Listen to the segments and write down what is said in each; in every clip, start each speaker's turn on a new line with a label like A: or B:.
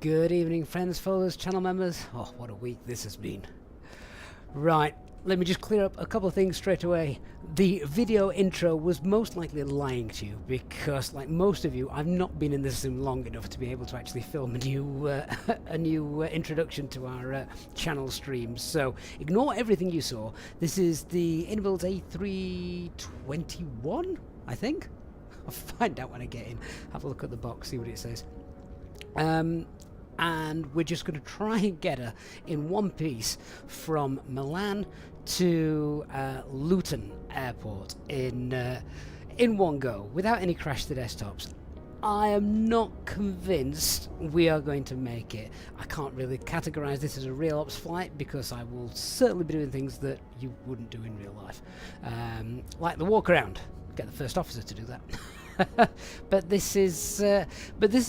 A: Good evening, friends, followers, channel members. Oh, what a week this has been. Right, let me just clear up a couple of things straight away. The video intro was most likely lying to you because, like most of you, I've not been in this sim long enough to be able to actually film a new introduction to our channel stream. So ignore everything you saw. This is the IniBuilds A321, I think. I'll find out when I get in. Have a look at the box, see what it says. And we're just going to try and get her in one piece from Milan to Luton airport in one go without any crash to desktops. I am not convinced we are going to make it. I can't really categorize this as a real ops flight because I will certainly be doing things that you wouldn't do in real life, like the walk around. Get the first officer to do that. but this is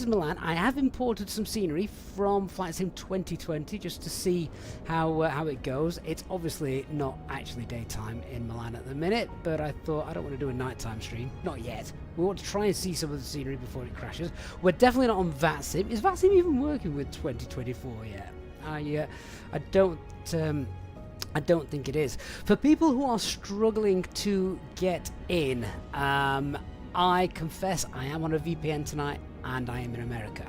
A: Milan. I have imported some scenery from Flight Sim 2020 just to see how it goes. It's obviously not actually daytime in Milan at the minute, but I thought I don't want to do a nighttime stream, not yet. We want to try and see some of the scenery before it crashes. We're definitely not on VATSIM. Is VATSIM even working with 2024 yet? I don't think it is. For people who are struggling to get in, I confess I am on a VPN tonight and I am in America.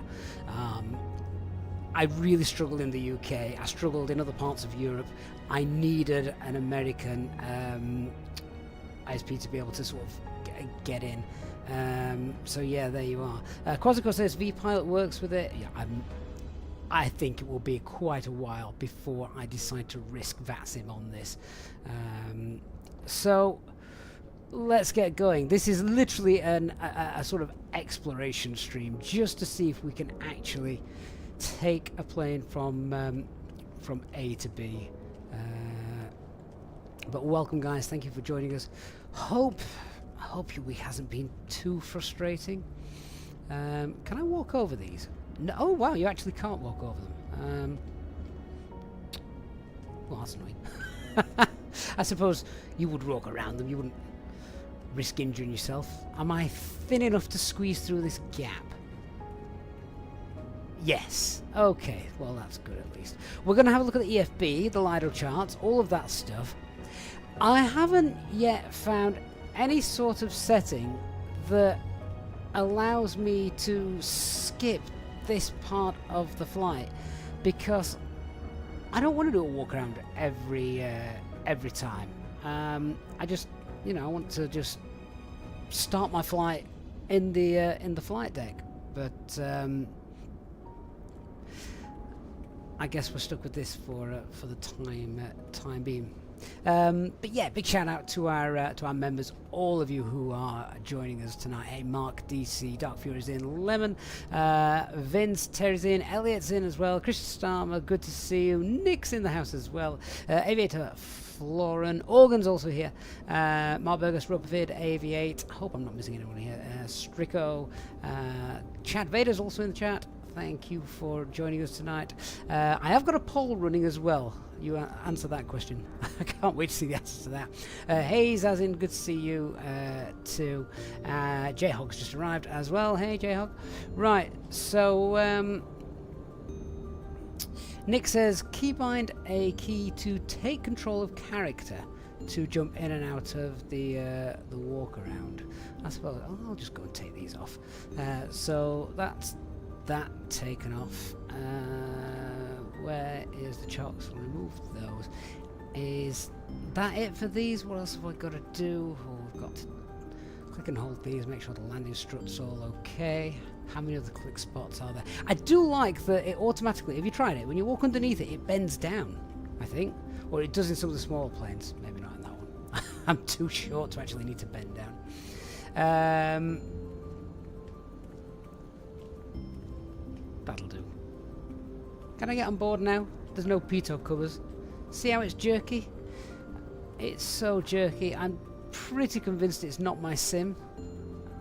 A: I really struggled in the UK. I struggled in other parts of Europe. I needed an American ISP to be able to sort of get in. So yeah, there you are. Quasico says vPilot works with it. Yeah, I think it will be quite a while before I decide to risk VATSIM on this. So let's get going. This is literally a sort of exploration stream just to see if we can actually take a plane from A to B. But welcome, guys. Thank you for joining us. I hope your week hasn't been too frustrating. Can I walk over these? No, oh wow, you actually can't walk over them. Well, that's annoying. I suppose you would walk around them, you wouldn't risk injuring yourself. Am I thin enough to squeeze through this gap? Yes. Okay, well that's good at least. We're going to have a look at the EFB, the LiDAR charts, all of that stuff. I haven't yet found any sort of setting that allows me to skip this part of the flight because I don't want to do a walk around every time. I just, I want to just start my flight in the flight deck, but I guess we're stuck with this for the time being. But yeah, big shout out to our members, all of you who are joining us tonight. Hey, Mark, DC, Dark Fury's in, Lemon, Vince, Terry's in, Elliot's in as well, Christian Starmer, good to see you, Nick's in the house as well, Aviator Florin, Organ's also here, Marburgus, Rubbervid, AV8, hope I'm not missing anyone here, Strico, Chad Vader's also in the chat. Thank you for joining us tonight. I have got a poll running as well. You answer that question. I can't wait to see the answer to that. Hayes, as in, good to see you too. J-Hog's just arrived as well. Hey, J-Hog. Right, so Nick says, keybind a key to take control of character to jump in and out of the walk around. I suppose I'll just go and take these off. So that's that taken off. Where is the chocks? We'll remove those. Is that it for these? What else have I got to do? Oh, I've got to click and hold these, make sure the landing strut's all okay. How many other click spots are there? I do like that it automatically, if you tried it, when you walk underneath it, it bends down, I think. Or it does in some of the smaller planes. Maybe not in that one. I'm too short to actually need to bend down. That'll do. Can I get on board now? There's no pitot covers. See how it's jerky? It's so jerky. I'm pretty convinced it's not my sim.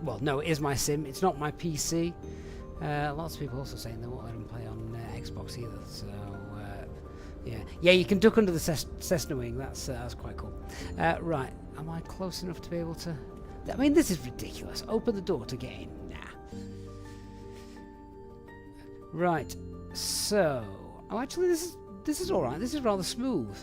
A: Well, no, it is my sim. It's not my PC. Lots of people also saying they won't let them play on Xbox either. So, yeah, you can duck under the Cessna wing. That's quite cool. Right, am I close enough to be able to? I mean, this is ridiculous. Open the door to get in. Nah. Right. So, oh, actually, this is all right. This is rather smooth.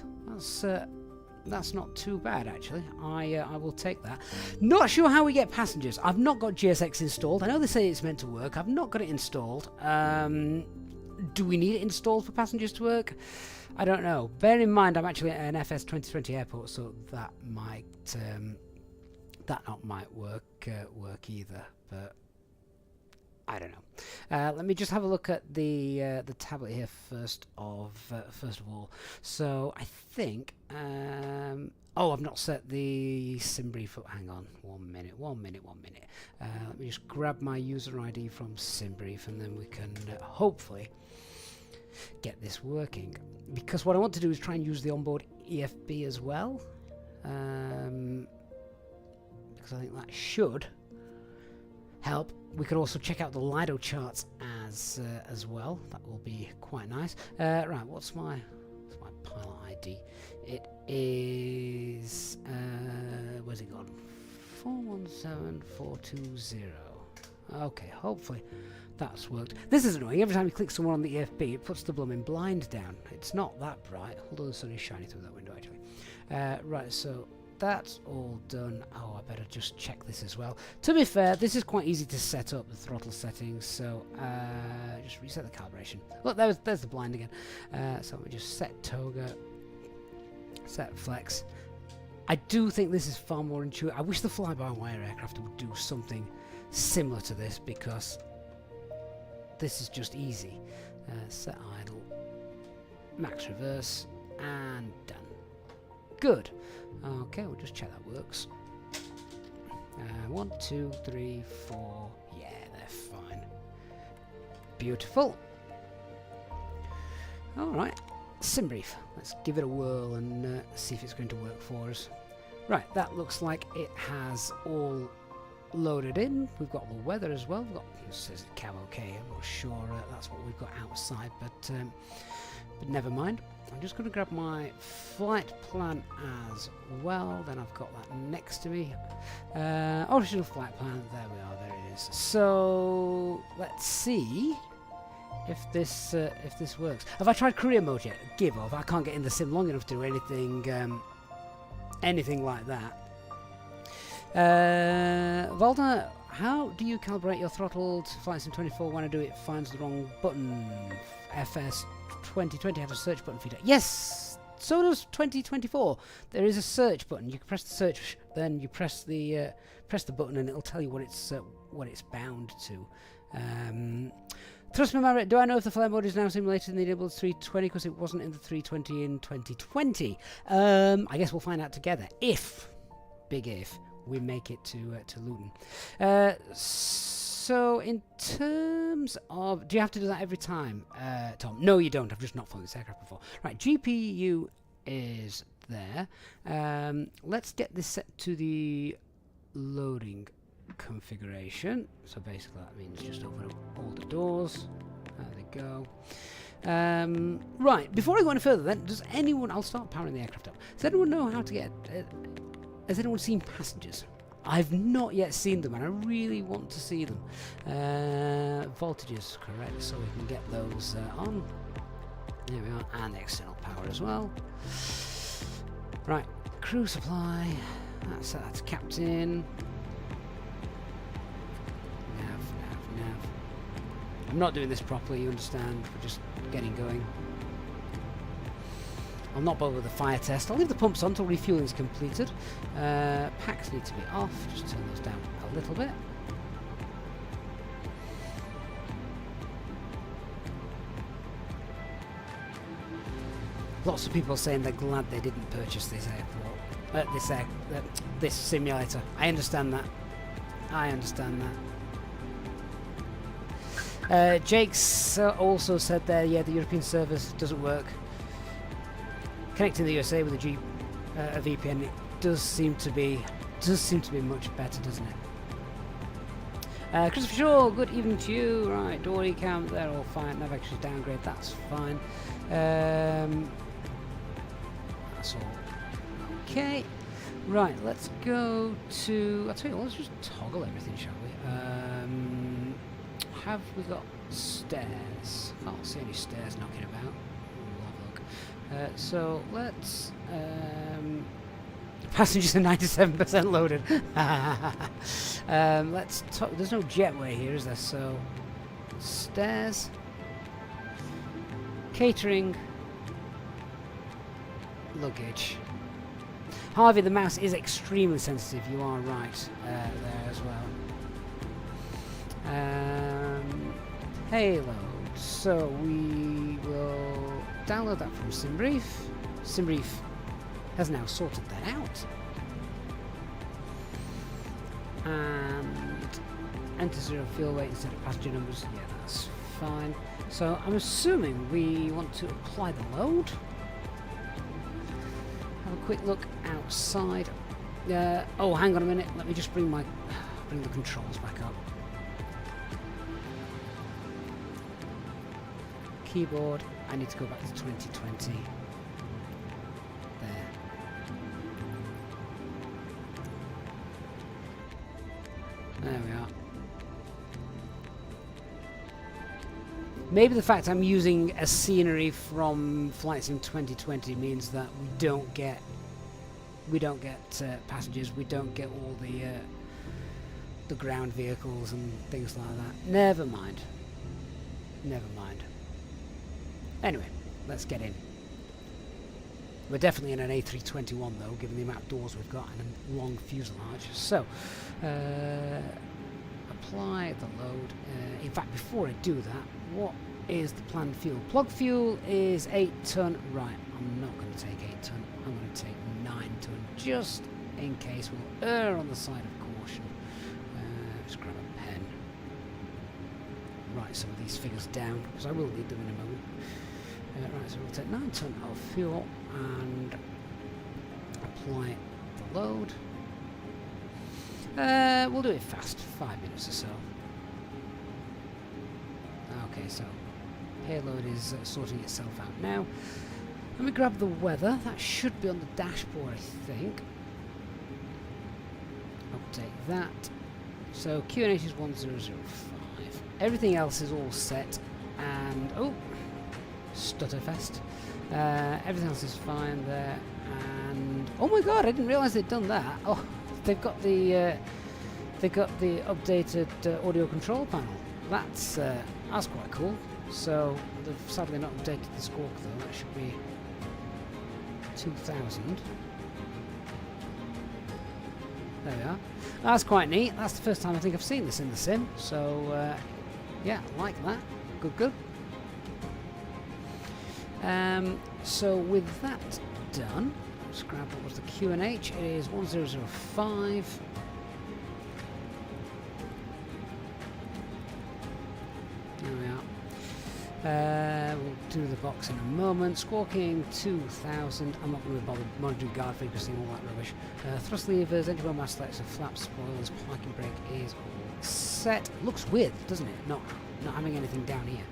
A: That's not too bad, actually. I will take that. Not sure how we get passengers. I've not got GSX installed. I know they say it's meant to work. I've not got it installed. Do we need it installed for passengers to work? I don't know. Bear in mind, I'm actually at an FS 2020 airport, so that might might work either. But I don't know. Let me just have a look at the tablet here first of all. So I think oh, I've not set the Simbrief up. Hang on, 1 minute. Let me just grab my user ID from Simbrief, and then we can hopefully get this working. Because what I want to do is try and use the onboard EFB as well, because I think that should help. We could also check out the Lido charts as well. That will be quite nice. Right, what's my pilot ID? It is where's it gone? 417420. Okay, hopefully that's worked. This is annoying. Every time you click somewhere on the EFB, it puts the blooming blind down. It's not that bright, although the sun is shining through that window actually. Right, so that's all done. Oh, I better just check this as well. To be fair, this is quite easy to set up, the throttle settings, so just reset the calibration. Look, there's the blind again. So we just set toga, set flex. I do think this is far more intuitive. I wish the fly-by-wire aircraft would do something similar to this, because this is just easy. Set idle, max reverse, and done. Good. Okay, we'll just check that works. 1, 2, 3, 4. Yeah, they're fine. Beautiful. Alright, Simbrief. Let's give it a whirl and see if it's going to work for us. Right, that looks like it has all loaded in. We've got the weather as well. We've got, it says cab okay. I'm not sure that's what we've got outside, but never mind. I'm just going to grab my flight plan as well. Then I've got that next to me. Original flight plan. There we are. There it is. So let's see if this works. Have I tried career mode yet? Give off. I can't get in the sim long enough to do anything like that. Volta, how do you calibrate your throttled Flight Sim 24 when I do it finds the wrong button? FS 2020 has a search button feeder. Yes, so does 2024. There is a search button. You can press the search, then you press the button, and it'll tell you what it's bound to. Trust me, Margaret, do I know if the flare mode is now simulated in the IniBuilds 320 because it wasn't in the 320 in 2020? I guess we'll find out together if, big if, we make it to Luton. So in terms of, do you have to do that every time, Tom? No, you don't. I've just not flown this aircraft before. Right, GPU is there. Let's get this set to the loading configuration. So basically that means just open up all the doors. There they go. Right, before I go any further then, does anyone, I'll start powering the aircraft up. Does anyone know how to get, has anyone seen passengers? I've not yet seen them, and I really want to see them. Voltages, correct, so we can get those on. There we are, and the external power as well. Right, crew supply. That's captain. Nav. I'm not doing this properly, you understand. We're just getting going. I'll not bother with the fire test. I'll leave the pumps on until refueling is completed. Packs need to be off. Just turn those down a little bit. Lots of people saying they're glad they didn't purchase this airport, this simulator. I understand that. Jake's also said there, yeah, the European service doesn't work. Connecting the USA with a VPN, it does seem to be much better, doesn't it? Christopher Shaw, good evening to you. Right, door cam, they're all fine. Nav actually downgrade, that's fine. That's all okay. Right, let's go to. I'll tell you what, let's just toggle everything, shall we? Have we got stairs. Can't see any stairs knocking about. We'll have a look. So let's... passengers are 97% loaded. Let's talk... There's no jetway here, is there? So... Stairs. Catering. Luggage. Harvey, the mouse is extremely sensitive. You are right there as well. Payload. So we will download that from Simbrief. Simbrief has now sorted that out. And enter 0 fuel weight instead of passenger numbers. Yeah, that's fine. So I'm assuming we want to apply the load. Have a quick look outside. Oh, hang on a minute. Let me just bring the controls back up. Keyboard. I need to go back to 2020. There. There we are. Maybe the fact I'm using a scenery from Flight Sim 2020 means that we don't get passengers. We don't get all the ground vehicles and things like that. Never mind. Never mind. Anyway, let's get in. We're definitely in an A321 though, given the amount of doors we've got and a long fuselage. So, apply the load. In fact, before I do that, what is the planned fuel? Plug fuel is 8 ton. Right, I'm not going to take 8 ton. I'm going to take 9 ton, just in case. We'll err on the side of caution. Just grab a pen. Write some of these figures down, because I will need them in a moment. Right, so we'll take 9 ton of fuel and apply the load. We'll do it fast, 5 minutes or so. Okay, so payload is sorting itself out now. Let me grab the weather. That should be on the dashboard, I think. Update that. So QNH is 1005. Everything else is all set, and oh, stutterfest. Everything else is fine there, and oh my god, I didn't realise they'd done that. Oh, they've got the updated audio control panel. That's quite cool. So they've sadly not updated the squawk though. That should be 2000. There we are. That's quite neat. That's the first time I think I've seen this in the sim. So yeah, like that. Good, good. So with that done, let's grab what was the QNH. It is 1005. There we are. We'll do the box in a moment. Squawking 2000. I'm not going to bother monitoring guard frequency and all that rubbish. Thrust levers, engine wheel mast selector, flaps, spoilers, parking brake is all set. Looks weird, doesn't it? Not having anything down here.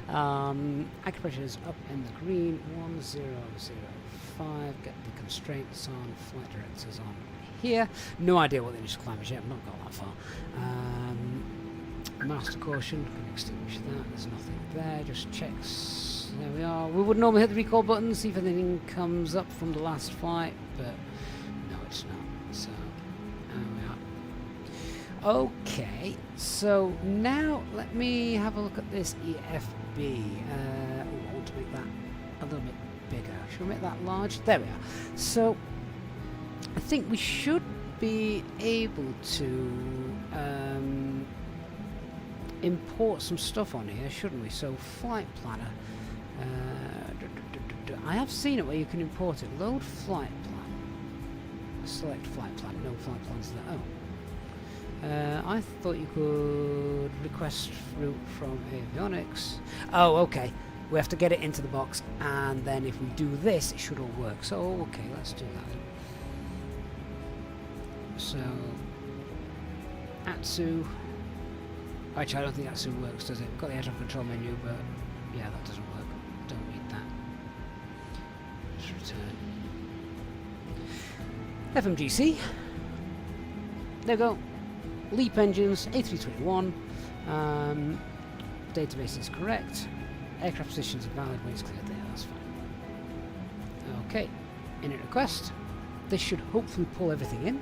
A: Acupressure is up in the green. 1005. Get the constraints on. Flight directors on here. No idea what the initial climb is yet. I've not got that far. Master caution, can extinguish that, there's nothing there, just checks, there we are. We would normally hit the recall button, see if anything comes up from the last flight, but no it's not, so there we are. Okay, so now let me have a look at this EFB. I want to make that a little bit bigger. Should we make that large? There we are. So I think we should be able to import some stuff on here, shouldn't we? So flight planner. I have seen it where you can import it. Load flight plan. Select flight plan. No flight plans there. Oh. I thought you could request route from avionics. Oh, okay. We have to get it into the box, and then if we do this, it should all work. So, okay, let's do that. So, Atsu. Actually, I don't think Atsu works, does it? Got the air traffic control menu, but yeah, that doesn't work. Don't need that. Just return. FMGC. There we go. LEAP engines, A321. database is correct. Aircraft positions are valid, wings cleared there, that's fine. Okay, init request. This should hopefully pull everything in.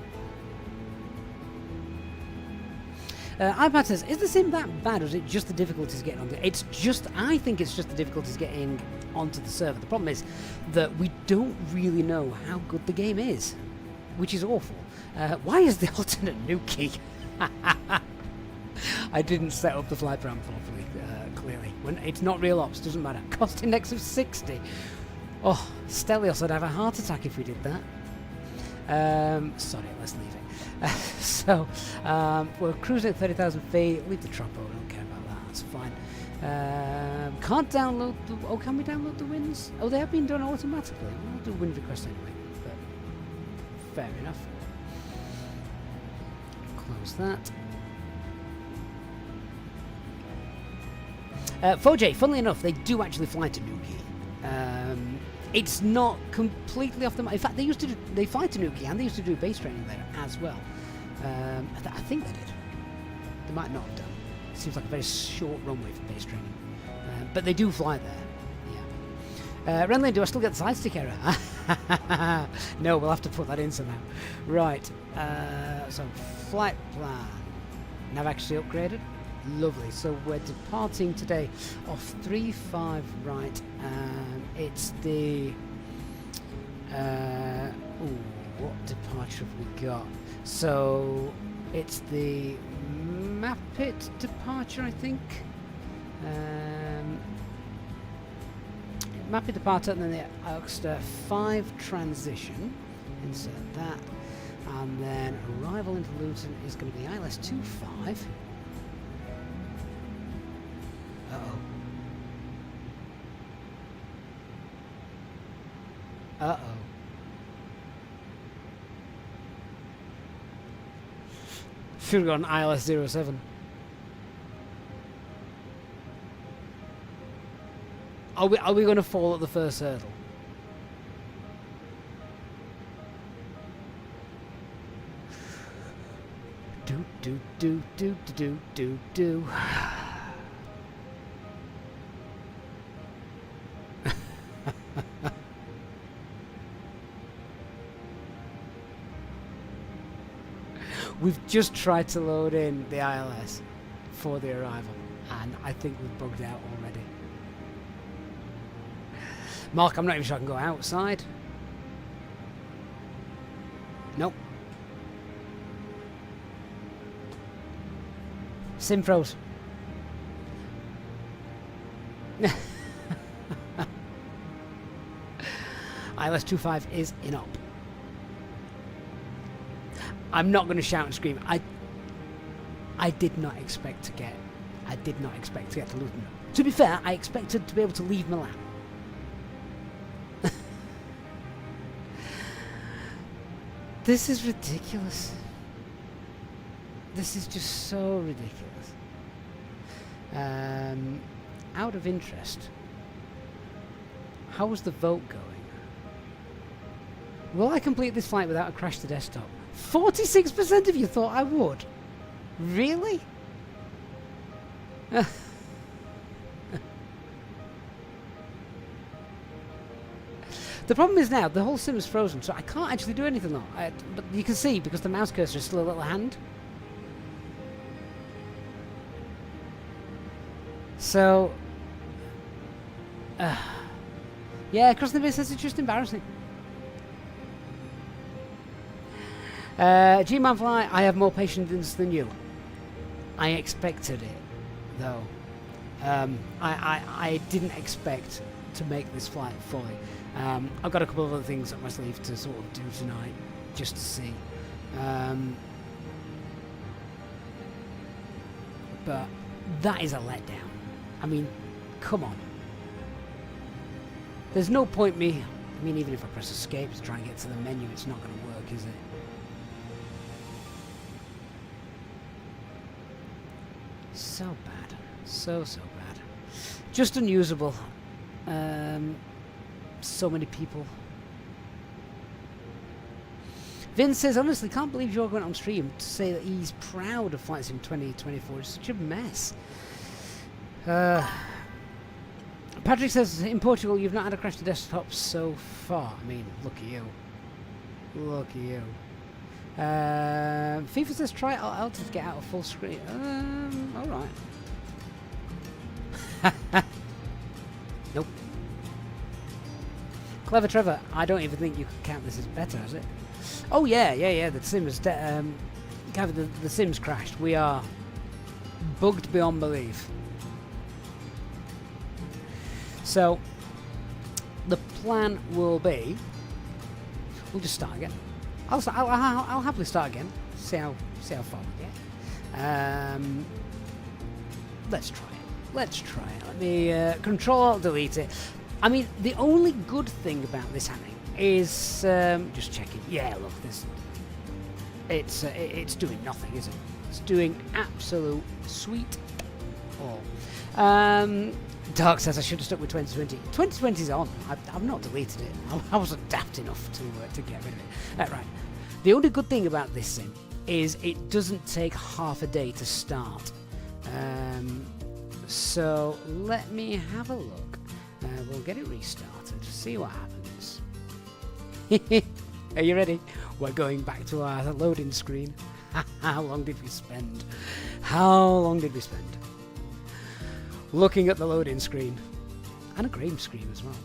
A: iPad says, is the sim that bad, or is it just the difficulties getting onto it? It's just, I think it's just the difficulties getting onto the server. The problem is that we don't really know how good the game is, which is awful. Why is the alternate nuke key? I didn't set up the flight program properly, clearly. When it's not real ops, doesn't matter. Cost index of 60. Oh, Stelios, I'd have a heart attack if we did that. Sorry, let's leave it. So, we're cruising at 30,000 feet. Leave the tropo, don't care about that, that's fine. Can't download the... Oh, can we download the winds? Oh, they have been done automatically. We'll do wind request anyway, but fair enough. Close that. 4J, funnily enough, they do actually fly to Nuki. It's not completely off the mark. In fact, they fly to Nuki, and they used to do base training there as well. I think they did. They might not have done. It seems like a very short runway for base training. But they do fly there. Yeah. Renlin, do I still get the side stick error? No, we'll have to put that in somehow. Right. So, flight plan. Nav actually upgraded. Lovely. So we're departing today off 35 right. It's the... what departure have we got? So it's the Mapit departure, I think. Mapit departure, and then the Oxter 5 transition. Insert that. And then arrival into Luton is going to be ILS 25. Uh-oh. Should have got an ILS 07. Are we going to fall at the first hurdle? Do. We've just tried to load in the ILS for the arrival, and I think we've bugged out already. Mark, I'm not even sure I can go outside. Nope. Sim froze. ILS 25 is in op. I'm not going to shout and scream. I did not expect to get to Luton. To be fair, I expected to be able to leave Milan. This is ridiculous. This is just so ridiculous. Out of interest, how was the vote going? Will I complete this flight without a crash to desktop? 46% of you thought I would. Really? The problem is now the whole sim is frozen, so I can't actually do anything though. But you can see because the mouse cursor is still a little hand. So, yeah, crossing the business is just embarrassing. G-Man Fly, I have more patience than you. I expected it, though. I didn't expect to make this flight fully. I've got a couple of other things up my sleeve to sort of do tonight, just to see. But that is a letdown. I mean, come on. There's no point me... I mean, even if I press escape to try and get to the menu, it's not going to work, is it? So bad. So bad. Just unusable. So many people. Vince says, honestly, can't believe you're going on stream to say that he's proud of Flight Sim 2024. It's such a mess. Patrick says, in Portugal, you've not had a crash to desktops so far. I mean, look at you. Look at you. FIFA says, try Alt to get out of full screen. Alright. Nope. Clever Trevor, I don't even think you can count this as better, is it? Oh, yeah. The Sims, the Sims crashed. We are bugged beyond belief. So, the plan will be, we'll just start again. I'll happily start again. See how far we get. Let's try it. Let me Control Alt Delete it. I mean, the only good thing about this happening is just checking. Yeah, look, this. It's doing nothing, is it? It's doing absolute sweet all. Dark says I should have stuck with 2020. 2020's on. I've not deleted it. I wasn't daft enough to get rid of it. Right. The only good thing about this sim is it doesn't take half a day to start. So let me have a look. We'll get it restarted. See what happens. Are you ready? We're going back to our loading screen. How long did we spend? Looking at the loading screen. And a green screen as well.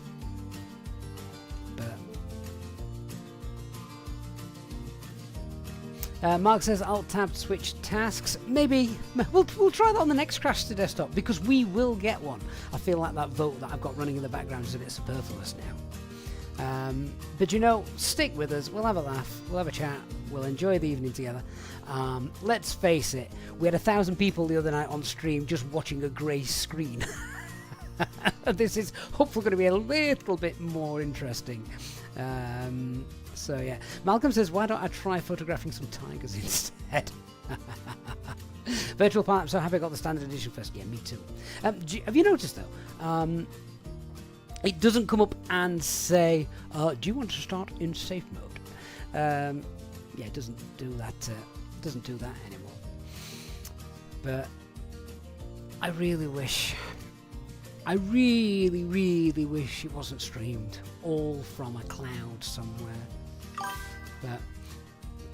A: But Mark says Alt-Tab switch tasks. Maybe we'll try that on the next crash to desktop, because we will get one. I feel like that vote that I've got running in the background is a bit superfluous now. But you know, stick with us. We'll have a laugh. We'll have a chat. We'll enjoy the evening together. Let's face it, we had 1,000 people the other night on stream just watching a grey screen. This is hopefully going to be a little bit more interesting. So yeah, Malcolm says, why don't I try photographing some tigers instead? Virtual Part, I'm so happy I got the standard edition first. Yeah, me too. Have you noticed though, it doesn't come up and say, do you want to start in safe mode? Yeah, it doesn't do that. Doesn't do that anymore. But I really wish it wasn't streamed all from a cloud somewhere. But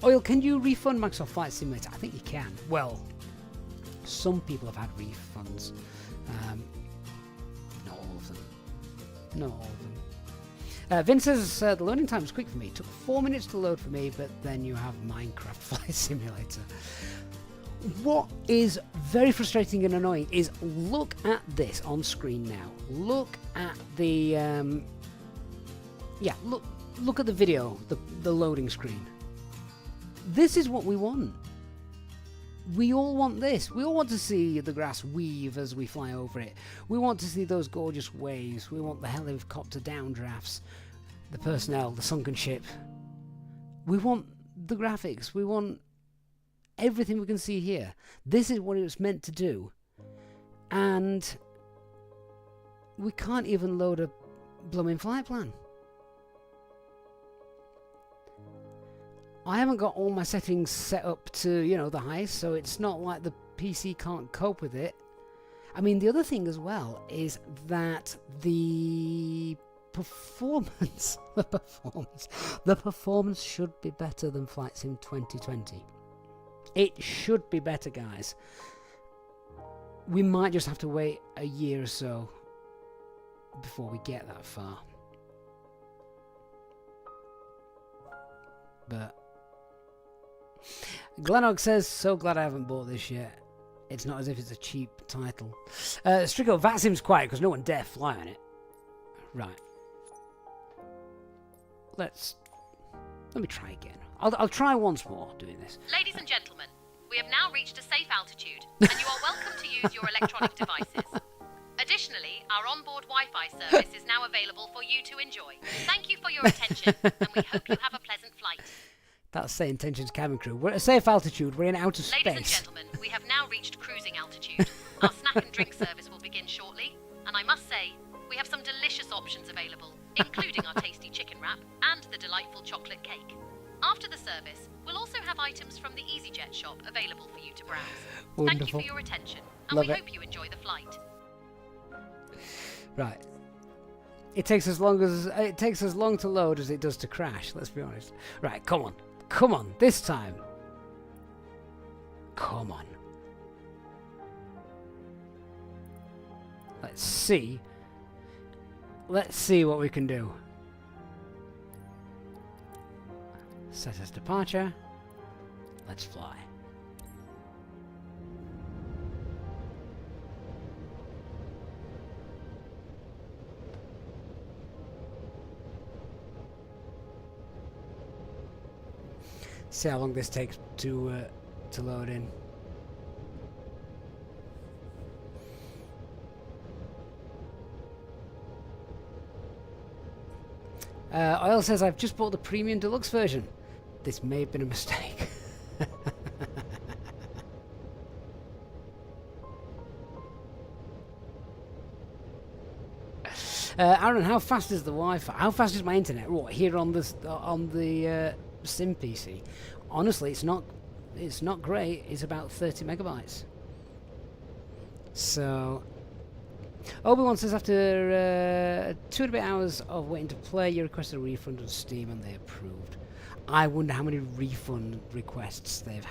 A: Oil, can you refund Microsoft Flight Simulator? I think you can. Well, some people have had refunds. Not all of them. Not all of them. Vince says the loading time was quick for me. It took 4 minutes to load for me, but then you have Minecraft Flight Simulator. What is very frustrating and annoying is look at this on screen now. Look at the look at the video, the loading screen. This is what we want. We all want this. We all want to see the grass weave as we fly over it. We want to see those gorgeous waves. We want the helicopter downdrafts, the personnel, the sunken ship. We want the graphics. We want everything we can see here. This is what it was meant to do. And we can't even load a blooming flight plan. I haven't got all my settings set up to, you know, the highest, so it's not like the PC can't cope with it. I mean, the other thing as well is that the performance should be better than Flight Sim 2020. It should be better, guys. We might just have to wait a year or so before we get that far. But Glenog says, so glad I haven't bought this yet. It's not as if it's a cheap title. Strico, that seems quiet because no one dare fly on it. Right. Let me try again. I'll try once more doing this.
B: Ladies and gentlemen, we have now reached a safe altitude and you are welcome to use your electronic devices. Additionally, our onboard Wi-Fi service is now available for you to enjoy. Thank you for your attention and we hope you have a pleasant flight.
A: That's Say Intentions cabin crew. We're at a safe altitude. We're in outer space.
B: Ladies and gentlemen, we have now reached cruising altitude. Our snack and drink service will begin shortly. And I must say, we have some delicious options available, including our tasty chicken wrap and the delightful chocolate cake. After the service, we'll also have items from the Easyjet shop available for you to browse.
A: Wonderful.
B: Thank you for your attention, and we hope you enjoy the flight.
A: Right. It takes as long to load as it does to crash, let's be honest. Right, come on. Come on, this time. Come on. Let's see. Let's see what we can do. Set as departure. Let's fly. See how long this takes to load in. Oil says I've just bought the premium deluxe version. This may have been a mistake. Aaron, how fast is the Wi-Fi? How fast is my internet? What, here on the Sim PC? Honestly, it's not great. It's about 30 megabytes. So Obi-Wan says after 2.5 hours of waiting to play, you requested a refund on Steam and they approved. I wonder how many refund requests they've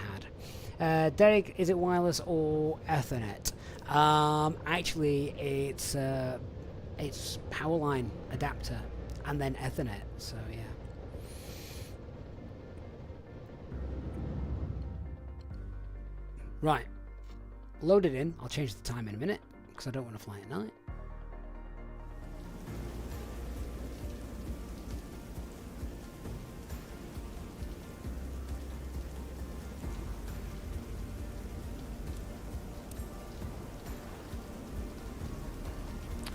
A: had. Derek, is it wireless or Ethernet? Actually, it's powerline adapter and then Ethernet. So yeah. Right, load it in. I'll change the time in a minute because I don't want to fly at night.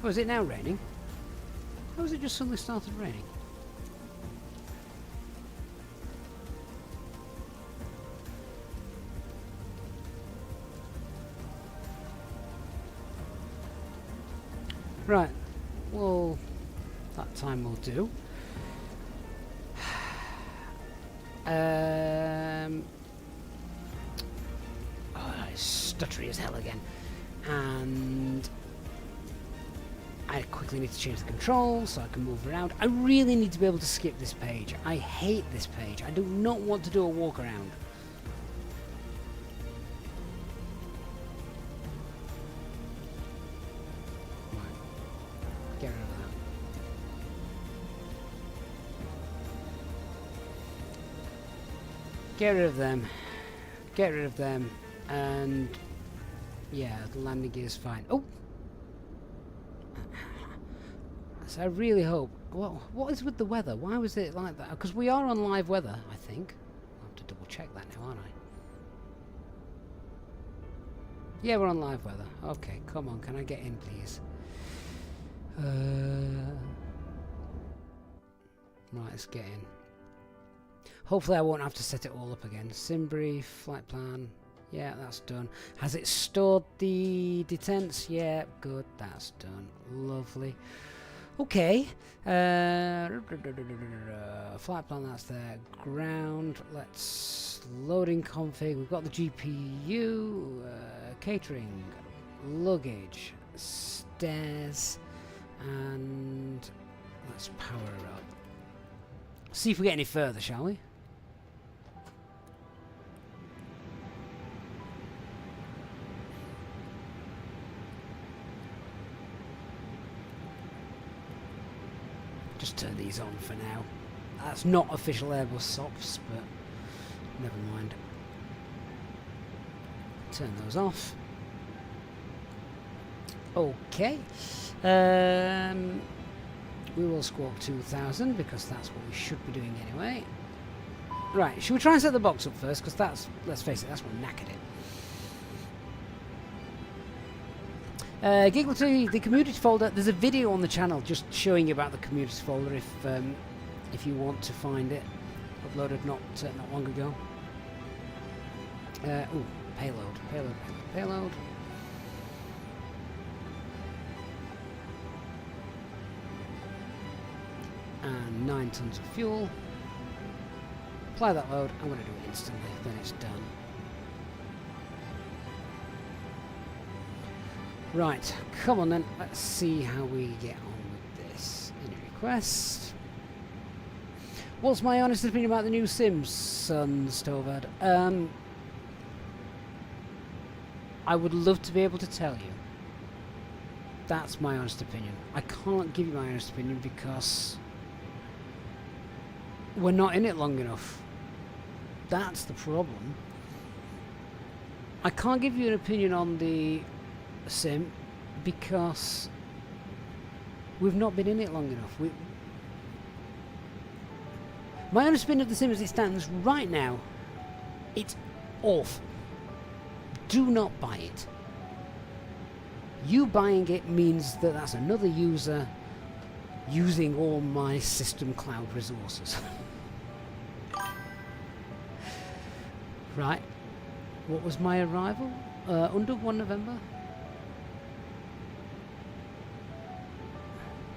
A: Oh, is it now raining? Or has it just suddenly started raining? Right, well, that time will do. Oh, it's stuttery as hell again. And I quickly need to change the controls so I can move around. I really need to be able to skip this page. I hate this page. I do not want to do a walk around. Get rid of that. Get rid of them. Get rid of them. And yeah, the landing gear is fine. Oh! So I really hope... Well, what is with the weather? Why was it like that? Because we are on live weather, I think. I'll have to double check that now, aren't I? Yeah, we're on live weather. Okay, come on, can I get in, please? Right, let's get in. Hopefully I won't have to set it all up again. Simbrief, flight plan. Yeah, that's done. Has it stored the detents? Yeah, good, that's done. Lovely. Okay. Flight plan, that's there. Ground. Let's loading config. We've got the GPU, catering, luggage, stairs, and let's power her up. See if we get any further, shall we? Just turn these on for now. That's not official Airbus softs, but never mind. Turn those off. Okay. We will squawk 2000 because that's what we should be doing anyway. Right, should we try and set the box up first? Because that's, let's face it, that's what knackered it. Giggletree, the community folder, there's a video on the channel just showing you about the community folder if you want to find it. Uploaded not long ago. Ooh, payload. And 9 tons of fuel. Apply that load. I'm going to do it instantly, then it's done. Right, come on then. Let's see how we get on with this. Any request? What's my honest opinion about the new Sims, son Stovad? I would love to be able to tell you. That's my honest opinion. I can't give you my honest opinion because we're not in it long enough. That's the problem. I can't give you an opinion on the Sim because we've not been in it long enough. My honest opinion of the Sim as it stands right now, it's awful. Do not buy it. You buying it means that that's another user using all my system cloud resources. Right. What was my arrival? Under 1 November?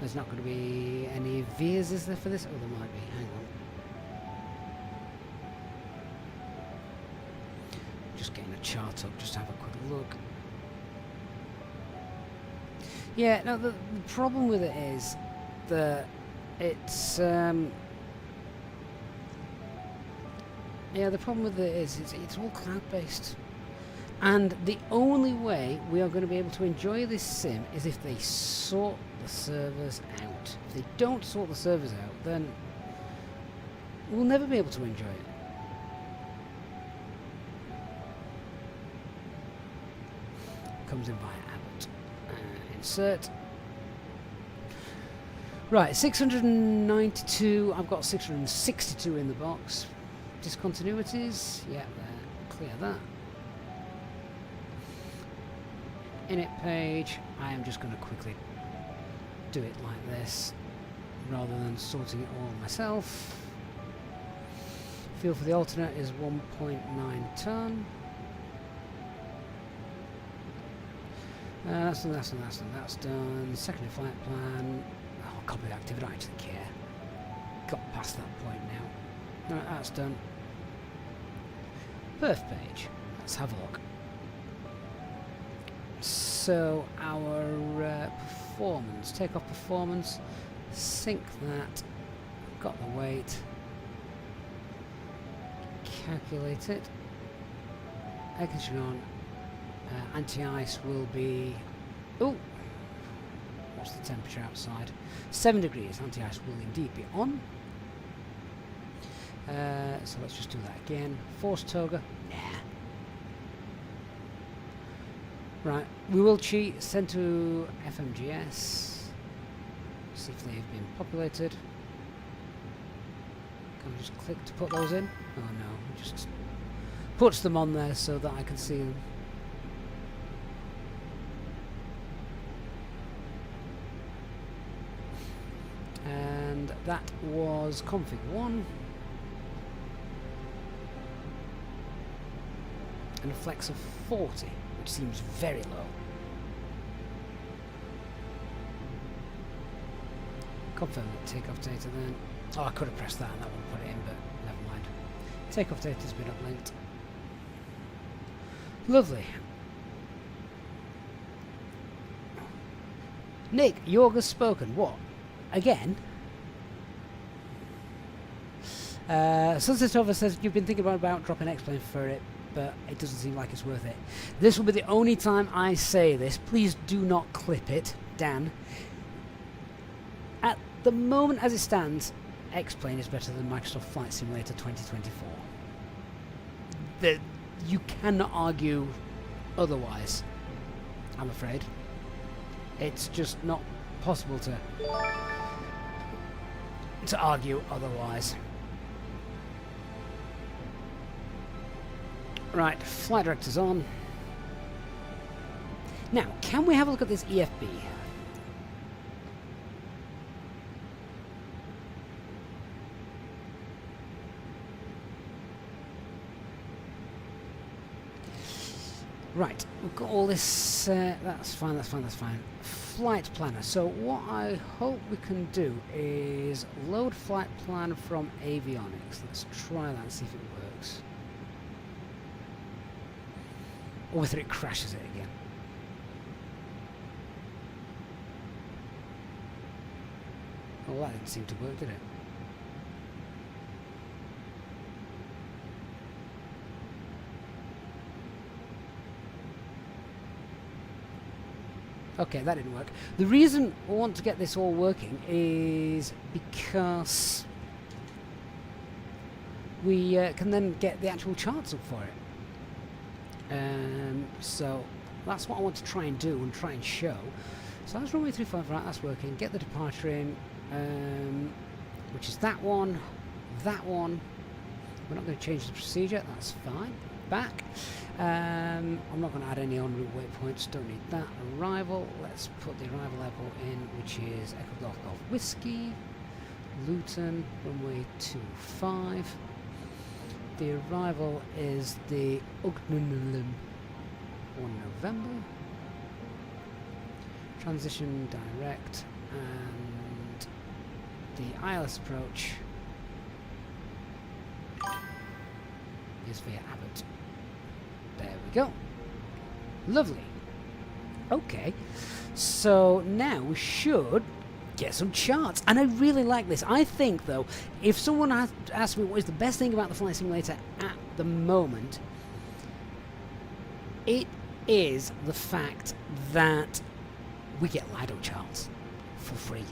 A: There's not going to be any Veers, is there, for this? Oh, there might be. Hang on. Just getting a chart up, just have a quick look. Yeah, no, the problem with it is that it's... yeah, the problem with it is it's all cloud-based. And the only way we are going to be able to enjoy this sim is if they sort the servers out. If they don't sort the servers out, then we'll never be able to enjoy it. Comes in via Abbott. Insert. Right, 692. I've got 662 in the box. Discontinuities. Yeah, there. Clear that. Init page. I am just going to quickly do it like this rather than sorting it all myself. Fuel for the alternate is 1.9 ton. That's done, that's done, that's done, that's done. Secondary flight plan. Oh, copy the activity, I don't actually care. Got past that point now. Right, that's done. Perf page. Let's have a look. So, our performance, takeoff performance, sync that. Got the weight. Calculate it. Air conditioning on. Anti-ice will be... Oh! What's the temperature outside? 7 degrees. Anti-ice will indeed be on. So let's just do that again. Force toga. Nah. Right. We will cheat. Send to FMGS. See if they've been populated. Can we just click to put those in? Oh no. Just puts them on there so that I can see them. And that was config 1. And a flex of 40, which seems very low. Confirm the takeoff data then. Oh, I could have pressed that and that would put it in, but never mind. Takeoff data has been uplinked. Lovely. Nick, Yorga's spoken. What? Again? Sunset Over says you've been thinking about dropping X-Plane for it, but it doesn't seem like it's worth it. This will be the only time I say this. Please do not clip it, Dan. At the moment as it stands, X-Plane is better than Microsoft Flight Simulator 2024. You cannot argue otherwise, I'm afraid. It's just not possible to argue otherwise. Right, flight director's on. Now, can we have a look at this EFB? Right, we've got all this, that's fine, that's fine, that's fine. Flight planner. So what I hope we can do is load flight plan from avionics. Let's try that and see if it works. Or whether it crashes it again. Oh, that didn't seem to work, did it? Okay, that didn't work. The reason I want to get this all working is because we can then get the actual charts up for it. So that's what I want to try and do and try and show. So that's runway 35, right, that's working. Get the departure in, which is that one, that one. We're not going to change the procedure, that's fine. Back. I'm not going to add any en route waypoints, don't need that. Arrival, let's put the arrival airport in, which is Echo Golf Golf Whiskey, Luton, runway 25. The arrival is the Ugnunulum 1 November. Transition direct, and the ILS approach is via Abbott. There we go. Lovely. Okay, so now we should get some charts, and I really like this. I think, though, if someone had asked me what is the best thing about the flight simulator at the moment, it is the fact that we get Lido charts for free.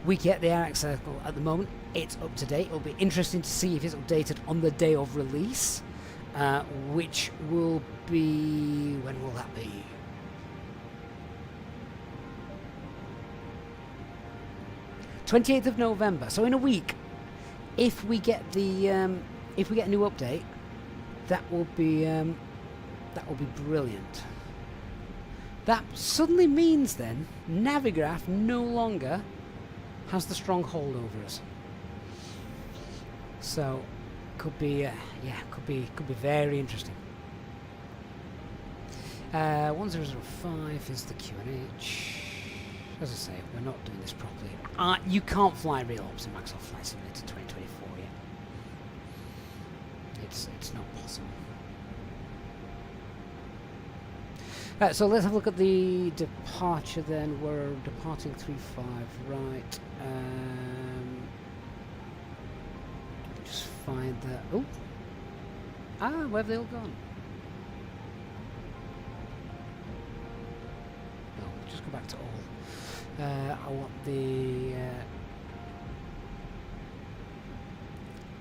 A: We get the AirX Circle at the moment. It's up to date. It'll be interesting to see if it's updated on the day of release, which will be... when will that be? '28th of November. So in a week, if we get the if we get a new update, that will be brilliant. That suddenly means then Navigraph no longer has the strong hold over us. So could be could be very interesting. 1005 is the QNH. As I say, we're not doing this properly. You can't fly real ops in Microsoft Flight Simulator 2024 yet. It's not possible. So let's have a look at the departure then. We're departing 35, right. Just find the... oh! Where have they all gone? No, just go back to all. I want the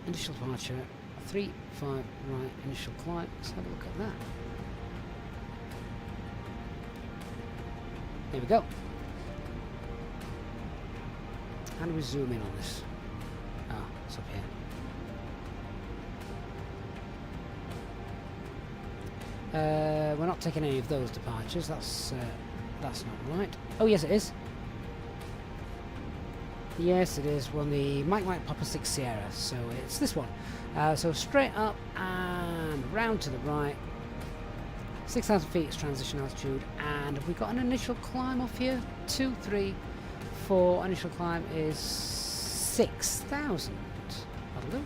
A: initial departure, 3, 5, right, initial climb. Let's have a look at that. There we go. How do we zoom in on this? Ah, it's up here. We're not taking any of those departures. That's not right. Oh yes, it is. Yes, it is. We're on the Mike Papa 6 Sierra, so it's this one. So straight up and round to the right. 6,000 feet is transition altitude, and have we got an initial climb off here? 2, 3, 4. Initial climb is 6,000. That'll do.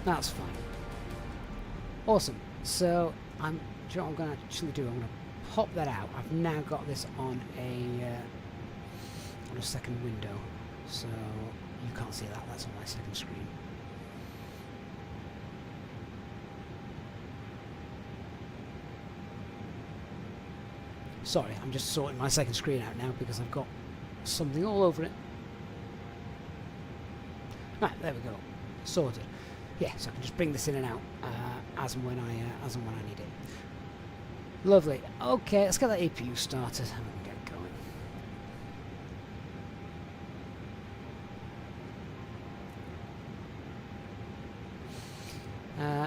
A: That's fine. Awesome. So do you know what I'm going to actually do? I'm going to pop that out. I've now got this on a second window, so you can't see that. That's on my second screen. Sorry, I'm just sorting my second screen out now because I've got something all over it. Right, there we go. Sorted. Yeah, so I can just bring this in and out as and when I need it. Lovely. Okay, let's get that APU started and we can get going.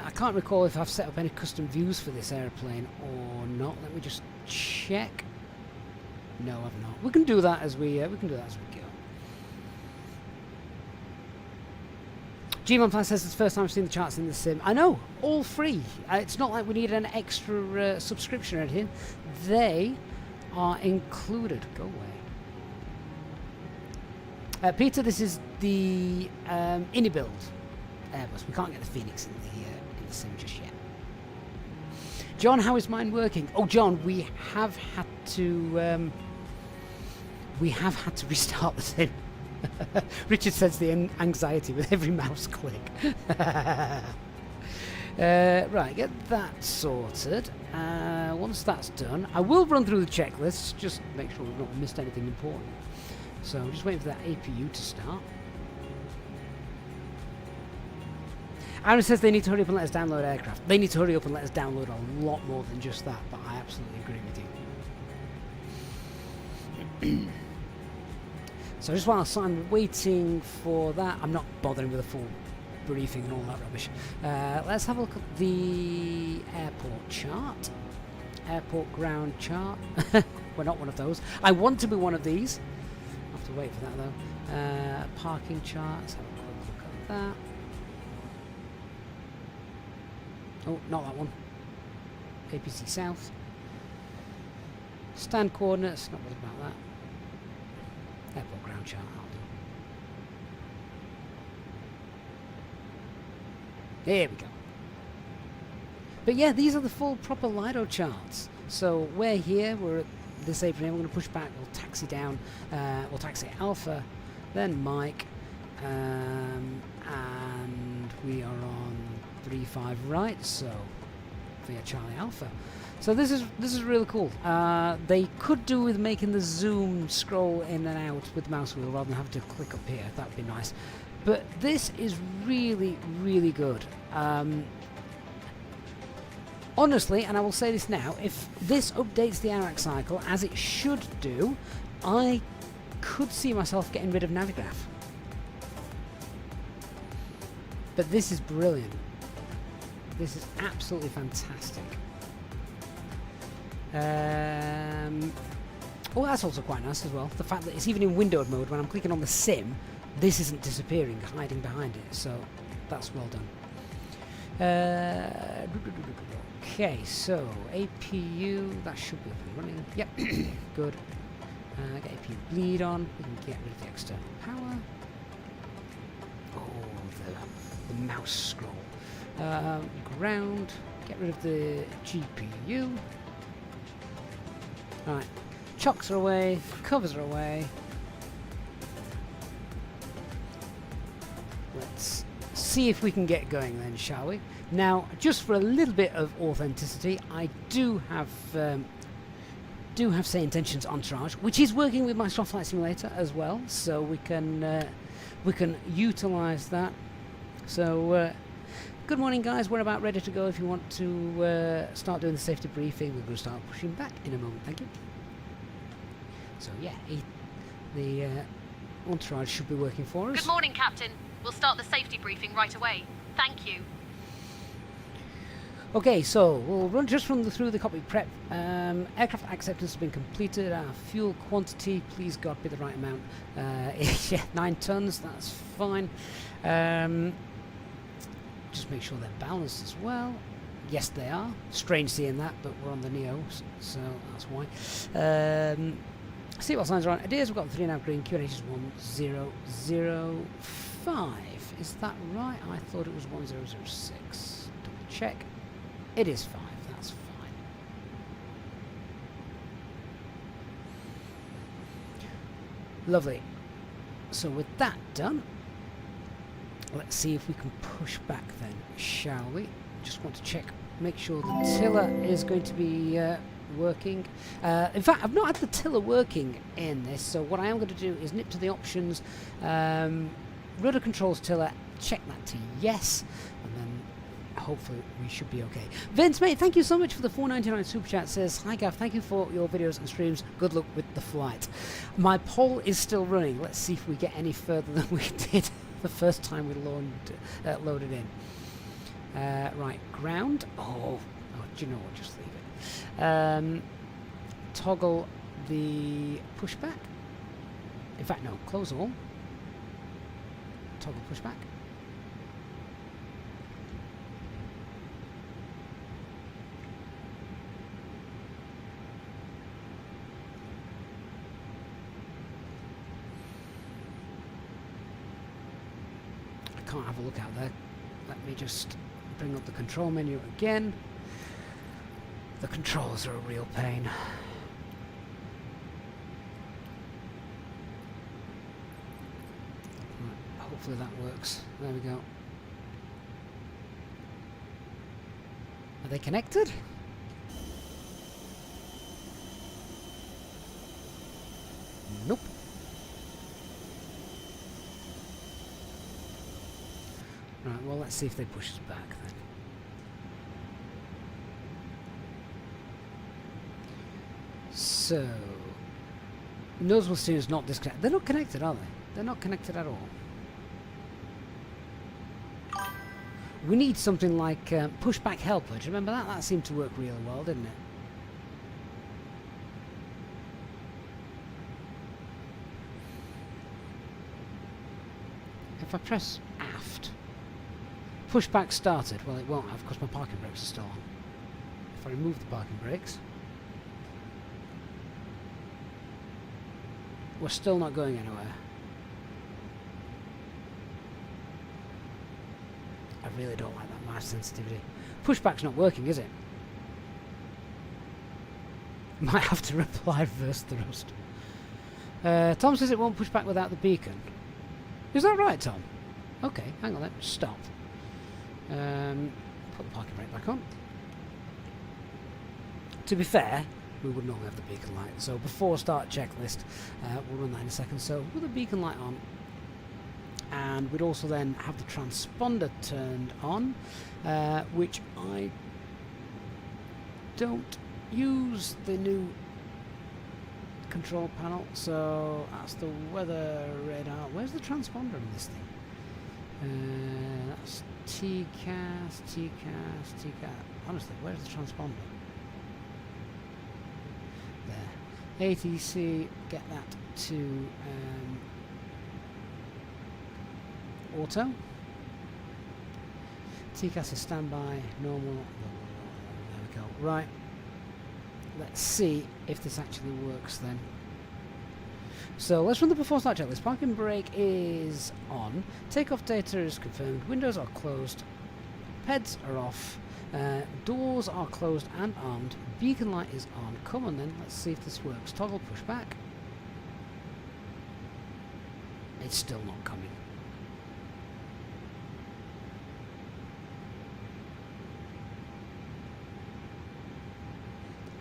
A: I can't recall if I've set up any custom views for this airplane or not. Let me just check. No, I've not. We can do that as we go. G-Man Plan says it's the first time I've seen the charts in the sim. I know, all free. It's not like we need an extra subscription or anything. They are included. Go away. Peter, this is the IniBuild Airbus. We can't get the Phoenix in the sim just yet. John, how is mine working? Oh, John, we have had to restart the sim. Richard says the anxiety with every mouse click. Right, get that sorted. Once that's done, I will run through the checklist, just make sure we've not missed anything important. So I'm just waiting for that APU to start. Aaron says they need to hurry up and let us download aircraft. They need to hurry up and let us download a lot more than just that, but I absolutely agree with you. So just whilst I'm waiting for that, I'm not bothering with a full briefing and all that rubbish. Let's have a look at the airport chart. Airport ground chart. We're not one of those. I want to be one of these. I'll have to wait for that though. Parking chart. Let's have a quick look at that. Oh, not that one. APC South. Stand coordinates. Not worried about that. Airport ground chart. I'll do. There we go. But yeah, these are the full proper Lido charts. So we're here. We're at this apron. We're going to push back. We'll taxi down. We'll taxi Alpha, then Mike, and we are on 3-5 right. So via Charlie Alpha. So this is really cool. They could do with making the zoom scroll in and out with the mouse wheel rather than having to click up here. That would be nice. But this is really, really good. Honestly, and I will say this now, if this updates the ARAC cycle as it should do, I could see myself getting rid of Navigraph. But this is brilliant. This is absolutely fantastic. Oh, that's also quite nice as well. The fact that it's even in windowed mode, when I'm clicking on the sim, this isn't disappearing, hiding behind it. So that's well done. Okay, so APU, that should be up and running. Yep, good. Get APU bleed on. We can get rid of the extra power. Oh, the mouse scroll. Ground. Get rid of the GPU. Right, chocks are away, covers are away. Let's see if we can get going then, shall we? Now, just for a little bit of authenticity, I do have say intentions entourage, which is working with my soft flight simulator as well, so we can utilise that. So. Good morning, guys. We're about ready to go. If you want to start doing the safety briefing, we're going to start pushing back in a moment. Thank you. So, yeah, the entourage should be working for us.
B: Good morning, Captain. We'll start the safety briefing right away. Thank you.
A: Okay, so we'll run through the cockpit prep. Aircraft acceptance has been completed. Our fuel quantity, please God, be the right amount. Yeah, 9 tons. That's fine. Just make sure they're balanced as well. Yes, they are. Strange seeing that, but we're on the Neo, so that's why. Seatbelt signs are on. Ideas, we've got 3 now green. QNH is 1005. Is that right? I thought it was 1006. Double check. It is 5. That's fine. Lovely. So with that done, let's see if we can push back then, shall we? Just want to check, make sure the tiller is going to be working. In fact, I've not had the tiller working in this, so what I am going to do is nip to the options, rudder controls tiller, check that to yes, and then hopefully we should be okay. Vince, mate, thank you so much for the $4.99 super chat. Says, hi Gav, thank you for your videos and streams. Good luck with the flight. My poll is still running. Let's see if we get any further than we did the first time we loaded in. Right, ground. Oh, do you know what? Just leave it. Toggle the pushback. In fact, no, close all. Toggle pushback. Can't have a look out there. Let me just bring up the control menu again. The controls are a real pain. Right, hopefully that works. There we go. Are they connected? Nope. Right, well, let's see if they push us back then. So, noticeable steering is not disconnected. They're not connected, are they? They're not connected at all. We need something like pushback helper. Do you remember that? That seemed to work really well, didn't it? If I press aft, pushback started. Well, it won't have because my parking brakes are still on. If I remove the parking brakes, we're still not going anywhere. I really don't like that marsh sensitivity. Pushback's not working, is it? Might have to reply reverse thrust. Tom says it won't push back without the beacon. Is that right, Tom? Okay, hang on then. Stop. Put the parking brake back on. To be fair, we would normally have the beacon light. So before start checklist, we'll run that in a second. So with the beacon light on, and we'd also then have the transponder turned on, which I don't use the new control panel. So that's the weather radar. Where's the transponder in this thing? That's TCAS. Honestly, where's the transponder? There. ATC, get that to auto. TCAS is standby, normal. There we go. Right. Let's see if this actually works then. So let's run the before start checklist. Parking brake is on. Takeoff data is confirmed. Windows are closed. PEDs are off. Doors are closed and armed. Beacon light is on. Come on then. Let's see if this works. Toggle pushback. It's still not coming.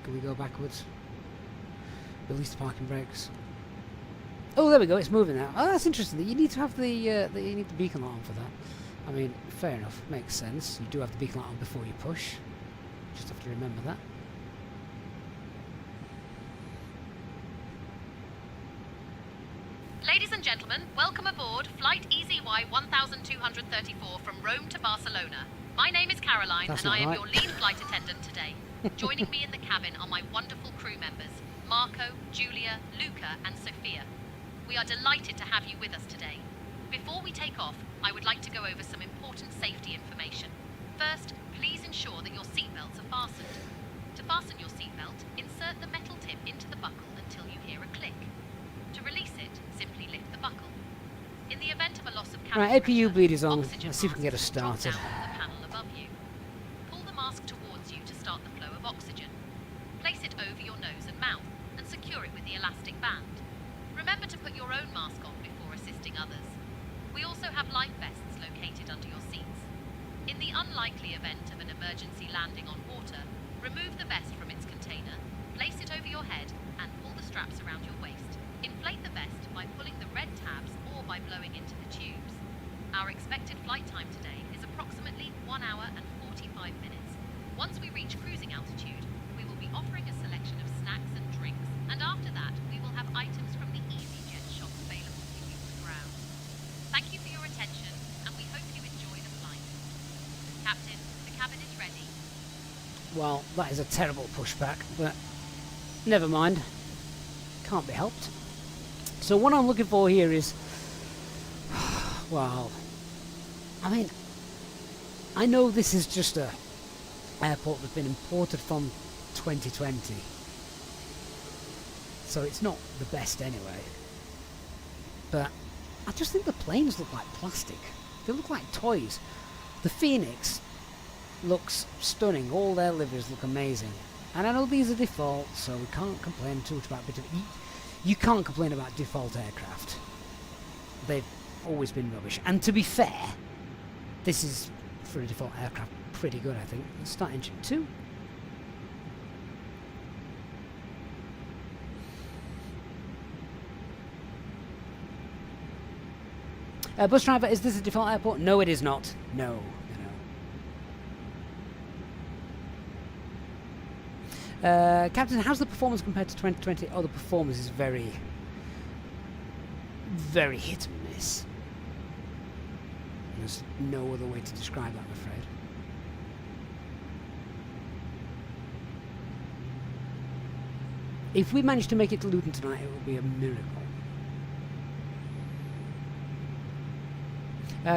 A: Can we go backwards? Release the parking brakes. Oh, there we go. It's moving now. Oh, that's interesting. You need to have the you need the beacon light on for that. I mean, fair enough. Makes sense. You do have the beacon light on before you push. Just have to remember that.
B: Ladies and gentlemen, welcome aboard Flight EZY 1234 from Rome to Barcelona. My name is Caroline, and I am your lead flight attendant today. Joining me in the cabin are my wonderful crew members, Marco, Julia, Luca, and Sophia. We are delighted to have you with us today. Before we take off, I would like to go over some important safety information. First, please ensure that your seatbelts are fastened. To fasten your seatbelt, insert the metal tip into the buckle until you hear a click. To release it, simply lift the buckle. In the event of a loss of cabin
A: right, APU
B: pressure,
A: bleed is on.
B: oxygen
A: Let's see if we can get us
B: masks will drop
A: started.
B: down on the panel above you. Pull the mask towards you to start the flow of oxygen. Place it over your nose and mouth and secure it with the elastic band. Remember to put your own mask on before assisting others. We also have life vests located under your seats. In the unlikely event of an emergency landing on water, remove the vest from its container, place it over your head, and pull the straps around your waist. Inflate the vest by pulling the red tabs or by blowing into the tubes. Our expected flight time today is approximately 1 hour and 45 minutes. Once we reach cruising altitude, we will be offering a selection of snacks and drinks, and after that, we will have items from the Easyjet shop available to use the ground. Thank you for your attention, and we hope you enjoy the flight. Captain, the cabin is ready.
A: Well, that is a terrible pushback, but never mind. Can't be helped. So what I'm looking for here is, well, I mean, I know this is just a airport that's been imported from 2020, so it's not the best anyway, but I just think the planes look like plastic. They look like toys. The Phoenix looks stunning. All their liveries look amazing. And I know these are default, so we can't complain too much about you can't complain about default aircraft. They've always been rubbish. And to be fair, this is, for a default aircraft, pretty good, I think. Let's start engine 2. Bus driver, is this a default airport? No, it is not. No. Captain, how's the performance compared to 2020? Oh, the performance is very, very hit and miss. There's no other way to describe that, I'm afraid. If we manage to make it to Luton tonight, it will be a miracle.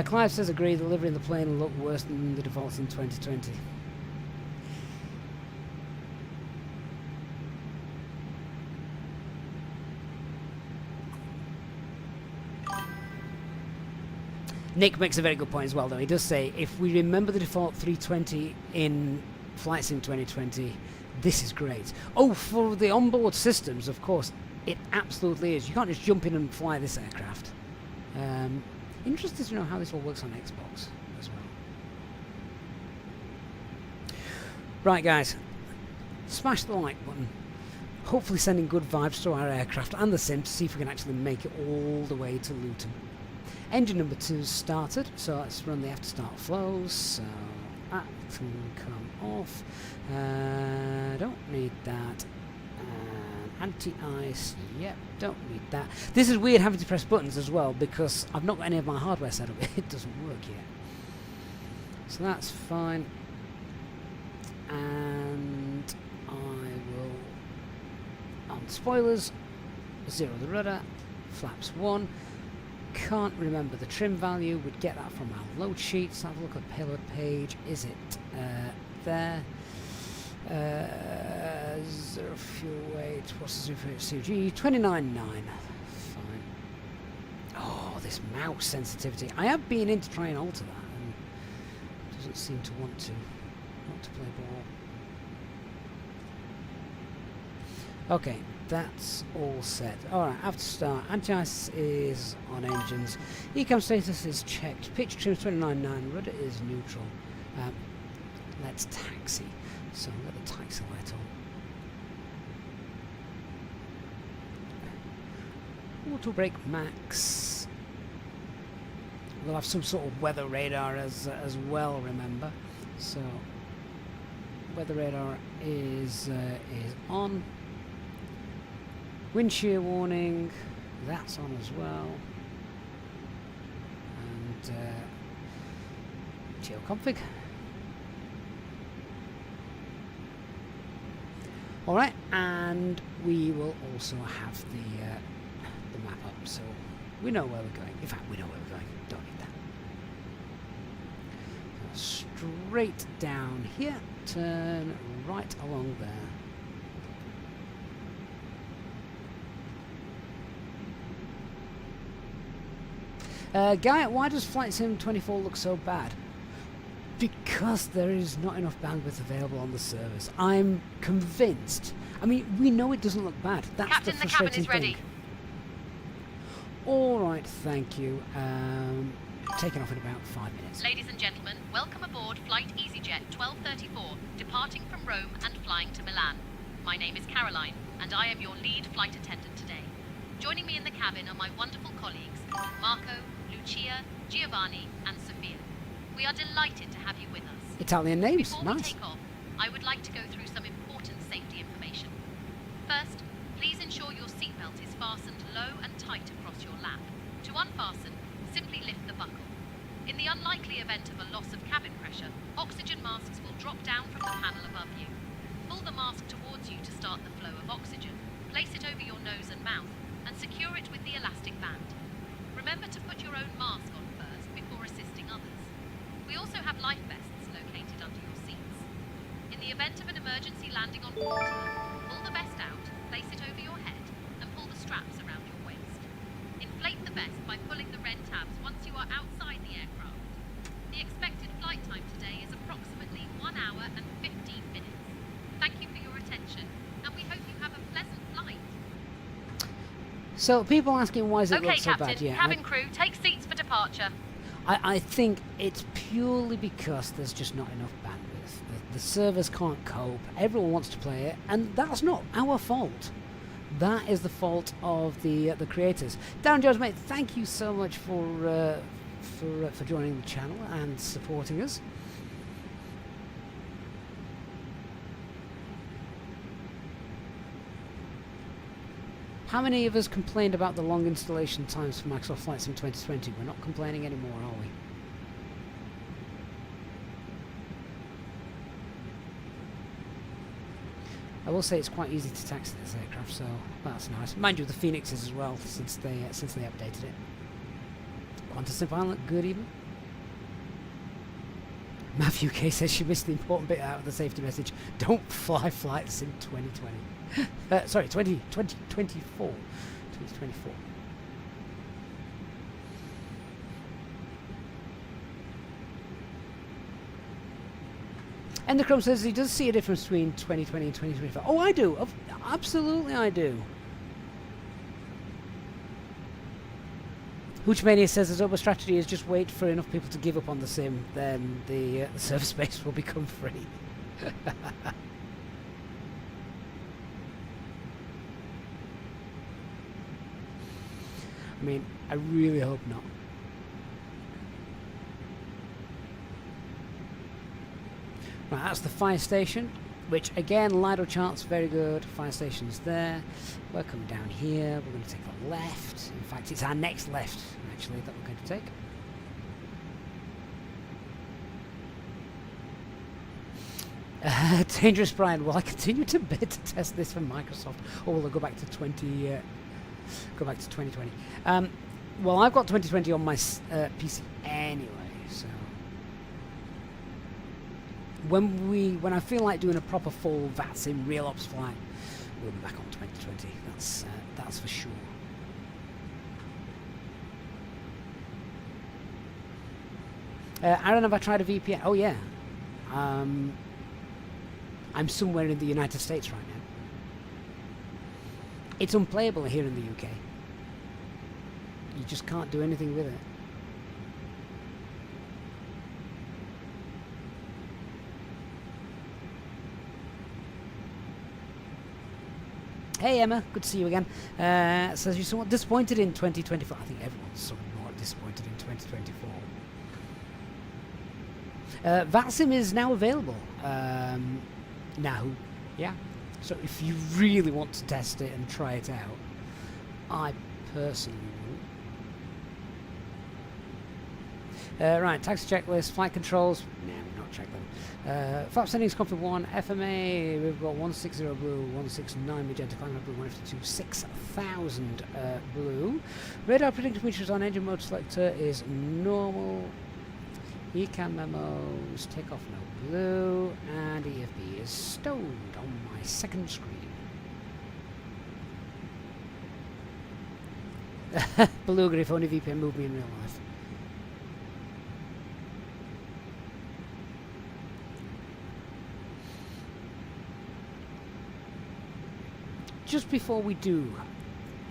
A: Clive says agree, delivering the plane will look worse than the defaults in 2020. Nick makes a very good point as well, though. He does say, if we remember the default 320 in Flight Sim 2020, this is great. Oh, for the onboard systems, of course, it absolutely is. You can't just jump in and fly this aircraft. Interested to know how this all works on Xbox as well. Right, guys. Smash the like button. Hopefully sending good vibes to our aircraft and the sim to see if we can actually make it all the way to Luton. Engine number 2 started, so let's run the after start flows. So that can come off. Don't need that. Anti-ice, yep, don't need that. This is weird having to press buttons as well because I've not got any of my hardware set up. It doesn't work yet. So that's fine. And I will, on spoilers, 0 the rudder, flaps 1. Can't remember the trim value. We'd get that from our load sheets. Have a look at the payload page. Is it there? Zero fuel weight. What's the zero fuel weight? CG 29.9. Fine. Oh, this mouse sensitivity. I have been in to try and alter that, and it doesn't seem to want to play ball. Okay, that's all set. All right, after start, anti-ice is on engines. Ecam status is checked. Pitch trim 29.9. Rudder is neutral. Let's taxi. So I'll let the taxi light on. Auto brake max. We'll have some sort of weather radar as well, remember. So weather radar is on. Wind shear warning, that's on as well. And geoconfig. Alright, and we will also have the map up, so we know where we're going. In fact, we know where we're going. Don't need that. Straight down here, turn right along there. Guy, why does Flight Sim 24 look so bad? Because there is not enough bandwidth available on the servers. I'm convinced. I mean, we know it doesn't look bad. That's
B: Captain,
A: the frustrating
B: the cabin is ready.
A: thing. All right, thank you. Taking off in about 5 minutes.
B: Ladies and gentlemen, welcome aboard Flight Easyjet 1234, departing from Rome and flying to Milan. My name is Caroline, and I am your lead flight attendant today. Joining me in the cabin are my wonderful colleagues, Marco, Lucia, Giovanni, and Sophia. We are delighted to have you with us.
A: Italian names,
B: Before
A: nice.
B: we take off, I would like to go through some important safety information. First, please ensure your seatbelt is fastened low and tight across your lap. To unfasten, simply lift the buckle. In the unlikely event of a loss of cabin pressure, oxygen masks will drop down from the panel above you. Pull the mask towards you to start the flow of oxygen, place it over your nose and mouth, and secure it with the elastic band. Remember to put your own mask on first before assisting others. We also have life vests located under your seats. In the event of an emergency landing on water, pull the vest out, place it over your head, and pull the straps around your waist. Inflate the vest by pulling the red tabs once you are outside the aircraft. The expected flight time today is approximately 1 hour and 15 minutes. Thank you for your attention.
A: So people asking why does it
B: Okay,
A: look so
B: Captain.
A: bad? Yeah,
B: Cabin crew, take seats for departure.
A: I think it's purely because there's just not enough bandwidth. The servers can't cope. Everyone wants to play it, and that's not our fault. That is the fault of the creators. Darren Jones, mate, thank you so much for joining the channel and supporting us. How many of us complained about the long installation times for Microsoft Flight Sim 2020? We're not complaining anymore, are we? I will say it's quite easy to taxi this aircraft, so that's nice. Mind you, the Phoenixes as well, since they updated it. Qantas Pilot, good evening. Matthew K says she missed the important bit out of the safety message. Don't fly flights in 2020. Sorry, 2024. 2024. And the Chrome says he does see a difference between 2020 and 2025. Oh, I do. Absolutely, I do. Hoochmania says his other strategy is just wait for enough people to give up on the sim, then the server space will become free. I mean, I really hope not. Right, that's the fire station, which again, Lido chart's very good. Fire station's there. We're coming down here. We're going to take a left. In fact, it's our next left, actually, that we're going to take. Dangerous Brian, will I continue to bid to test this for Microsoft, or will I go back to 2020? Well, I've got 2020 on my PC anyway, so when I feel like doing a proper full VATSIM real ops flight, we'll be back on 2020. That's for sure. Aaron, have I tried a VPN? Oh yeah. I'm somewhere in the United States right now. It's unplayable here in the UK. You just can't do anything with it. Hey Emma, good to see you again. Says you're somewhat disappointed in 2024. I think everyone's somewhat disappointed in 2024. VATSIM is now available. Now, yeah. So if you really want to test it and try it out, I personally wouldn't. Right, taxi checklist, flight controls. Nah, we've not checked them. Flap settings, comfort 1, FMA, we've got 160 blue, 169 magenta, 500 blue, 152, 6000 blue. Radar predictor meters on engine mode selector is normal. ECAM memos, takeoff no blue, and EFB is stowed on my second screen. Blue if only VPN moved me in real life. Just before we do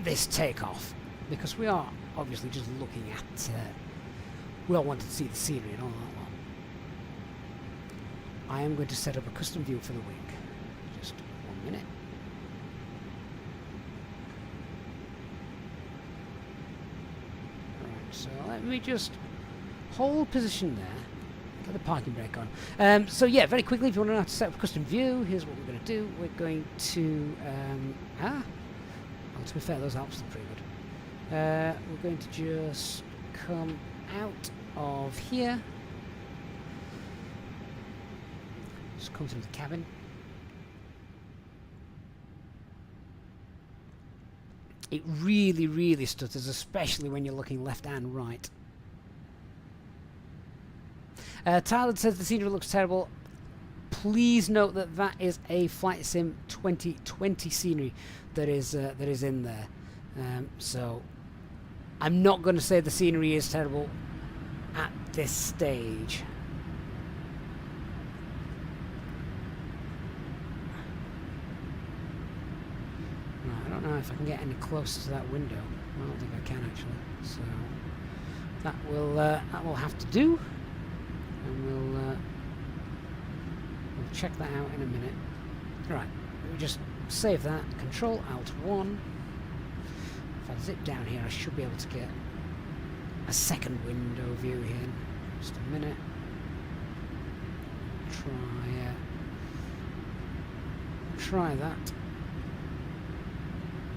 A: this takeoff, because we are obviously just looking at we all wanted to see the scenery and all that lot. I am going to set up a custom view for the wing. Just 1 minute. Alright, so let me just hold position there. Get the parking brake on. So yeah, very quickly, if you want to know how to set up a custom view, here's what we're going to do. We're going to... well, to be fair, those Alps look pretty good. We're going to just come out of here. Just come through the cabin. It really, really stutters, especially when you're looking left and right. Tyler says the scenery looks terrible. Please note that that is a Flight Sim 2020 scenery that is in there. So I'm not going to say the scenery is terrible at this stage. Right, I don't know if I can get any closer to that window. I don't think I can actually. So that will have to do, and we'll check that out in a minute. Right, let me just save that. Control Alt 1. If I zip down here, I should be able to get a second window view here. Just a minute. Try that.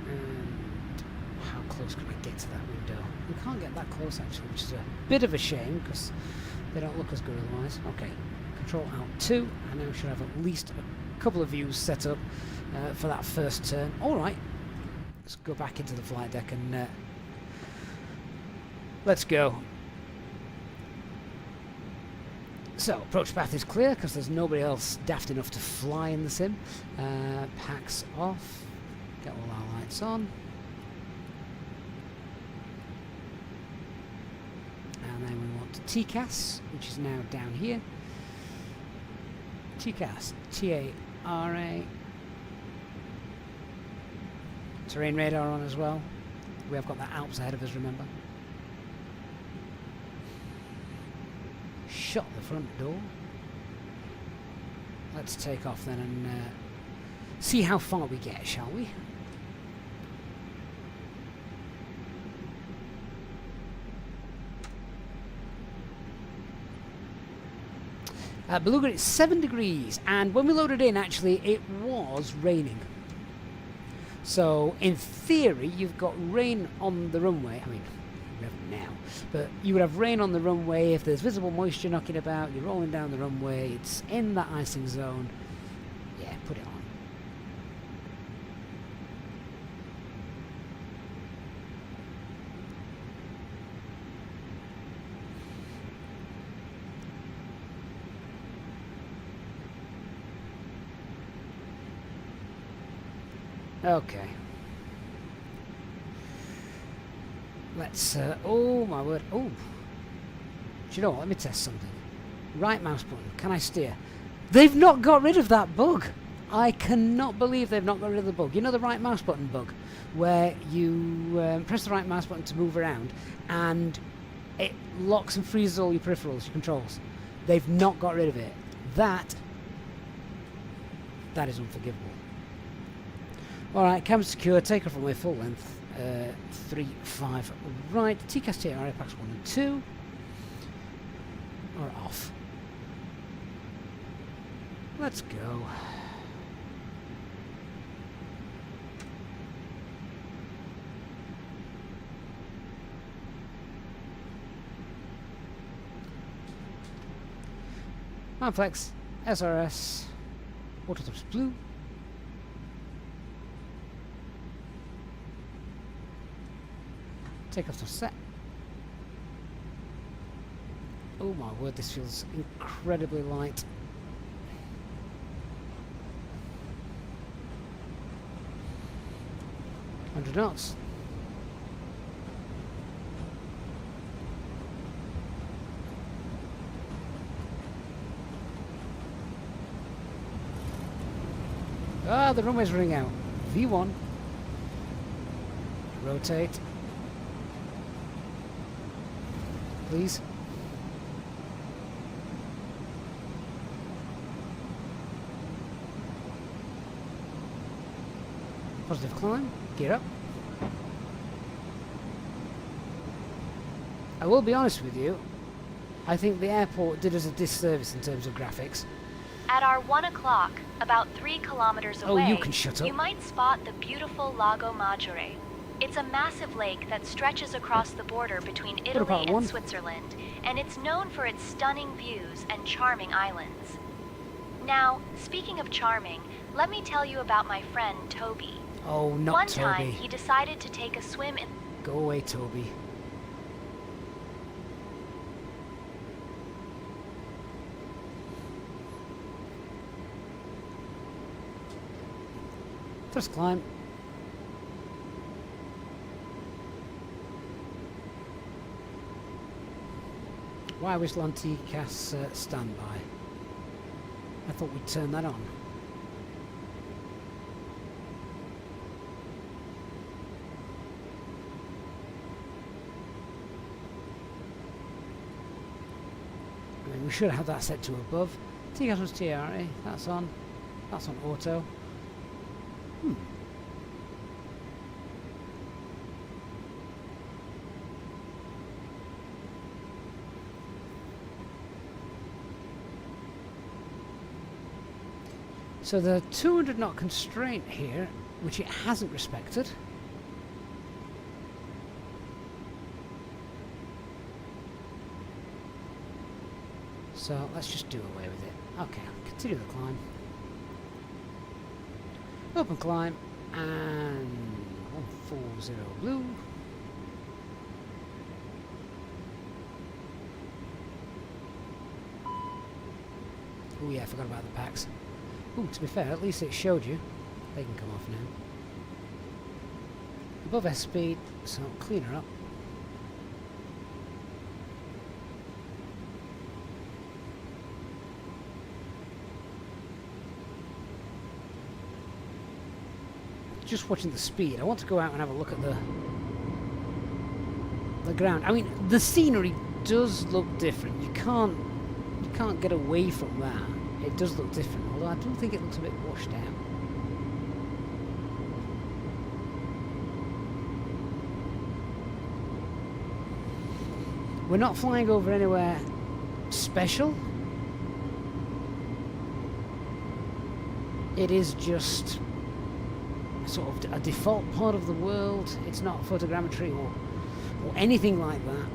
A: And how close can I get to that window? We can't get that close actually, which is a bit of a shame because they don't look as good otherwise. Okay, Control Alt 2, and now we should have at least a couple of views set up for that first turn. Alright, let's go back into the flight deck and let's go. So, approach path is clear because there's nobody else daft enough to fly in the sim. Packs off, get all our lights on. And then we want to TCAS, which is now down here. TCAS, T-A-R-A. Terrain radar on as well. We have got the Alps ahead of us, remember. Shut the front door. Let's take off then and see how far we get, shall we? Beluga, it's 7 degrees, and when we loaded in, actually, it was raining. So, in theory, you've got rain on the runway. I mean, we haven't now, but you would have rain on the runway if there's visible moisture knocking about. You're rolling down the runway. It's in that icing zone. Yeah, put it on. Okay. Let's, oh my word, oh. Do you know what, let me test something. Right mouse button, can I steer? They've not got rid of that bug. I cannot believe they've not got rid of the bug. You know the right mouse button bug? Where you press the right mouse button to move around and it locks and freezes all your peripherals, your controls. They've not got rid of it. That is unforgivable. Alright, camera secure, take off runway full length, 3-5 right, TCAS TAR packs 1 and 2 are off. Let's go. Manflex, SRS, Autotops blue. Takeoff to set. Oh my word, this feels incredibly light. $100 knots. Ah, the runway's running out. V1. Rotate. Please. Positive climb. Gear up. I will be honest with you. I think the airport did us a disservice in terms of graphics.
C: At our 1 o'clock, about 3 kilometers away,
A: you can shut up.
C: You might spot the beautiful Lago Maggiore. It's a massive lake that stretches across the border between Italy and Switzerland, and it's known for its stunning views and charming islands. Now, speaking of charming, let me tell you about my friend Toby.
A: Oh, not
C: One
A: Toby.
C: time, he decided to take a swim in...
A: Go away, Toby. First climb. Why was TCAS standby? I thought we'd turn that on. we should have that set to above. Takeoff was TRA, that's on auto. So the 200 knot constraint here, which it hasn't respected. So let's just do away with it. Okay, continue the climb. Open climb and 140 blue. Oh yeah, I forgot about the packs. Ooh, to be fair, at least it showed you. They can come off now. Above airspeed, so clean her up. Just watching the speed. I want to go out and have a look at the ground. I mean, the scenery does look different. You can't get away from that. It does look different, although I do think it looks a bit washed out. We're not flying over anywhere special. It is just sort of a default part of the world. It's not photogrammetry or anything like that.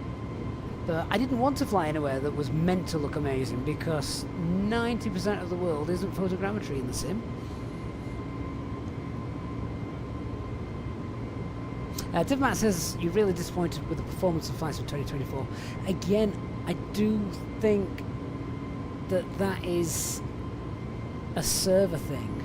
A: But I didn't want to fly anywhere that was meant to look amazing, because 90% of the world isn't photogrammetry in the sim. Divmat says you're really disappointed with the performance of flights from 2024. Again, I do think that is a server thing.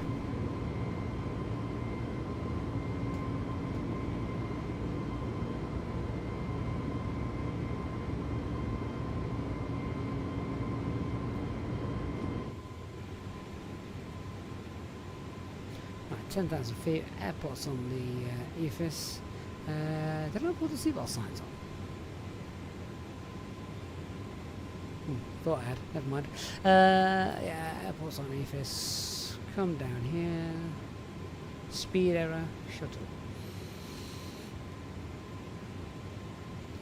A: Right, 10,000 feet, airport's on the EFIS. Did I put the seatbelt signs on? Thought I had, never mind. Yeah, airport's on EFIS. Come down here. Speed error, shuttle.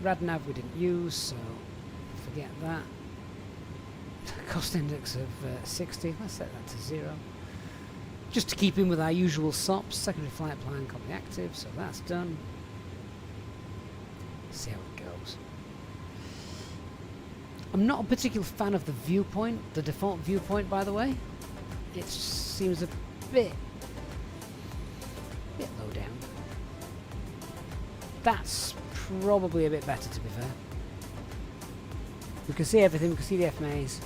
A: Radnav we didn't use, so forget that. Cost index of 60, let's set that to 0. Just to keep in with our usual SOPs, secondary flight plan copy active, so that's done. See how it goes. I'm not a particular fan of the viewpoint, the default viewpoint, by the way. It seems a bit low down. That's probably a bit better, to be fair. We can see everything, we can see the FMAs.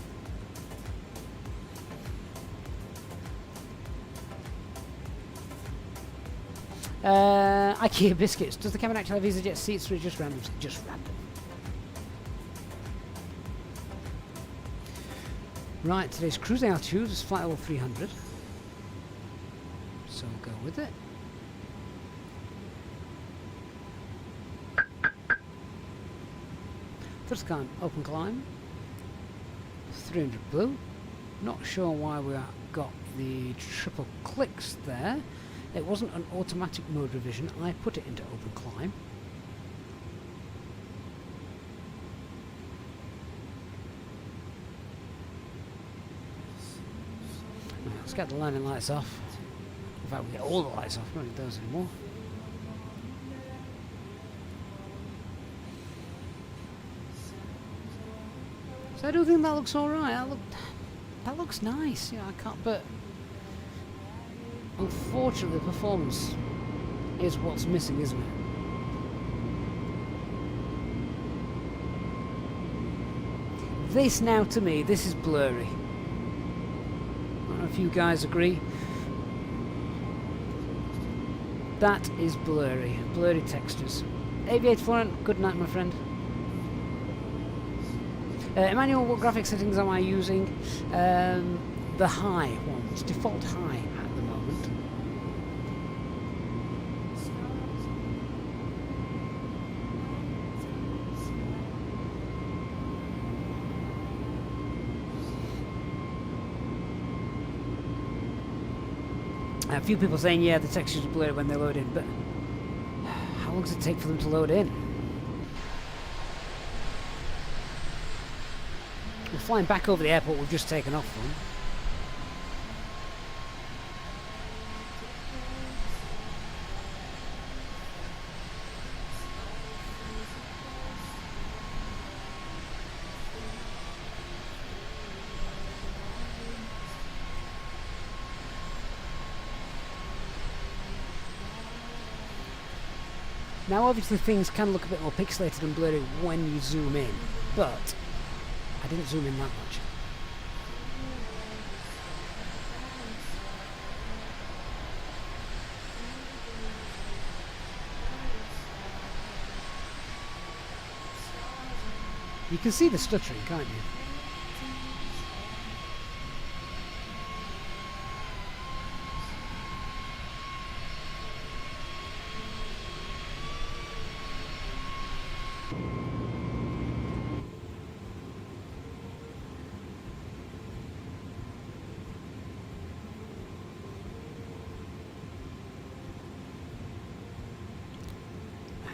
A: IKEA biscuits. Does the cabin actually have Easyjet seats or is it just random? Just random. Right, today's cruising altitude is flight level 300. So we'll go with it. First climb, open climb. 300 blue. Not sure why we got the triple clicks there. It wasn't an automatic mode revision. I put it into open climb. Right, let's get the landing lights off. In fact, we get all the lights off. We don't need those anymore. So I do think that looks alright. That looks nice. Yeah, I can't. But unfortunately, the performance is what's missing, isn't it? This now, to me, this is blurry. I don't know if you guys agree. That is blurry. Blurry textures. Aviator Foreign, good night, my friend. Emmanuel, what graphic settings am I using? The high ones, default high at the moment. A few people saying, yeah, the textures are blurry when they load in, but how long does it take for them to load in? We're flying back over the airport we've just taken off from. Now obviously things can look a bit more pixelated and blurry when you zoom in, but I didn't zoom in that much. You can see the stuttering, can't you?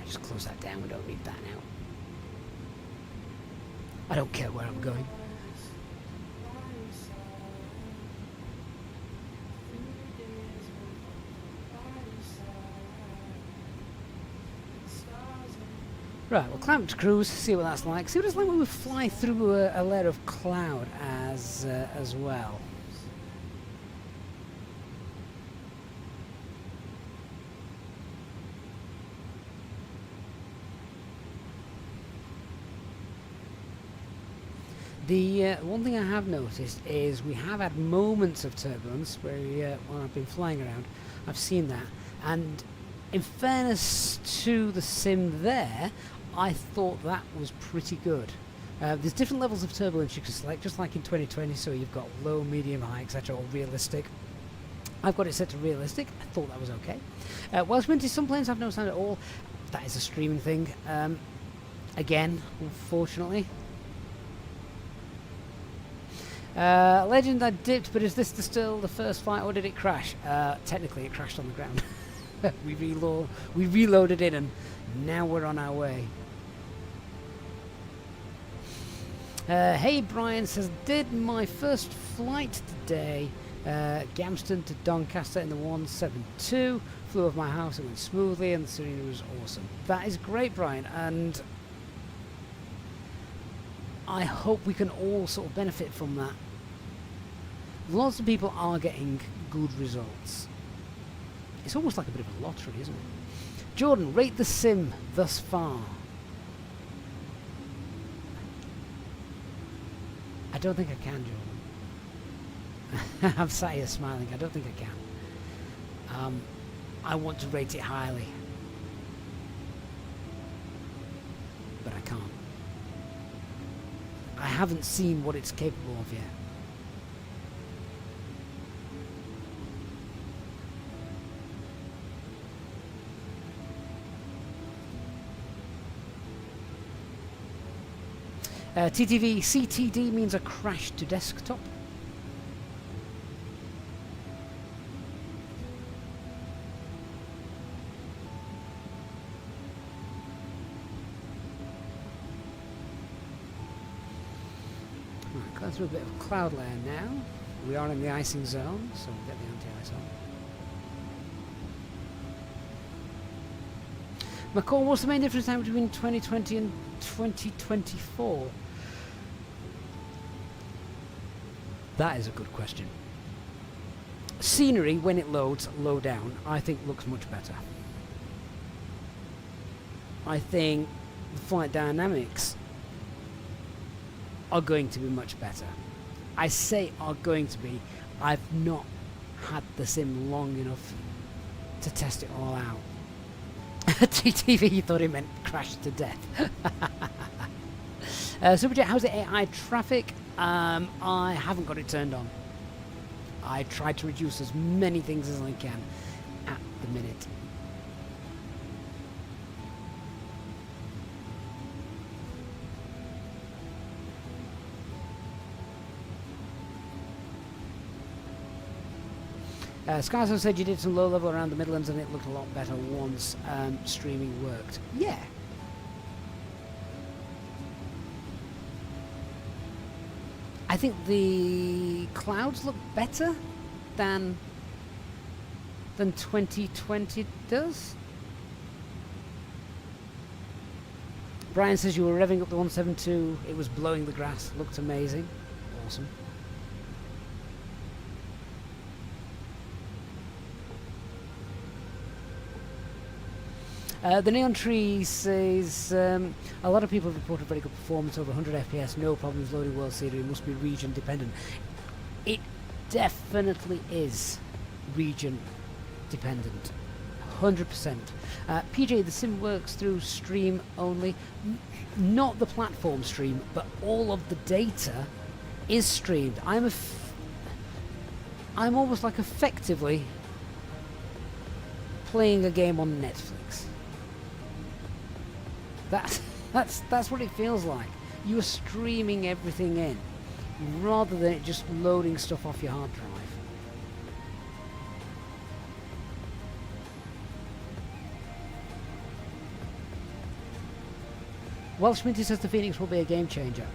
A: Just close that down, we don't need that now. I don't care where I'm going. Right, we'll climb up to cruise, see what that's like. See what it's like when we fly through a layer of cloud as well. The one thing I have noticed is we have had moments of turbulence where when I've been flying around, I've seen that. And in fairness to the sim there, I thought that was pretty good. There's different levels of turbulence you can select, just like in 2020, so you've got low, medium, high, etc., or realistic. I've got it set to realistic. I thought that was okay. Whilst windy, some planes have no sound at all. That is a streaming thing. Again, unfortunately. Legend, I dipped, but is this still the first flight, or did it crash? Technically, it crashed on the ground. we reloaded it, and now we're on our way. Hey, Brian says, did my first flight today, Gamston to Doncaster in the 172, flew off my house, it went smoothly, and the scenery was awesome. That is great, Brian, and I hope we can all sort of benefit from that. Lots of people are getting good results. It's almost like a bit of a lottery, isn't it? Jordan, rate the sim thus far. I don't think I can, Jordan. I'm sat here smiling. I don't think I can. I want to rate it highly, but I can't. I haven't seen what it's capable of yet. TTV CTD means a crash to desktop. Right, going through a bit of cloud layer now. We are in the icing zone, so we'll get the anti-ice on. McCall, what's the main difference now between 2020 and 2024? That is a good question. Scenery, when it loads low down, I think looks much better. I think the flight dynamics are going to be much better. I say are going to be. I've not had the sim long enough to test it all out. TTV thought it meant crash to death. Superjet, how's the AI traffic? I haven't got it turned on. I try to reduce as many things as I can at the minute. Scarzo said you did some low level around the Midlands and it looked a lot better once streaming worked. Yeah. I think the clouds look better than 2020 does. Brian says you were revving up the 172. It was blowing the grass. Looked amazing. Awesome. The Neon Tree says a lot of people have reported very good performance, over 100 FPS, no problems loading world scenery, must be region dependent. It definitely is region dependent, 100%. PJ, the sim works through stream only, not the platform stream, but all of the data is streamed. I'm almost like effectively playing a game on Netflix. That's what it feels like. You are streaming everything in, rather than it just loading stuff off your hard drive. Welsh Minty says the Phoenix will be a game changer.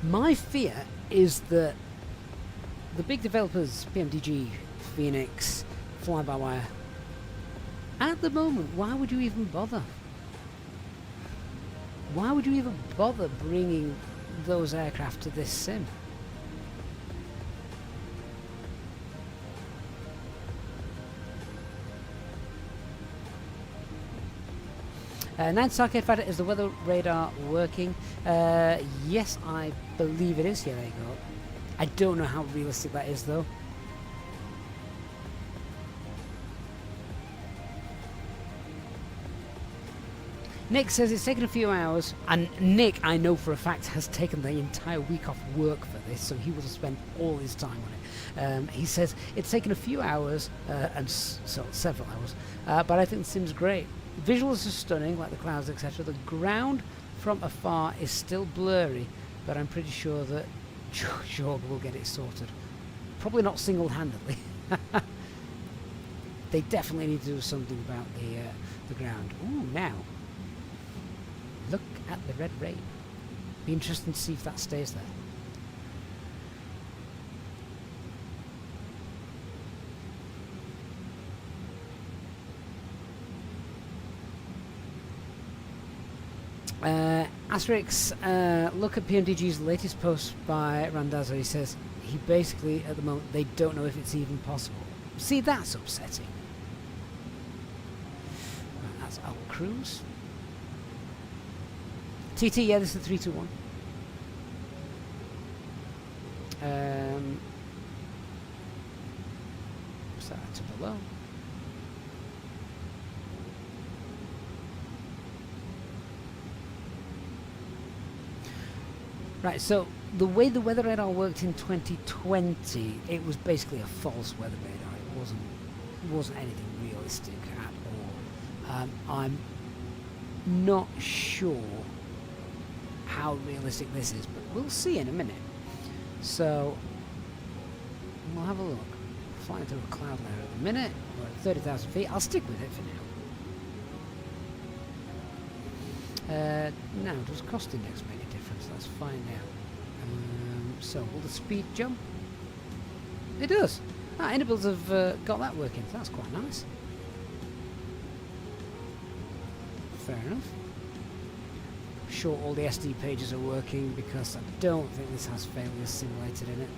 A: My fear is that the big developers, PMDG, Phoenix, Fly-by-Wire, at the moment, why would you even bother? Why would you even bother bringing those aircraft to this sim? Ninth Arcade Fighter, is the weather radar working? Yes, I believe it is. Yeah, there you go. I don't know how realistic that is, though. Nick says it's taken a few hours, and Nick, I know for a fact, has taken the entire week off work for this, so he will spend all his time on it. He says it's taken a few hours, so several hours, but I think the sim's great. Visuals are stunning, like the clouds, etc. The ground from afar is still blurry, but I'm pretty sure that Jorg will get it sorted. Probably not single-handedly. They definitely need to do something about the ground. Ooh, now. Look at the red rain. Be interesting to see if that stays there. Asterix, look at PMDG's latest post by Randazzo. He says he basically, at the moment, they don't know if it's even possible. See, that's upsetting. Right, that's Al Cruz. TT, yeah, this is the 321. Set that to below. Right, so the way the weather radar worked in 2020, it was basically a false weather radar. It wasn't anything realistic at all. I'm not sure how realistic this is, but we'll see in a minute. So we'll have a look. Flying through a cloud layer at the minute. We're at 30,000 feet. I'll stick with it for now. Now, does cost index make a difference? Let's find out. So, will the speed jump? It does. IniBuilds have got that working. That's quite nice. Fair enough. Sure, all the SD pages are working because I don't think this has failures simulated in it.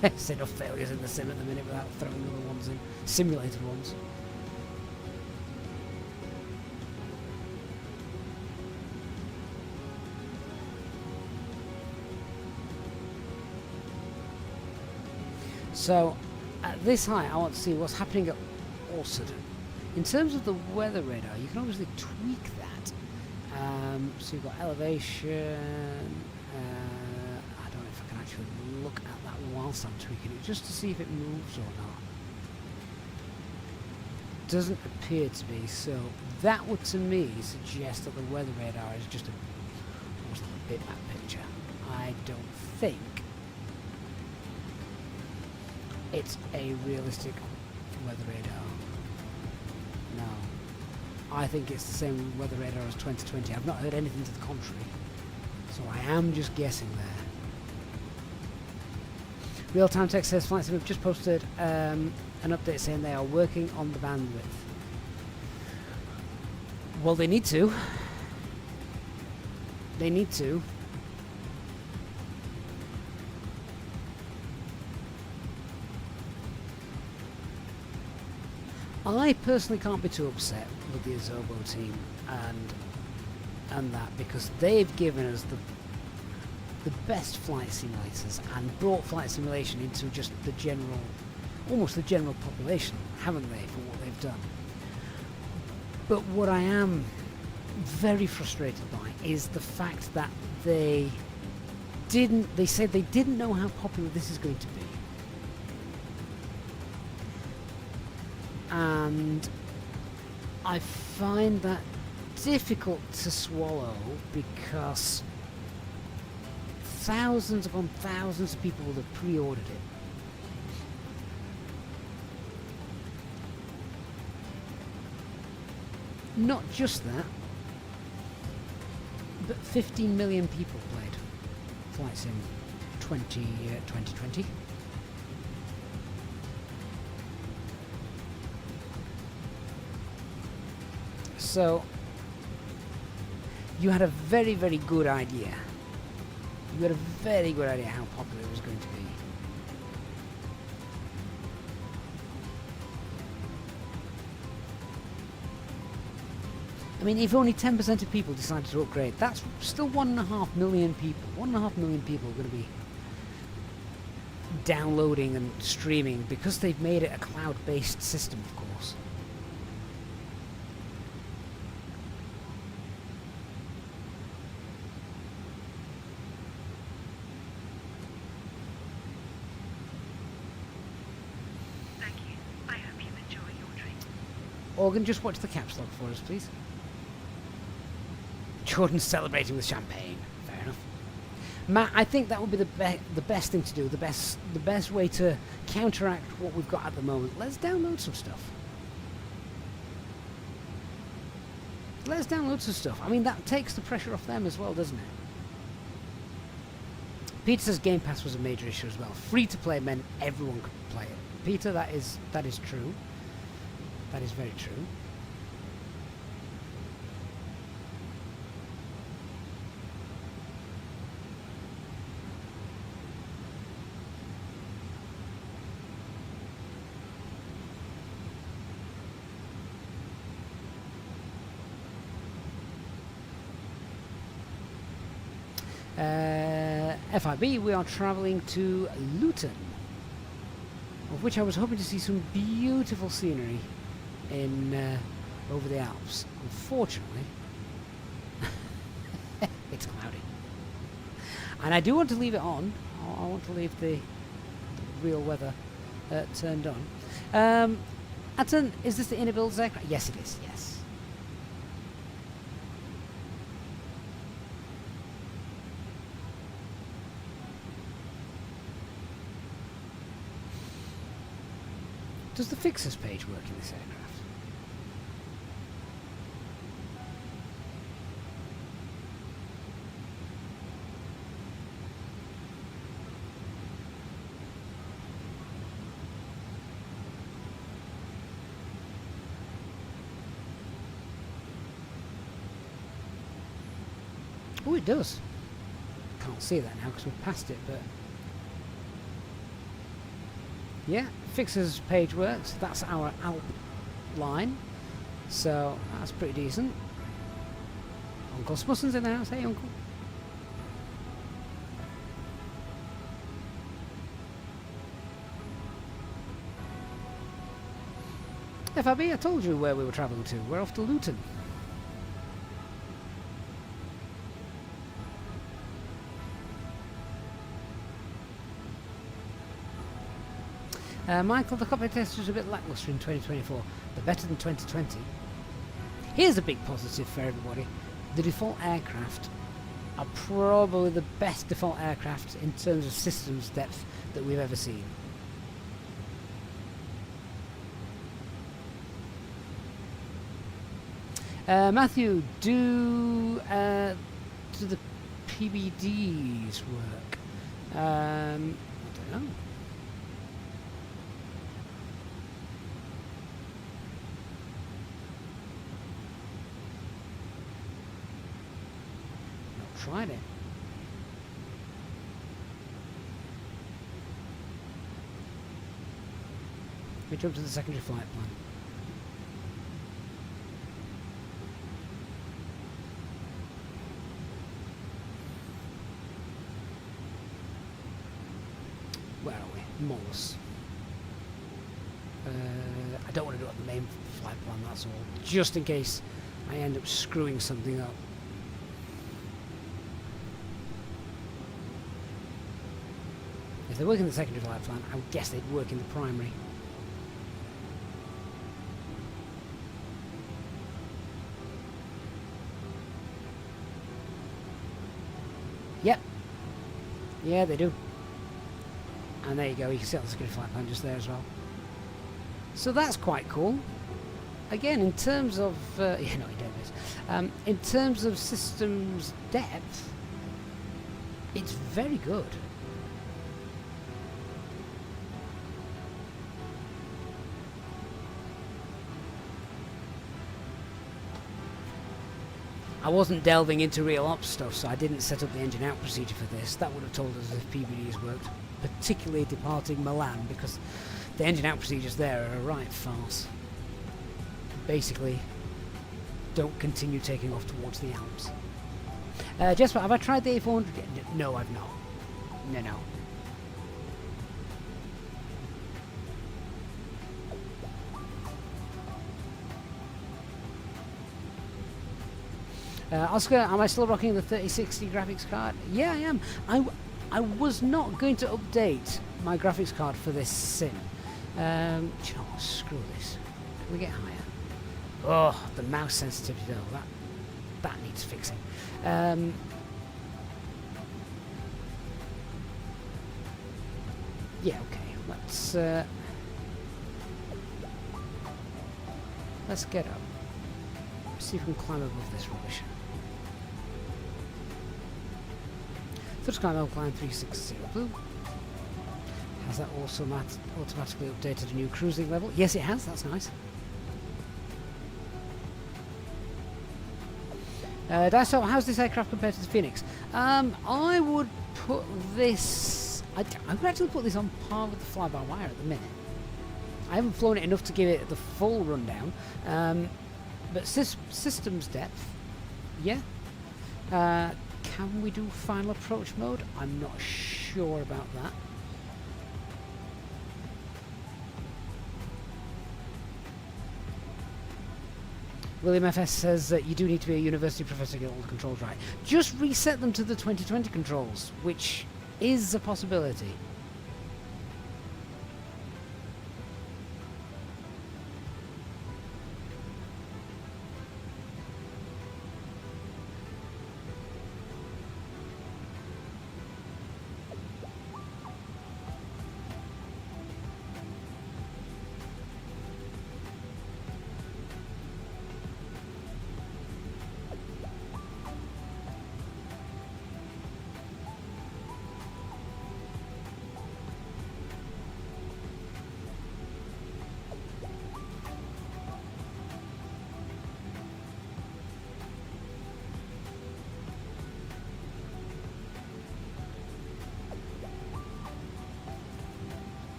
A: There's enough failures in the sim at the minute without throwing other ones in. Simulated ones. So, at this height, I want to see what's happening at Orsuddon. In terms of the weather radar, you can obviously tweak that. So you've got elevation. I don't know if I can actually look at that whilst I'm tweaking it, just to see if it moves or not. Doesn't appear to be, so that would to me suggest that the weather radar is just almost a bitmap picture. I don't think it's a realistic weather radar. No. I think it's the same weather radar as 2020. I've not heard anything to the contrary. So I am just guessing there. Real-time text says Flight Sim have just posted an update saying they are working on the bandwidth. Well, they need to. They need to. I personally can't be too upset with the Azobo team and that, because they've given us the best flight simulators and brought flight simulation into just the general, almost the general population, haven't they, for what they've done. But what I am very frustrated by is the fact that they said they didn't know how popular this is going to be. And I find that difficult to swallow, because thousands upon thousands of people will have pre-ordered it. Not just that, but 15 million people played Flight Sim 2020. So you had a very, very good idea. You had a very good idea how popular it was going to be. I mean, if only 10% of people decided to upgrade, that's still 1.5 million people. 1.5 million people are going to be downloading and streaming, because they've made it a cloud-based system, of course.
D: Thank you. I hope you enjoy your drink.
A: Organ, just watch the caps lock for us, please. Jordan's celebrating with champagne. Fair enough. Matt, I think that would be the best thing to do. The best way to counteract what we've got at the moment. Let's download some stuff. Let's download some stuff. I mean, that takes the pressure off them as well, doesn't it? Peter says Game Pass was a major issue as well. Free to play meant everyone could play it. Peter, that is true. That is very true. FIB, we are travelling to Luton, of which I was hoping to see some beautiful scenery in over the Alps. Unfortunately, it's cloudy, and I do want to leave it on. I want to leave the real weather turned on. Atton, is this the IniBuilds aircraft? Yes, it is. Yes. Does the fixers page work in this aircraft? Oh, it does. Can't see that now because we've passed it, but yeah, fixers page works. That's our Alp line, so that's pretty decent. Uncle Smusson's in the house. Hey, Uncle. FIB, I told you where we were travelling to. We're off to Luton. Michael, the cockpit test was a bit lacklustre in 2024, but better than 2020. Here's a big positive for everybody. The default aircraft are probably the best default aircraft in terms of systems depth that we've ever seen. Matthew, do the PBDs work? I don't know. Not tried it. We jump to the secondary flight plan. Where are we? Morse. I don't want to do it on the main flight plan, that's all. Just in case I end up screwing something up. If they work in the secondary flight plan, I would guess they'd work in the primary. Yep. Yeah, they do. And there you go, you can see on the secondary flight plan just there as well. So that's quite cool. Again, in terms of... yeah, no, you don't. In terms of systems depth, it's very good. I wasn't delving into real ops stuff, so I didn't set up the engine out procedure for this. That would have told us if PBDs worked, particularly departing Milan, because the engine out procedures there are a right farce. Basically, don't continue taking off towards the Alps. Jesper, have I tried the A400 yet? No, I've not. No. Oscar, am I still rocking the 3060 graphics card? Yeah, I am. I was not going to update my graphics card for this sim. Do you know what? Screw this. Can we get higher? Oh, the mouse sensitivity though. That needs fixing. Yeah, okay. Let's get up. See if we can climb above this rubbish. First climb, I'll climb 360 blue. Has that also automatically updated a new cruising level? Yes, it has. That's nice. Dicehop, how's this aircraft compared to the Phoenix? I would put this... I would actually put this on par with the fly-by-wire at the minute. I haven't flown it enough to give it the full rundown. But systems depth, yeah. Can we do final approach mode? I'm not sure about that. William FS says that you do need to be a university professor to get all the controls right. Just reset them to the 2020 controls, which is a possibility.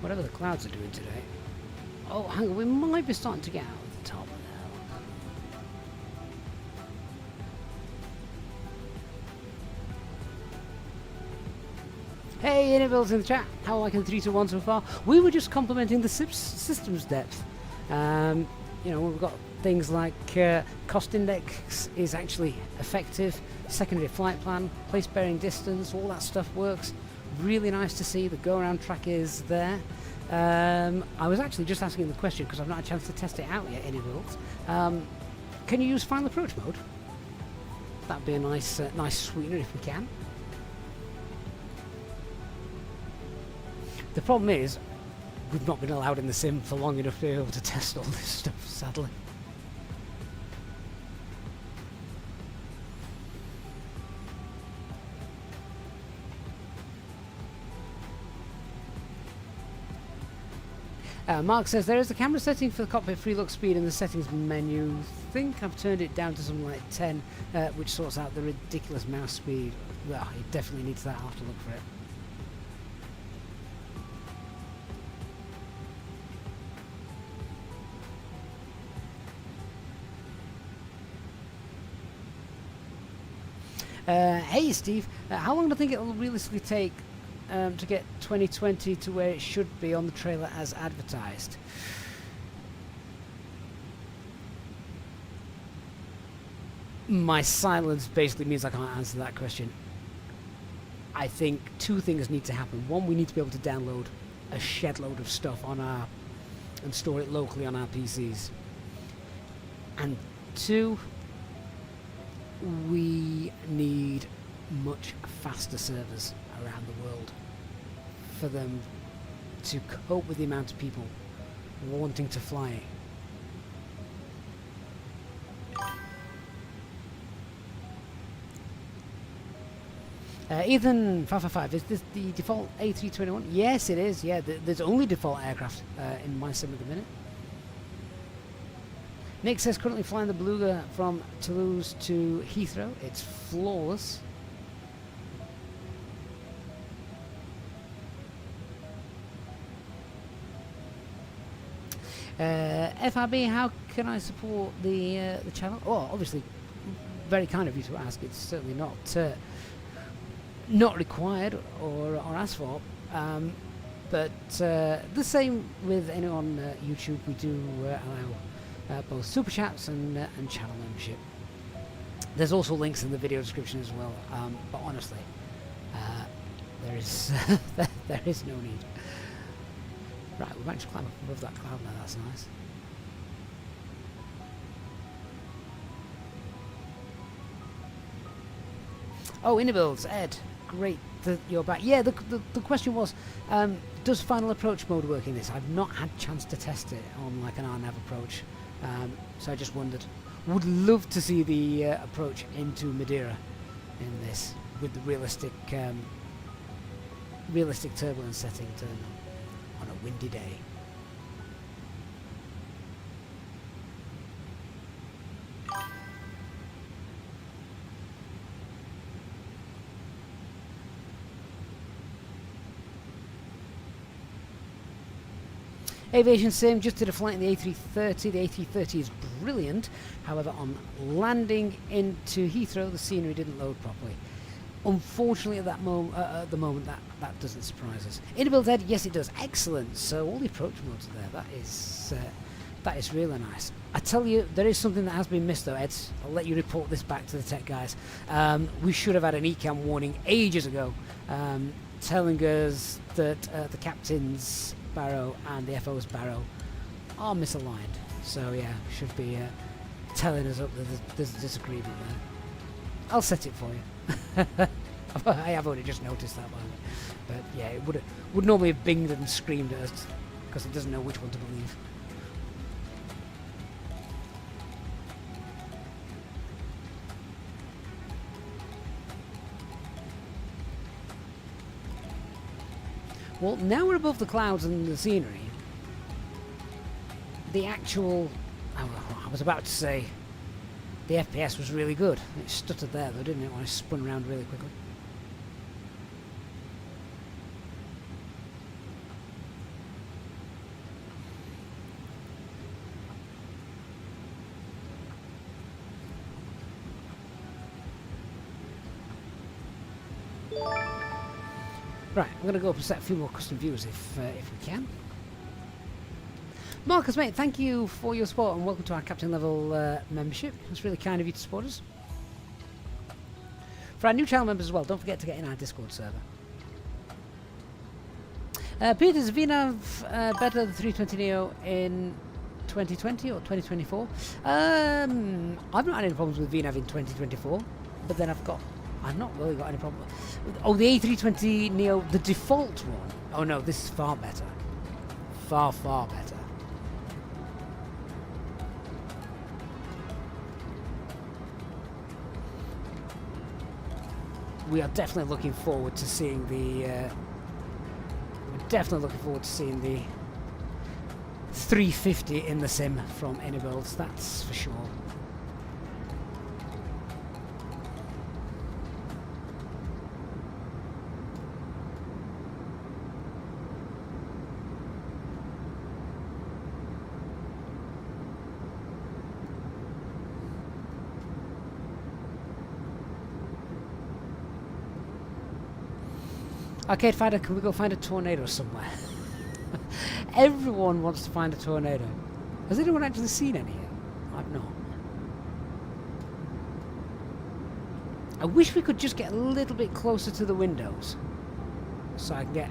A: Whatever the clouds are doing today. Oh, hang on, we might be starting to get out of the top of the hill. Hey, IniBuilds in the chat. How like in 321 so far? We were just complimenting the systems depth. You know, we've got things like cost index is actually effective, secondary flight plan, place bearing distance, all that stuff works. Really nice to see. The go-around track is there. I was actually just asking the question because I've not had a chance to test it out yet, IniBuilds. Can you use final approach mode? That'd be a nice sweetener if we can. The problem is, we've not been allowed in the sim for long enough to be able to test all this stuff, sadly. Mark says there is a camera setting for the cockpit free look speed in the settings menu. I think I've turned it down to something like 10, which sorts out the ridiculous mouse speed. Well, it definitely needs that. I'll have to look for it. Hey Steve, how long do you think it will realistically take to get 2020 to where it should be on the trailer as advertised? My silence basically means I can't answer that question. I think two things need to happen. One, we need to be able to download a shed load of stuff on our and store it locally on our PCs. And two, we need much faster servers around the world for them to cope with the amount of people wanting to fly. Ethan 555, is this the default A321? Yes, it is. Yeah, there's only default aircraft in my sim at the minute. Nick says currently flying the Beluga from Toulouse to Heathrow. It's flawless. FRB, how can I support the channel? Oh, obviously, very kind of you to ask. It's certainly not required or asked for, but the same with anyone on YouTube. We do allow both super chats and channel membership. There's also links in the video description as well, but honestly, there is there is no need. Right, we've managed to climb up above that cloud now. That's nice. Oh, IniBuilds, Ed, great that you're back. Yeah, the question was, does final approach mode work in this? I've not had a chance to test it on like an RNAV approach, so I just wondered. Would love to see the approach into Madeira in this with the realistic turbulence setting turned on a windy day. Aviation Sim just did a flight in the A330. The A330 is brilliant. However, on landing into Heathrow, the scenery didn't load properly. Unfortunately, at the moment, that doesn't surprise us. IniBuilds Ed, yes, it does. Excellent. So all the approach modes are there. That is really nice. I tell you, there is something that has been missed though, Ed. I'll let you report this back to the tech guys. We should have had an ECAM warning ages ago, telling us that the captain's barrow and the FO's barrow are misaligned. So yeah, should be telling us up that there's a disagreement there. I'll set it for you. I have only just noticed that one, but yeah, it would normally have binged and screamed at us because it doesn't know which one to believe. Well, now we're above the clouds and the scenery. The actual, I was about to say, the FPS was really good. It stuttered there though, didn't it, when I spun around really quickly. Right, I'm going to go up and set a few more custom views if we can. Marcus, mate, thank you for your support and welcome to our Captain Level membership. It's really kind of you to support us. For our new channel members as well, don't forget to get in our Discord server. Peter, is VNAV better than 320neo in 2020 or 2024? I've not had any problems with VNAV in 2024, but then I've not really got any problem. Oh, the A320neo, the default one. Oh no, this is far better. Far, far better. We are definitely looking forward to seeing the... we're definitely looking forward to seeing the 350 in the sim from IniBuilds, that's for sure. Arcade Fighter, can we go find a tornado somewhere? Everyone wants to find a tornado. Has anyone actually seen any yet? I've not. I wish we could just get a little bit closer to the windows so I can get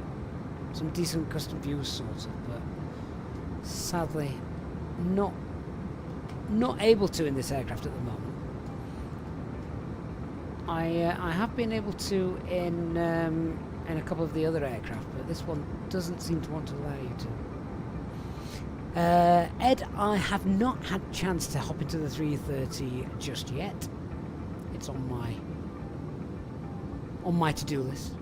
A: some decent custom views sorted, but sadly not able to in this aircraft at the moment. I have been able to in a couple of the other aircraft, but this one doesn't seem to want to allow you to. Ed, I have not had a chance to hop into the 330 just yet. It's on my to-do list.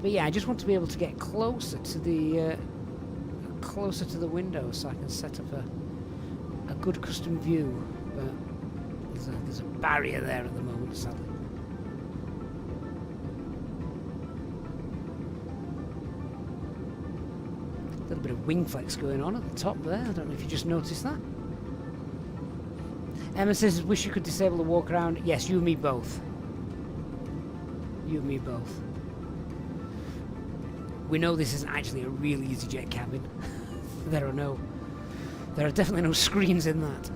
A: But yeah, I just want to be able to get closer to the window so I can set up a good custom view. But there's a barrier there at the moment, sadly. A little bit of wing flex going on at the top there. I don't know if you just noticed that. Emma says, wish you could disable the walk around. Yes, you and me both. You and me both. We know this isn't actually a real Easyjet cabin. There are definitely no screens in that.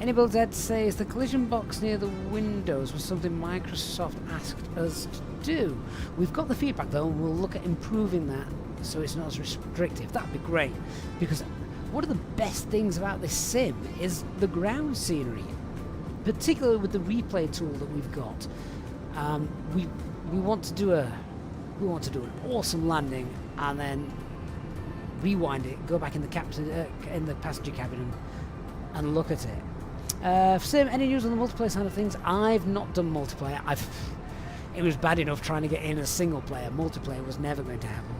A: IniBuilds Ed says the collision box near the windows was something Microsoft asked us to do. We've got the feedback though, and we'll look at improving that so it's not as restrictive. That'd be great, because one of the best things about this sim is the ground scenery, particularly with the replay tool that we've got. We want to do an awesome landing and then rewind it, go back in the passenger cabin and look at it. Sim, any news on the multiplayer side of things? I've not done multiplayer. It was bad enough trying to get in a single player. Multiplayer was never going to happen.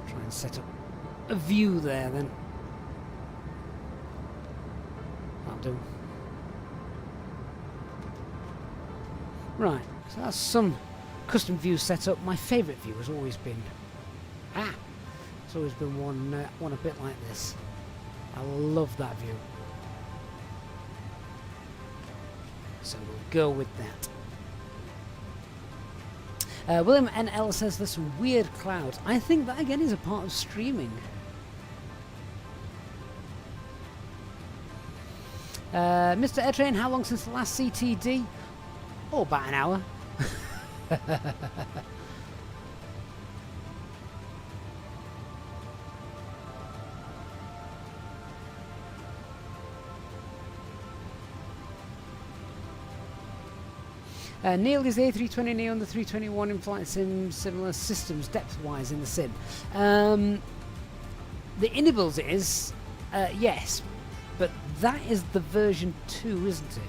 A: Try and set up a view there then. That'll do. Right, so that's some custom view set up. My favourite view has always been it's always been one a bit like this. I love that view. So we'll go with that. William NL says there's some weird clouds. I think that again is a part of streaming. Mr. Airtrain, how long since the last CTD? Oh, about an hour. Neil, is the A320 Neo and the 321 in flight sim similar systems depth-wise in the sim? The IniBuilds is, yes, but that is the version 2, isn't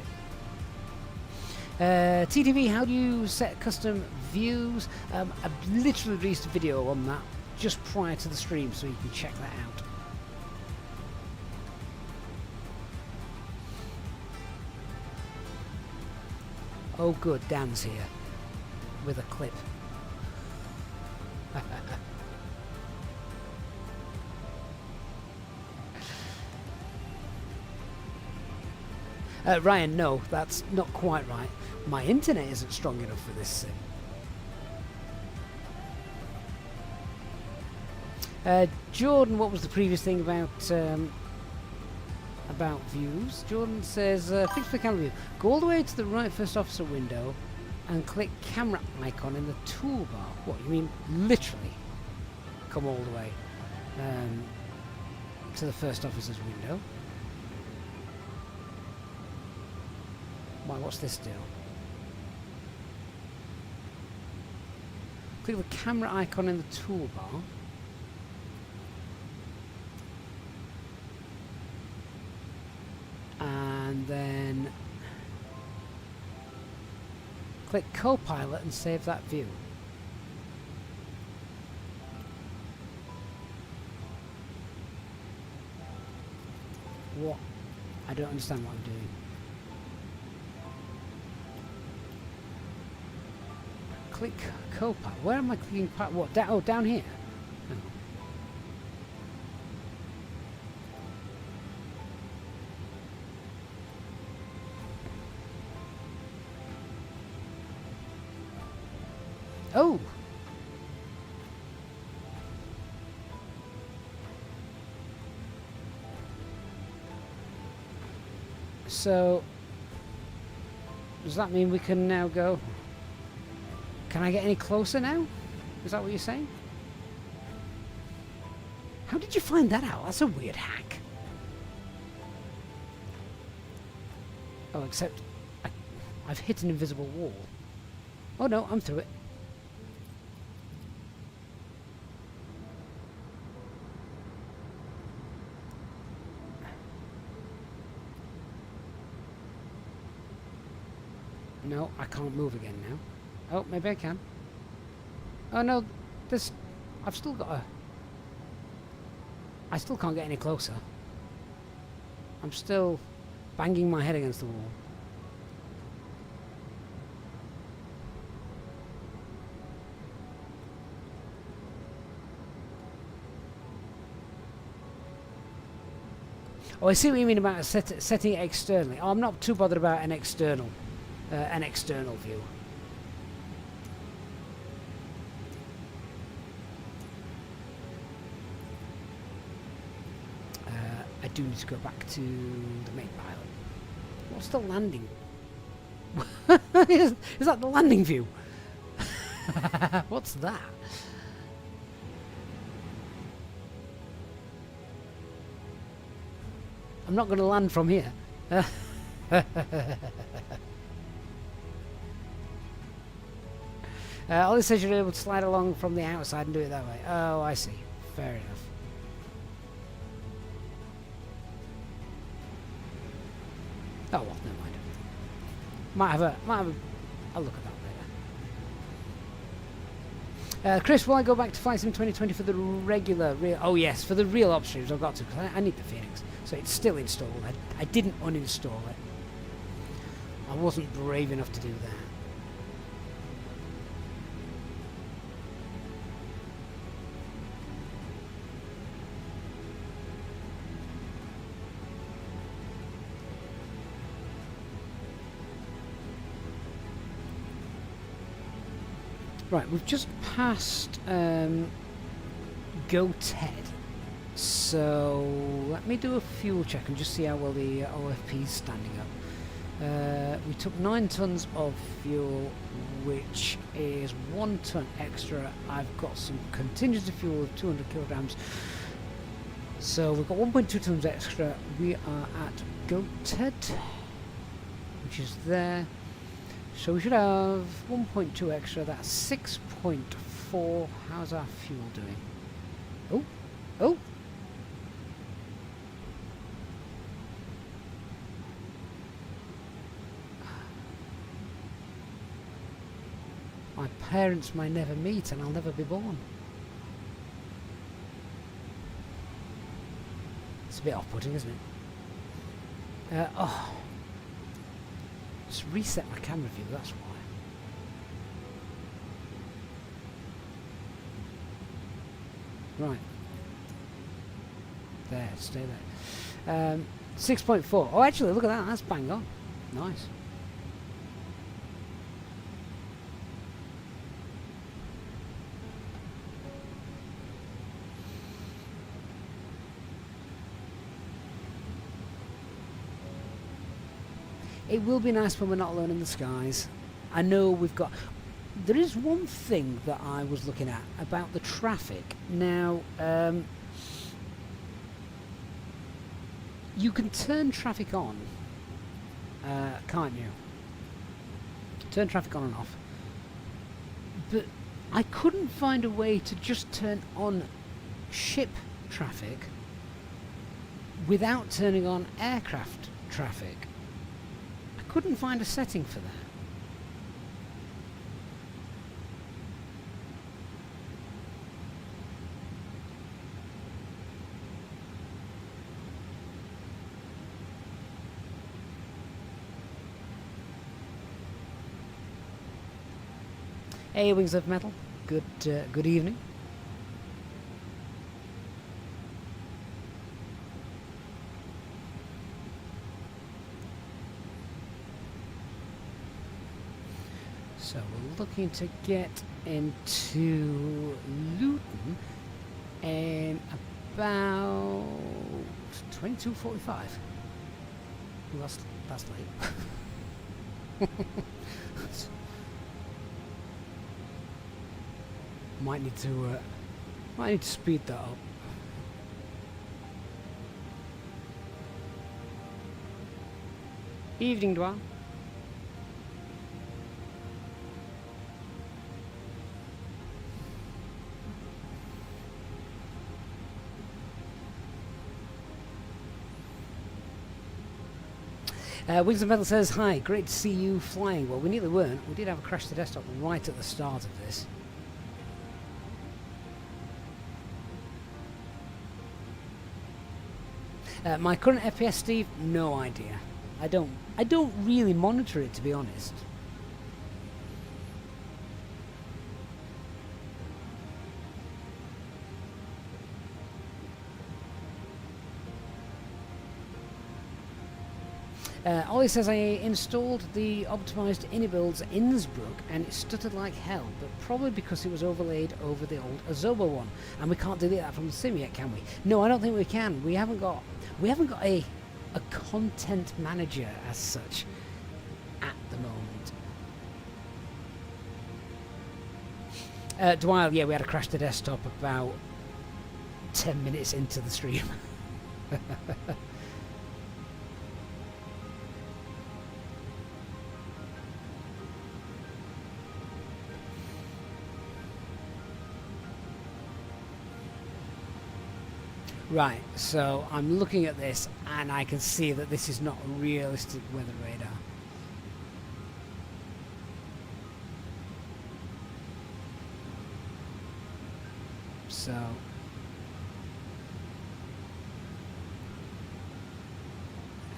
A: it? TTV, how do you set custom views? I've literally released a video on that just prior to the stream, so you can check that out. Oh good, Dan's here with a clip. Ryan, no, that's not quite right. My internet isn't strong enough for this sim. Jordan, what was the previous thing about views? Jordan says, fix the camera view. Go all the way to the right first officer window and click camera icon in the toolbar. What, you mean literally come all the way to the first officer's window? Why, what's this do? Click the camera icon in the toolbar. And then click Copilot and save that view. What? I don't understand what I'm doing. Click Copilot. Where am I clicking? What? Oh, down here. Oh. Oh! So, does that mean we can now go? Can I get any closer now? Is that what you're saying? How did you find that out? That's a weird hack. Oh, except I've hit an invisible wall. Oh no, I'm through it. No, I can't move again now. Oh, maybe I can. Oh no, this... I've still got a... I still can't get any closer. I'm still banging my head against the wall. Oh, I see what you mean about setting it externally. Oh, I'm not too bothered about an external view. I do need to go back to the main pilot. What's the landing? Is that the landing view? What's that? I'm not going to land from here. Ollie says you're able to slide along from the outside and do it that way. Oh, I see. Fair enough. Oh well, never mind. Might have a I'll look at that later. Chris, will I go back to Flight Sim 2020 for the regular real? Oh yes, for the real op streams I've got to, because I need the Phoenix. So it's still installed. I didn't uninstall it. I wasn't brave enough to do that. Right, we've just passed Go Ted, so let me do a fuel check and just see how well the OFP is standing up. We took 9 tons of fuel, which is 1 ton extra. I've got some contingency fuel of 200 kilograms, so we've got 1.2 tons extra. We are at Go Ted, which is there. So we should have 1.2 extra, that's 6.4. How's our fuel doing? Oh, oh! My parents may never meet and I'll never be born. It's a bit off-putting, isn't it? Oh. Just reset my camera view, that's why. Right. There, stay there. 6.4. Oh, actually, look at that. That's bang on. Nice. It will be nice when we're not alone in the skies. I know we've got... There is one thing that I was looking at about the traffic. Now, you can turn traffic on, can't you? Turn traffic on and off. But I couldn't find a way to just turn on ship traffic without turning on aircraft traffic. I couldn't find a setting for that. Hey, Wings of Metal. Good evening. So we're looking to get into Luton in about 22:45. Well, that's late. Might need to speed that up. Evening, Dwan. Wings of Metal says, hi, great to see you flying. Well, we nearly weren't. We did have a crash to desktop right at the start of this. My current FPS, Steve, no idea. I don't really monitor it, to be honest. Ollie says I installed the optimized IniBuilds Innsbruck and it stuttered like hell, but probably because it was overlaid over the old Azoba one, and we can't delete that from the sim yet, can we? No, I don't think we can. We haven't got a content manager as such at the moment. Dwyer, yeah, we had a crash to desktop about 10 minutes into the stream. Right, so I'm looking at this and I can see that this is not a realistic weather radar. So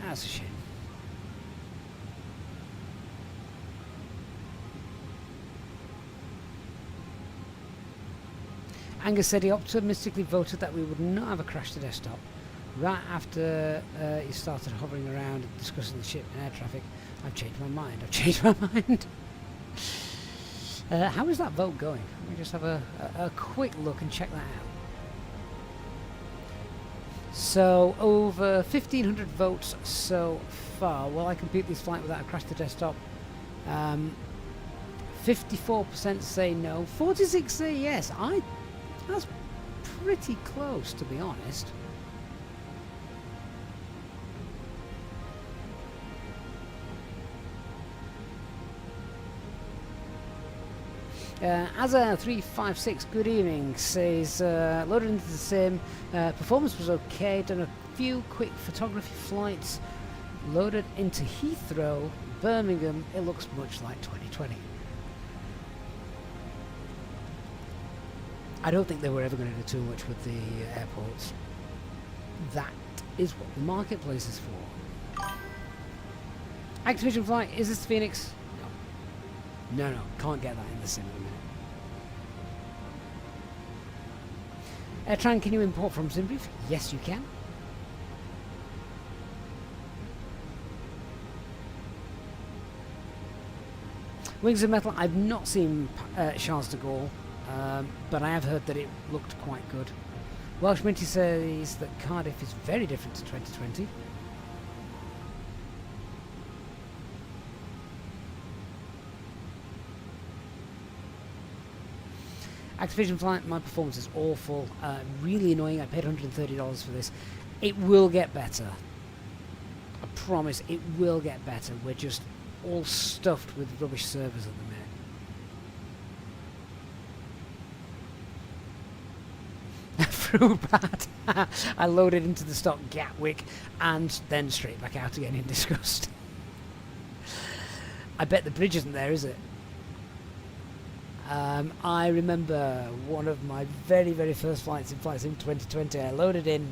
A: that's a shame. Angus said he optimistically voted that we would not have a crash to desktop. Right after he started hovering around and discussing the ship and air traffic, I've changed my mind. How is that vote going? Let me just have a quick look and check that out. So, over 1,500 votes so far. Will I complete this flight without a crash to desktop? 54% say no. 46% say yes. That's pretty close, to be honest. Azza356, good evening, says loaded into the sim, performance was okay, done a few quick photography flights, loaded into Heathrow, Birmingham, it looks much like 2020. I don't think they were ever going to do too much with the airports. That is what the marketplace is for. Activision flight, is this Phoenix? No, can't get that in the sim at the minute. AirTran, can you import from Simbrief? Yes, you can. Wings of Metal, I've not seen Charles de Gaulle, but I have heard that it looked quite good. Welsh Minty says that Cardiff is very different to 2020. Activision Flight, my performance is awful, really annoying. I paid $130 for this. It will get better. I promise it will get better. We're just all stuffed with rubbish servers at the minute. Through bad. I loaded into the stock Gatwick and then straight back out again in disgust. I bet the bridge isn't there, is it? I remember one of my very, very first flights in Flight Sim 2020. I loaded in.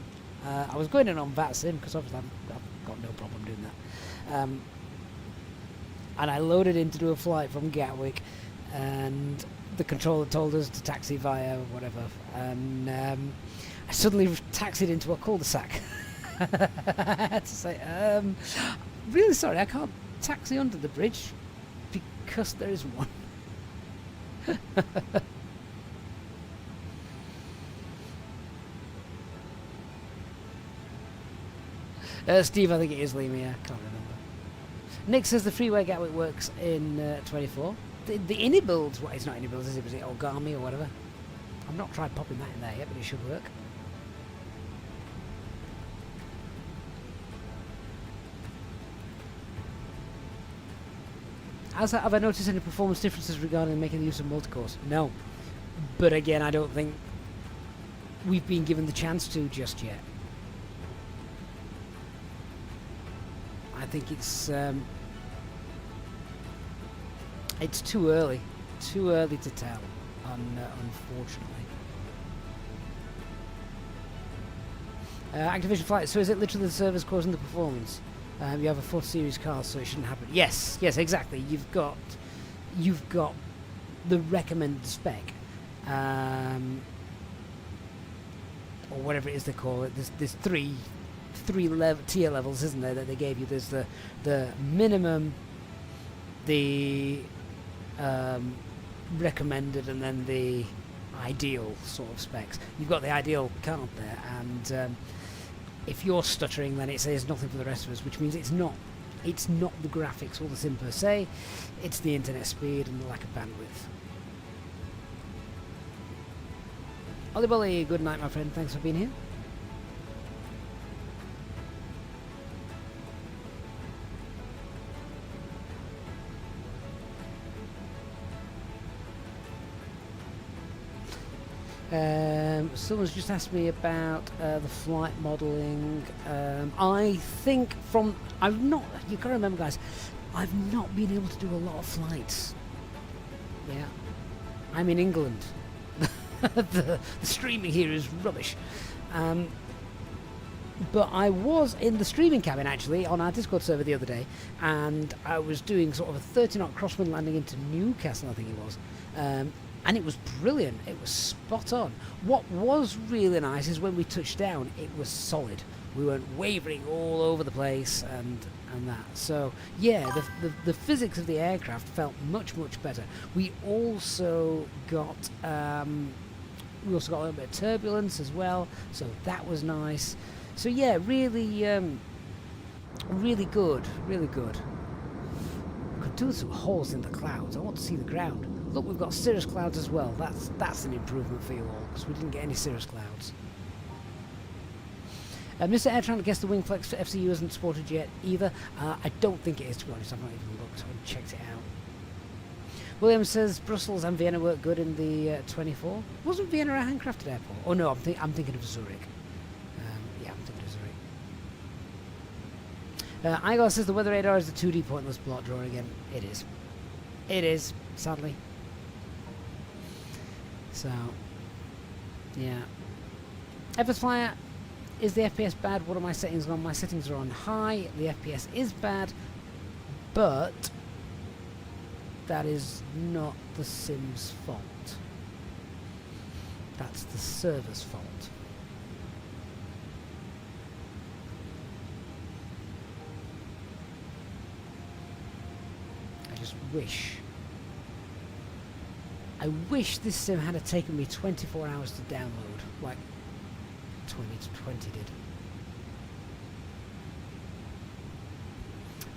A: I was going in on VAT Sim because obviously I've got no problem doing that. And I loaded in to do a flight from Gatwick, and the controller told us to taxi via whatever. And I suddenly taxied into a cul-de-sac. I had to say, really sorry, I can't taxi under the bridge because there is one. Steve, I think it is Lima, I can't remember. Nick says the freeway Gatwick works in 24. The IniBuilds, it's not IniBuilds, is it? Was it Origami or whatever? I've not tried popping that in there yet, but it should work. Have I noticed any performance differences regarding making the use of multicourse? No. But again, I don't think we've been given the chance to just yet. I think it's too early. Too early to tell, unfortunately. Activision Flight, so is it literally the servers causing the performance? You have a 4 Series car, so it shouldn't happen. Yes, exactly. You've got the recommended spec, or whatever it is they call it. There's three tier levels, isn't there, that they gave you? There's the minimum, the recommended, and then the ideal sort of specs. You've got the ideal card there, and if you're stuttering, then it says nothing for the rest of us, which means it's not the graphics or the sim per se, it's the internet speed and the lack of bandwidth. Ollie Bolly, good night, my friend. Thanks for being here. Someone's just asked me about the flight modelling. I think you gotta remember, guys, I've not been able to do a lot of flights. Yeah, I'm in England. the streaming here is rubbish. But I was in the streaming cabin actually on our Discord server the other day, and I was doing sort of a 30-knot crosswind landing into Newcastle, I think it was. And it was brilliant. It was spot on. What was really nice is when we touched down, it was solid. We weren't wavering all over the place and that. So yeah, the physics of the aircraft felt much better. We also got a little bit of turbulence as well, so that was nice. So yeah, really good. Could do some holes in the clouds. I want to see the ground. Look, we've got cirrus clouds as well. That's an improvement for you all, because we didn't get any cirrus clouds. Mr. Air trying to guess the Wingflex for FCU isn't supported yet either. I don't think it is, to be honest. I've not even looked. I haven't checked it out. William says Brussels and Vienna work good in the 24. Wasn't Vienna a handcrafted airport? Oh no, I'm thinking of Zurich. Yeah, I'm thinking of Zurich. Igor says the weather radar is the 2D pointless plot drawer again. It is. It is, sadly. So, yeah. FS Flyer, is the FPS bad? What are my settings on? My settings are on high. The FPS is bad, but that is not the sim's fault. That's the server's fault. I just wish I wish this sim had taken me 24 hours to download, like 2020 did.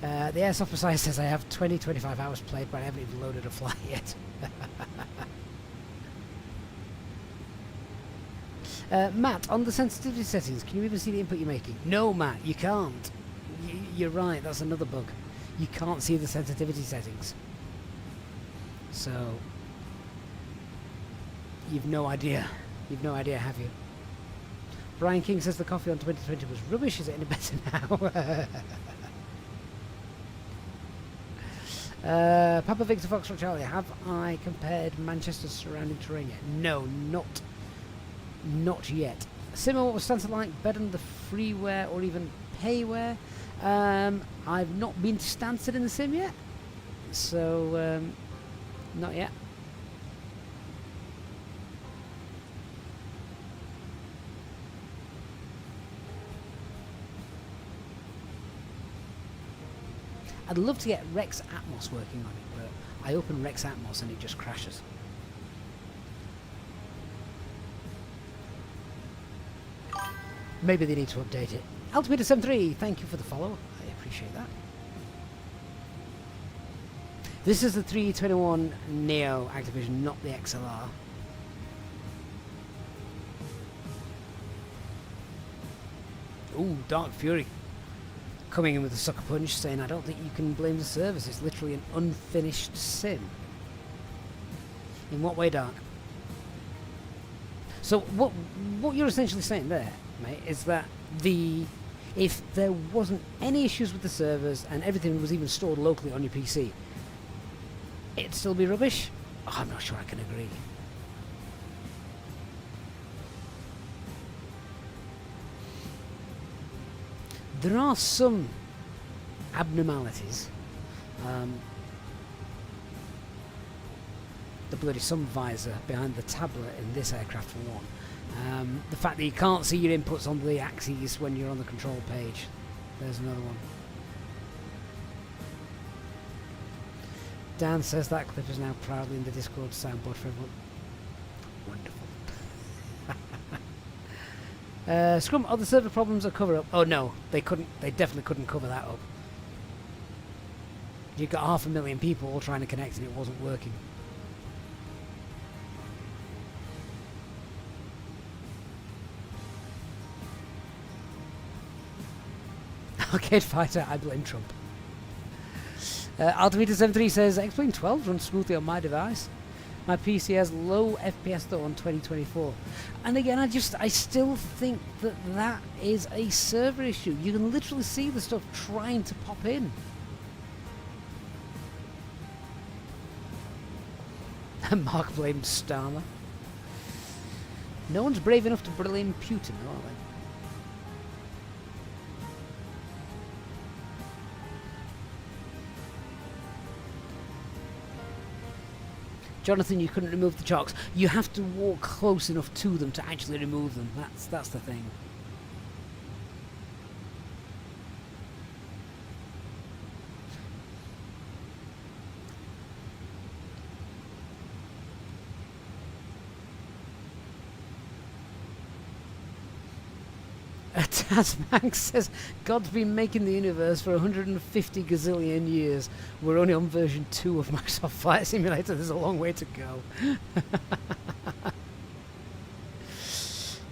A: The Airsoft Messiah says I have 25 hours played, but I haven't even loaded a flight yet. Matt, on the sensitivity settings, can you even see the input you're making? No, Matt, you can't. You're right, that's another bug. You can't see the sensitivity settings. So, you've no idea. You've no idea, have you? Brian King says the coffee on 2020 was rubbish. Is it any better now? Papa Victor Foxtrot Charlie, have I compared Manchester's surrounding terrain yet? No, not yet. Simmer, what was Stansted like? Better than the freeware or even payware? I've not been to Stansted in the sim yet, so not yet. I'd love to get Rex Atmos working on it, but I open Rex Atmos and it just crashes. Maybe they need to update it. Altimeter73, thank you for the follow. I appreciate that. This is the 321 Neo Activision, not the XLR. Ooh, Dark Fury. Coming in with a sucker punch, saying I don't think you can blame the service. It's literally an unfinished sim. In what way, Dark? So what you're essentially saying there, mate, is that if there wasn't any issues with the servers and everything was even stored locally on your PC, it'd still be rubbish? Oh, I'm not sure I can agree. There are some abnormalities. The bloody sun visor behind the tablet in this aircraft for one. The fact that you can't see your inputs on the axes when you're on the control page. There's another one. Dan says that clip is now proudly in the Discord soundboard for everyone. Wonderful. Scrum, are the server problems a cover up? Oh no, they definitely couldn't cover that up. You got 500,000 people all trying to connect and it wasn't working. Arcade Fighter, I blame Trump. Altamita73 says, Explain 12 runs smoothly on my device. My PC has low FPS though on 2024. And again, I still think that is a server issue. You can literally see the stuff trying to pop in. Mark blames Starmer. No one's brave enough to blame Putin, are they? Jonathan, you couldn't remove the chocks. You have to walk close enough to them to actually remove them. That's the thing. Tasmank says, God's been making the universe for 150 gazillion years. We're only on version 2 of Microsoft Flight Simulator. There's a long way to go.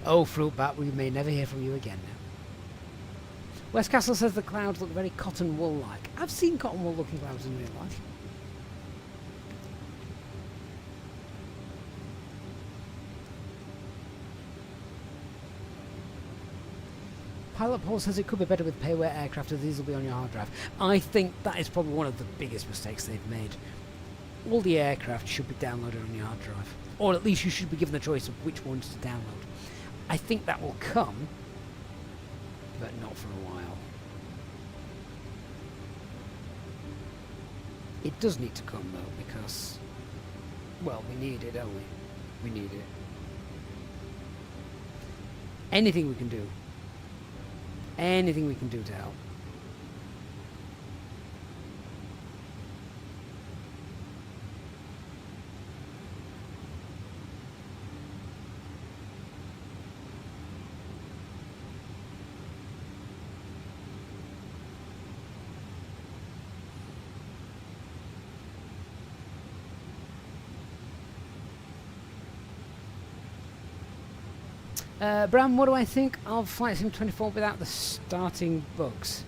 A: Oh, Fruit Bat, we may never hear from you again now. West Castle says the clouds look very cotton wool-like. I've seen cotton wool looking clouds in real life. Pilot Paul says it could be better with payware aircraft as these will be on your hard drive. I think that is probably one of the biggest mistakes they've made. All the aircraft should be downloaded on your hard drive. Or at least you should be given the choice of which ones to download. I think that will come, but not for a while. It does need to come though, because, well, we need it, don't we? We need it. Anything we can do. Anything we can do to help. Bram, what do I think of Flight Sim 24 without the starting bugs?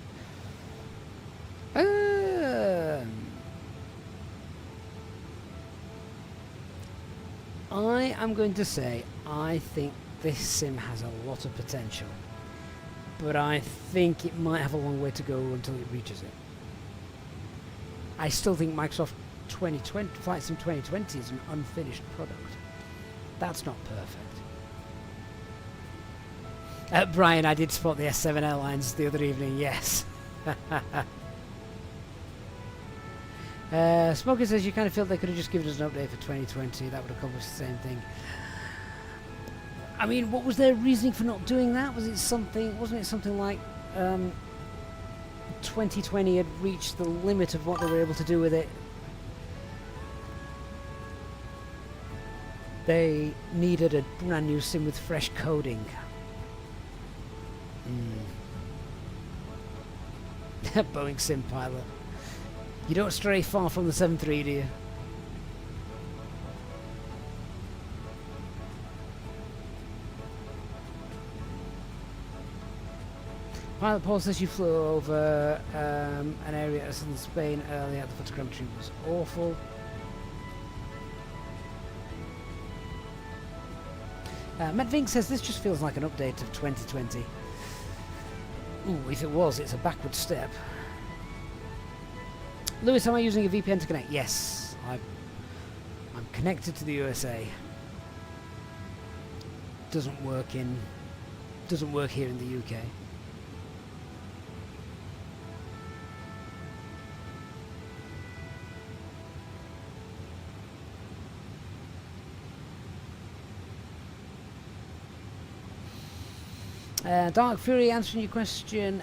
A: I am going to say I think this sim has a lot of potential, but I think it might have a long way to go until it reaches it. I still think Microsoft 2020 Flight Sim 2020 is an unfinished product. That's not perfect. Brian, I did spot the S7 Airlines the other evening, yes. Smoker says you kind of feel they could have just given us an update for 2020. That would have accomplished the same thing. I mean, what was their reasoning for not doing that? Was it something? Wasn't it something like 2020 had reached the limit of what they were able to do with it? They needed a brand new sim with fresh coding. Boeing sim pilot. You don't stray far from the 7.3, do you? Pilot Paul says you flew over an area of southern Spain earlier. The photogrammetry was awful. Matt Vink says this just feels like an update of 2020. Ooh, if it was, it's a backward step. Lewis, am I using a VPN to connect? Yes, I'm connected to the USA. Doesn't work here in the UK. Dark Fury, answering your question,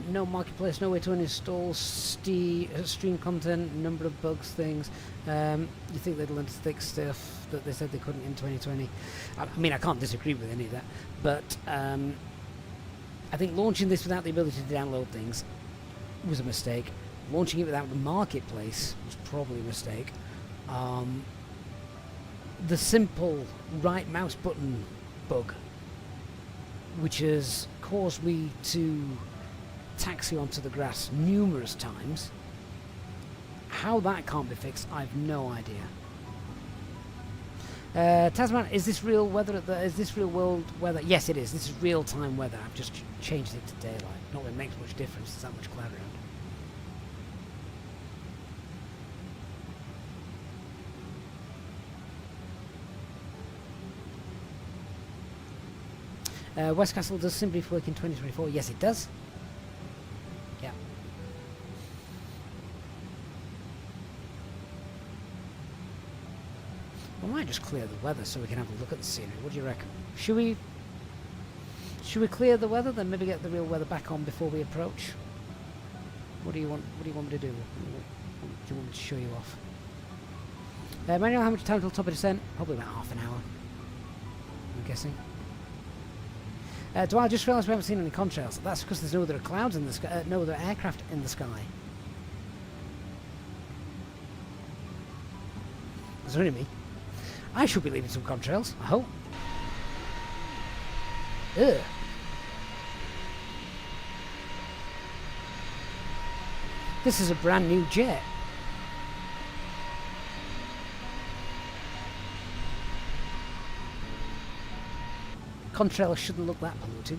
A: no marketplace, no way to uninstall stream content, number of bugs, things. You think they'd learn to fix stuff that they said they couldn't in 2020? I mean, I can't disagree with any of that, but I think launching this without the ability to download things was a mistake. Launching it without the marketplace was probably a mistake. The simple right mouse button bug, which has caused me to taxi onto the grass numerous times. How that can't be fixed, I've no idea. Tasman, is this real weather? Is this real world weather? Yes, it is. This is real-time weather. I've just changed it to daylight. Not that it makes much difference. There's that much cloud around. Westcastle, does Simbrief work in 2024? Yes, it does. Yeah. We might just clear the weather so we can have a look at the scenery. What do you reckon? Should we clear the weather, then maybe get the real weather back on before we approach? What do you want? What do you want me to do? What do you want me to show you off? Manuel, how much time till top of descent? Probably about half an hour, I'm guessing. I just realised we haven't seen any contrails. That's because there's no other clouds in the sky, no other aircraft in the sky. Is there only me? I should be leaving some contrails, I hope. Ugh. This is a brand new jet. Contrails shouldn't look that polluted.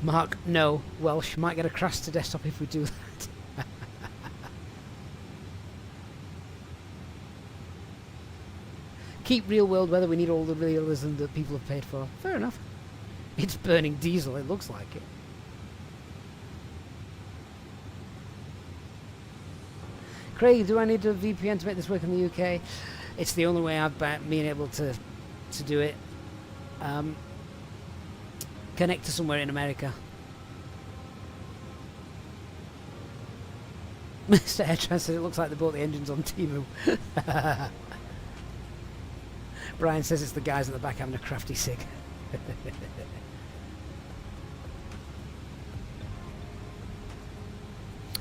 A: Mark, no. Welsh might get a crash to desktop if we do that. Keep real world weather. We need all the realism that people have paid for. Fair enough. It's burning diesel. It looks like it. Craig, do I need a VPN to make this work in the UK? It's the only way I've been able to do it. Connect to somewhere in America. Mr. Airtrans says it looks like they bought the engines on Temu. Brian says it's the guys at the back having a crafty cig.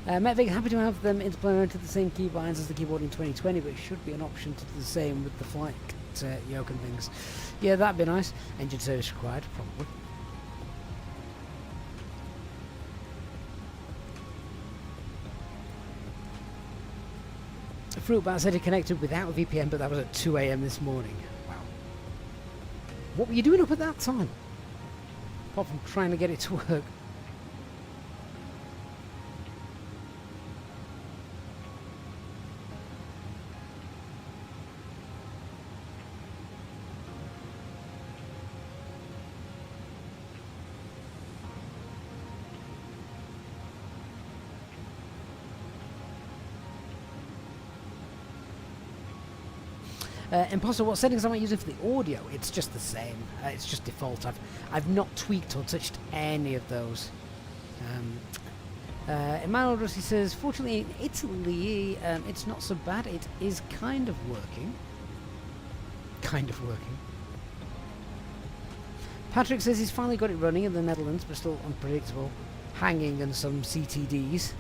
A: Metvig, happy to have them implemented the same keybinds as the keyboard in 2020, but it should be an option to do the same with the flight yoke and things. Yeah, that'd be nice. Engine service required, probably. Fruitbat said he connected without a VPN, but that was at 2 AM this morning. Wow. What were you doing up at that time? Apart from trying to get it to work. Imposter, what settings am I using for the audio? It's just the same. It's just default. I've not tweaked or touched any of those. Emmanuel Rossi says, fortunately in Italy, it's not so bad. It is kind of working. Kind of working. Patrick says he's finally got it running in the Netherlands, but still unpredictable. Hanging and some CTDs.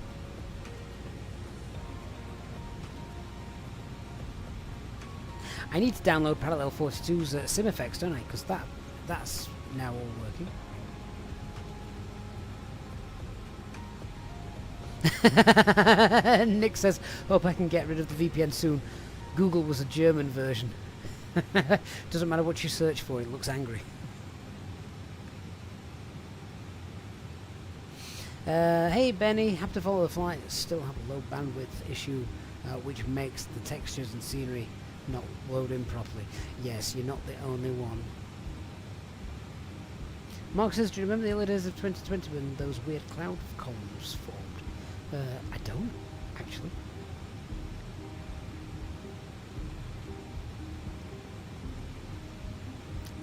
A: I need to download Parallel 42's SimFX, don't I? Because that's now all working. Nick says, hope I can get rid of the VPN soon. Google was a German version. Doesn't matter what you search for, it looks angry. Hey Benny, have to follow the flight. Still have a low bandwidth issue, which makes the textures and scenery not load in properly. Yes, you're not the only one. Mark says, do you remember the early days of 2020 when those weird cloud columns formed? I don't, actually.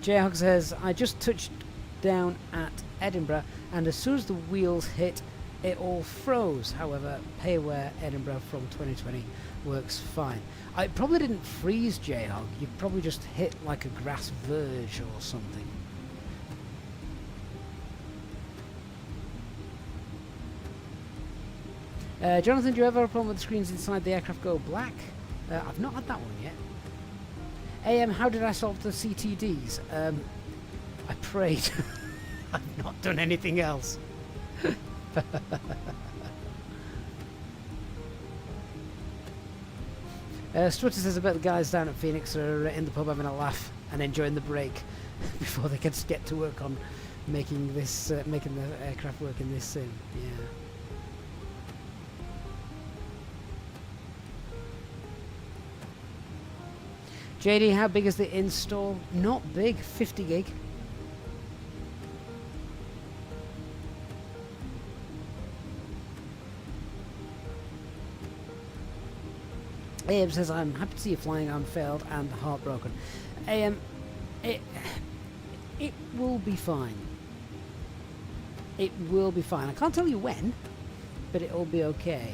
A: Jayhawk says, I just touched down at Edinburgh and as soon as the wheels hit, it all froze. However, Payware Edinburgh from 2020 works fine. I probably didn't freeze, Jayhawk. You probably just hit like a grass verge or something. Jonathan, do you ever have a problem with the screens inside the aircraft go black? I've not had that one yet. AM, how did I solve the CTDs? I prayed. I've not done anything else. Strutter says, I bet the guys down at Phoenix are in the pub having a laugh and enjoying the break before they can get to work on making this, making the aircraft work in this sim. Yeah. JD, how big is the install? Not big, 50 gig. AM says, I'm happy to see you flying unfailed and heartbroken. AM, it will be fine. It will be fine. I can't tell you when, but it'll be okay.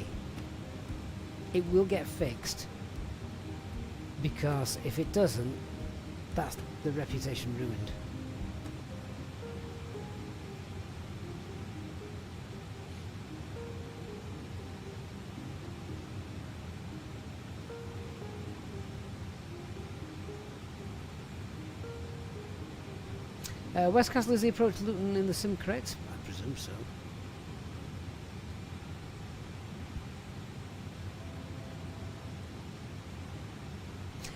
A: It will get fixed. Because if it doesn't, that's the reputation ruined. Westcastle is the approach to Luton in the sim correct? I presume so.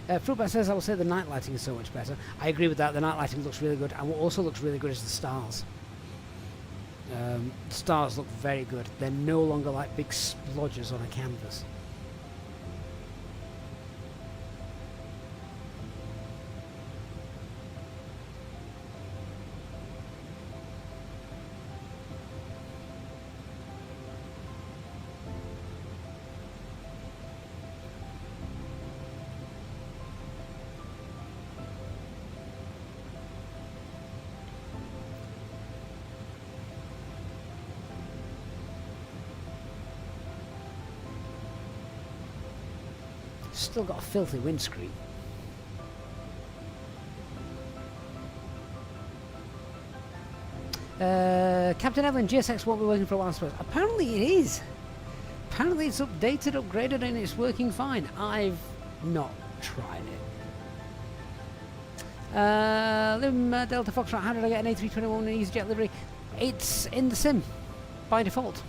A: Fruitbat says, I will say the night lighting is so much better. I agree with that. The night lighting looks really good. And what also looks really good is the stars. The stars look very good. They're no longer like big splodges on a canvas. Still got a filthy windscreen. Captain Evelyn, GSX won't be working for a while, I suppose. Apparently it is. apparently it's updated, upgraded, and it's working fine. I've not tried it. Delta Foxtrot, how did I get an A321 in EasyJet livery? It's in the sim by default.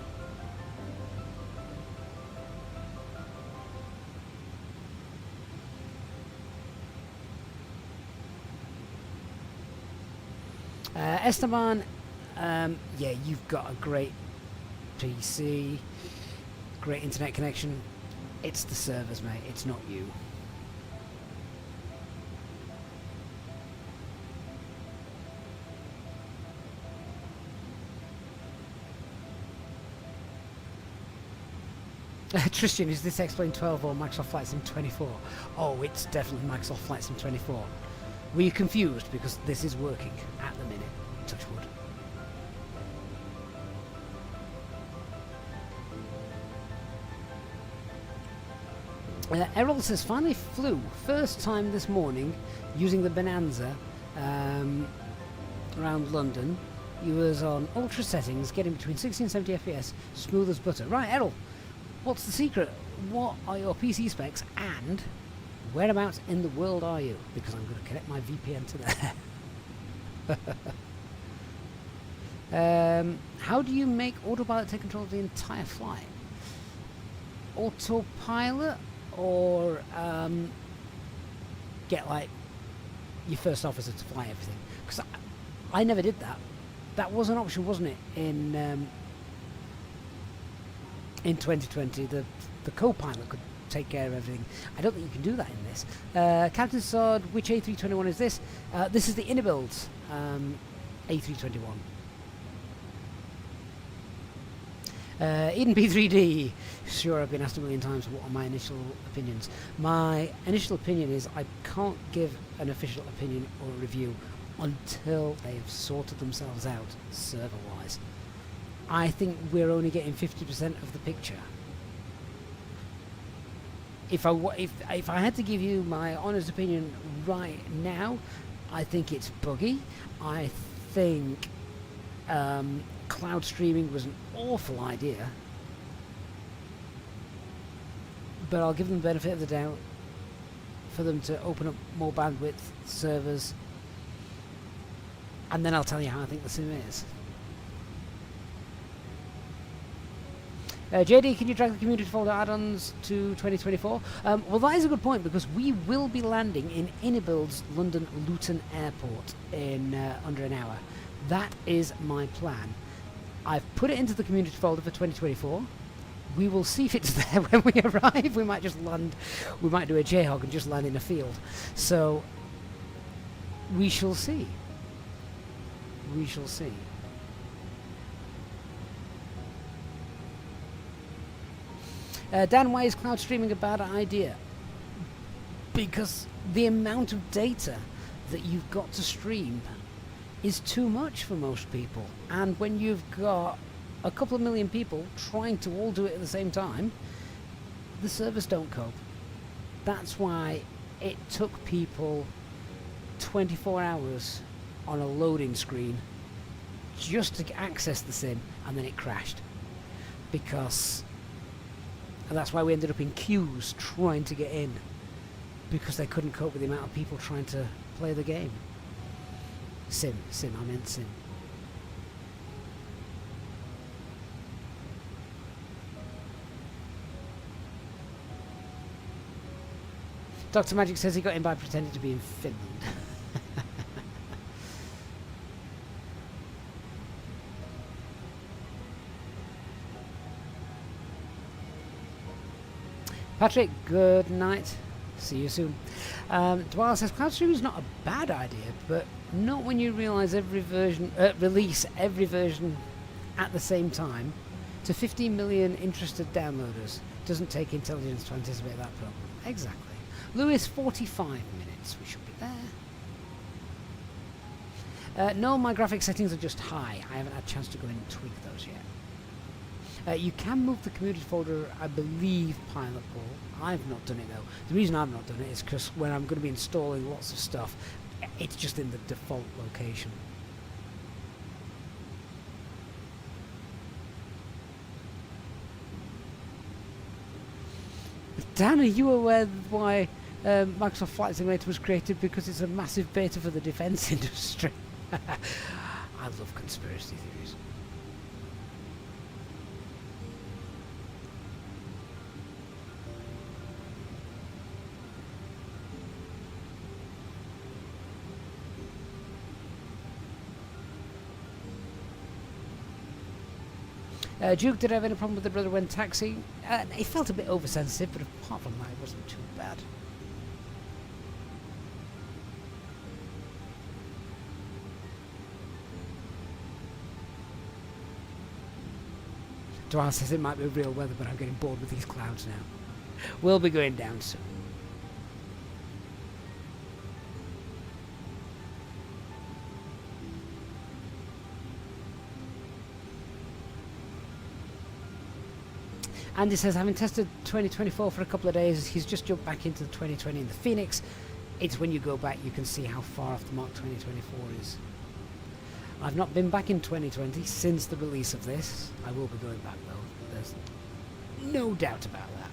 A: Esteban, yeah, you've got a great PC, great internet connection. It's the servers, mate, it's not you. Tristan, is this X-Plane 12 or Microsoft Flight Sim 24? Oh, it's definitely Microsoft Flight Sim 24. Were you confused? Because this is working at the minute. Touch wood. Errol says, finally flew. First time this morning using the Bonanza around London. He was on ultra settings, getting between 60 and 70 FPS, smooth as butter. Right, Errol, what's the secret? What are your PC specs and whereabouts in the world are you? Because I'm going to connect my VPN to there. How do you make autopilot take control of the entire flight? Autopilot or get like your first officer to fly everything? Because I never did that. That was an option, wasn't it, in 2020? The co-pilot could take care of everything. I don't think you can do that in this. Captain Sod, which A321 is this? This is the IniBuilds A321. Eden P3D. Sure, I've been asked a million times what are my initial opinions. My initial opinion is I can't give an official opinion or review until they have sorted themselves out server-wise. I think we're only getting 50% of the picture. If I had to give you my honest opinion right now, I think it's buggy. I think cloud streaming was an awful idea, but I'll give them the benefit of the doubt for them to open up more bandwidth servers, and then I'll tell you how I think the sim is. JD, can you drag the community folder add-ons to 2024? Well, that is a good point, because we will be landing in IniBuilds London Luton Airport in under an hour. That is my plan. I've put it into the community folder for 2024. We will see if it's there when we arrive. We might just land, we might do a Jayhawk and just land in a field. So, we shall see. We shall see. Dan, why is cloud streaming a bad idea? Because the amount of data that you've got to stream is too much for most people. And when you've got a couple of million people trying to all do it at the same time, the servers don't cope. That's why it took people 24 hours on a loading screen just to access the sim, and then it crashed. And that's why we ended up in queues trying to get in, because they couldn't cope with the amount of people trying to play the game. Sim, I meant sim. Dr. Magic says he got in by pretending to be in Finland. Patrick, good night. See you soon. Dwala says cloud streaming is not a bad idea, but not when you realise every version release every version at the same time to 15 million interested downloaders. Doesn't take intelligence to anticipate that problem. Exactly. Lewis, 45 minutes. We should be there. No, my graphic settings are just high. I haven't had a chance to go in and tweak those yet. You can move the community folder, I believe, Pilot Pool. I've not done it though. The reason I've not done it is because when I'm going to be installing lots of stuff, it's just in the default location. Dan, are you aware why Microsoft Flight Simulator was created? Because it's a massive beta for the defence industry. I love conspiracy theories. Duke, did I have any problem with the brother when taxiing? It felt a bit oversensitive, but apart from that, it wasn't too bad. Dwan says it might be real weather, but I'm getting bored with these clouds now. We'll be going down soon. Andy says, having tested 2024 for a couple of days, he's just jumped back into the 2020 in the Phoenix. It's when you go back you can see how far off the mark 2024 is. I've not been back in 2020 since the release of this. I will be going back though. There's no doubt about that.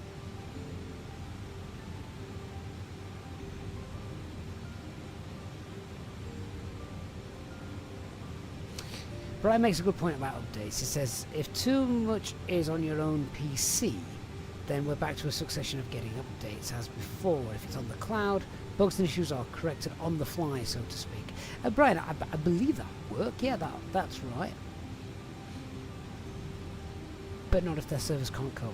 A: Brian makes a good point about updates. He says, if too much is on your own PC, then we're back to a succession of getting updates as before. If it's on the cloud, bugs and issues are corrected on the fly, so to speak. Brian, I believe that would work. Yeah, that's right. But not if their servers can't cope.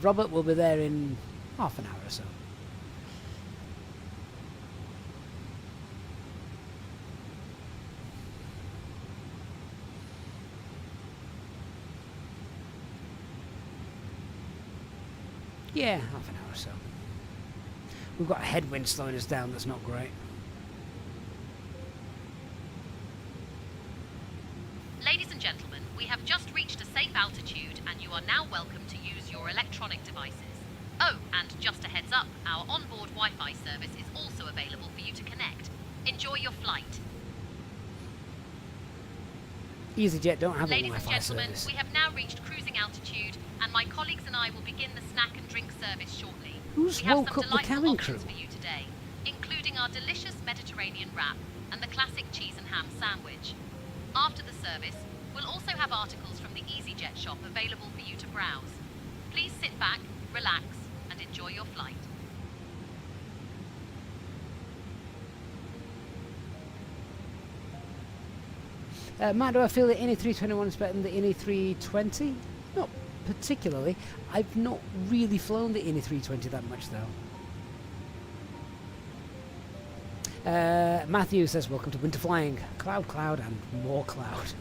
A: Robert will be there in half an hour or so. Yeah, half an hour or so. We've got a headwind slowing us down that's not great.
B: Ladies and gentlemen, we have just reached a safe altitude and you are now welcome to use your electronic devices. Oh, and just a heads up, our onboard Wi-Fi service is also available for you to connect. Enjoy your flight.
A: Easyjet don't have a
B: Ladies and
A: Wi-Fi
B: gentlemen,
A: service.
B: we have now reached cruising altitude and my colleagues and I will begin the snack and drink service shortly.
A: Who's
B: We have
A: woke
B: some
A: up the
B: delightful
A: cabin
B: options
A: crew?
B: for you today, including our delicious Mediterranean wrap and the classic cheese and ham sandwich. After the service, we'll also have articles from the Easyjet shop available for you to browse. Please sit back, relax, and enjoy your flight.
A: Matt, do I feel the Ini321 is better than the Ini320? Not particularly. I've not really flown the Ini320 that much though. Matthew says, welcome to winter flying. Cloud, cloud, and more cloud.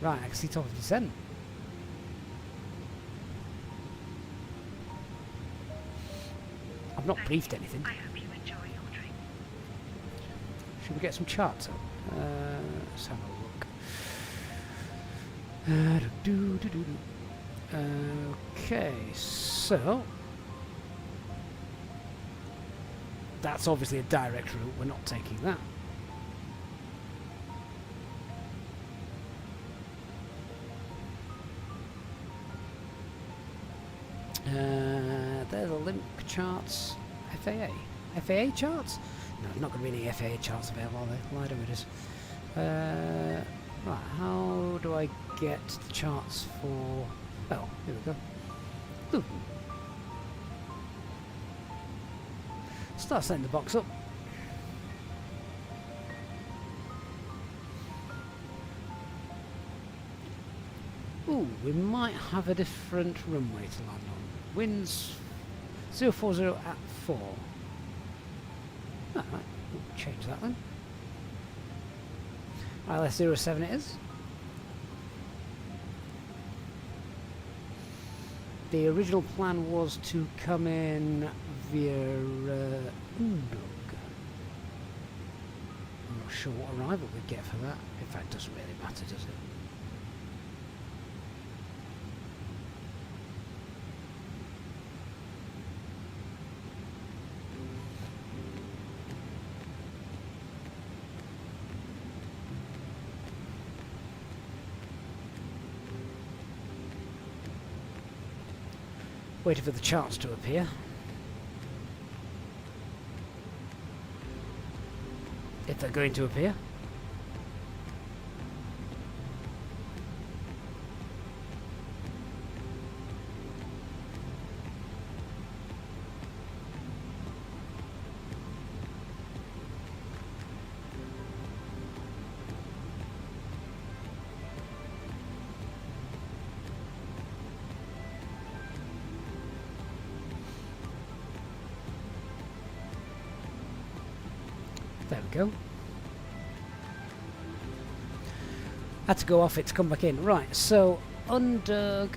A: Right, I can see top of descent. I've not briefed anything.
D: I hope you enjoy your drink.
A: Should we get some charts up? Let's have a look. Okay, so that's obviously a direct route. We're not taking that. There's a link charts. FAA charts? No, there's not going to be any FAA charts available, are there? Lido it is. Right, how do I get the charts for... Oh, here we go. Luton. Start setting the box up. Ooh, we might have a different runway to land on. Winds 040 at 4. Alright, we'll change that then. ILS 07 it is. The original plan was to come in via Undug. I'm not sure what arrival we get for that. In fact, it doesn't really matter, does it? Waiting for the charts to appear. If they're going to appear. There we go. Had to go off it to come back in. Right, so Undug,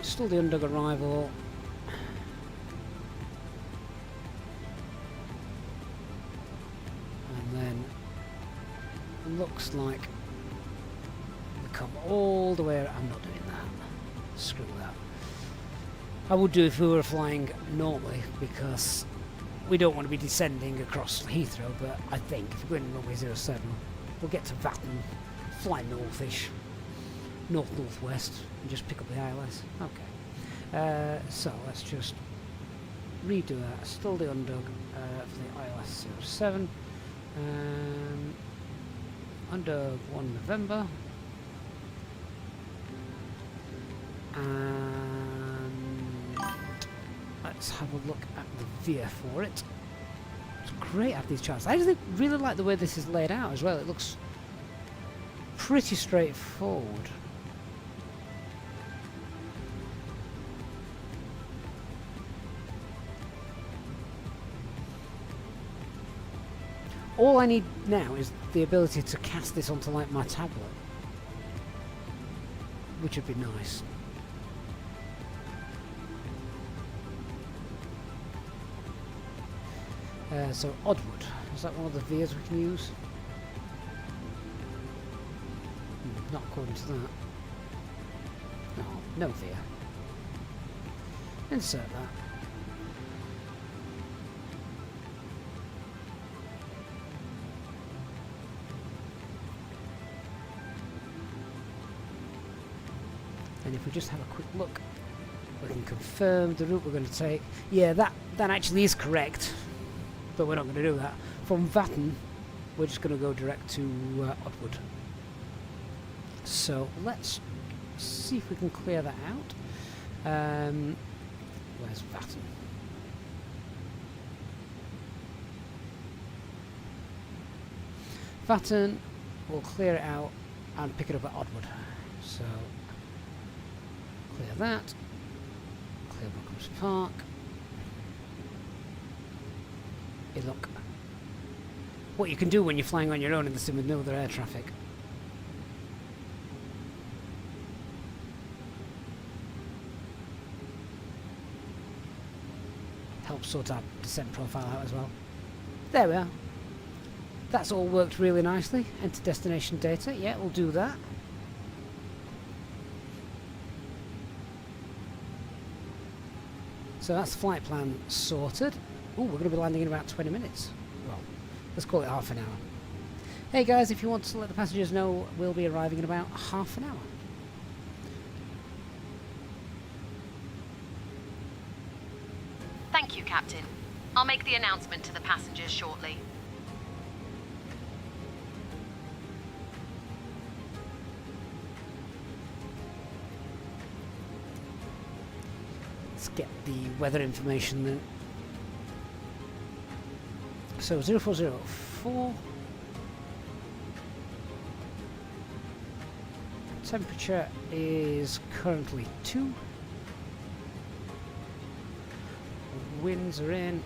A: still the Undug arrival. And then looks like we come all the way. I'm not doing that. Screw that. I would do if we were flying normally, because we don't want to be descending across Heathrow, but I think if we're going runway 07, we'll get to Vatten, fly northish, north-northwest, and just pick up the ILS. Okay. So let's just redo that. Still the Undug for the ILS 07. Undug 1 November. And let's have a look at the VIA for it. It's great at these charts. I just really like the way this is laid out as well. It looks pretty straightforward. All I need now is the ability to cast this onto like my tablet, which would be nice. So Oddwood, is that one of the VIAs we can use? Not according to that. No, no VIA. Insert that. And if we just have a quick look, we can confirm the route we're going to take. Yeah, that actually is correct. But we're not going to do that. From Vatten, we're just going to go direct to Oddwood. So let's see if we can clear that out. Where's Vatten? Vatten, we'll clear it out and pick it up at Oddwood. So clear that. Clear Brookham's Park. Look, what you can do when you're flying on your own in the sim with no other air traffic. Helps sort our descent profile out as well. There we are. That's all worked really nicely. Enter destination data. Yeah, we'll do that. So that's the flight plan sorted. Ooh, we're going to be landing in about 20 minutes. Well, let's call it half an hour. Hey guys, if you want to let the passengers know, we'll be arriving in about half an hour.
B: Thank you, Captain. I'll make the announcement to the passengers shortly.
A: Let's get the weather information then. So 0404. Temperature is currently 2. Winds are in.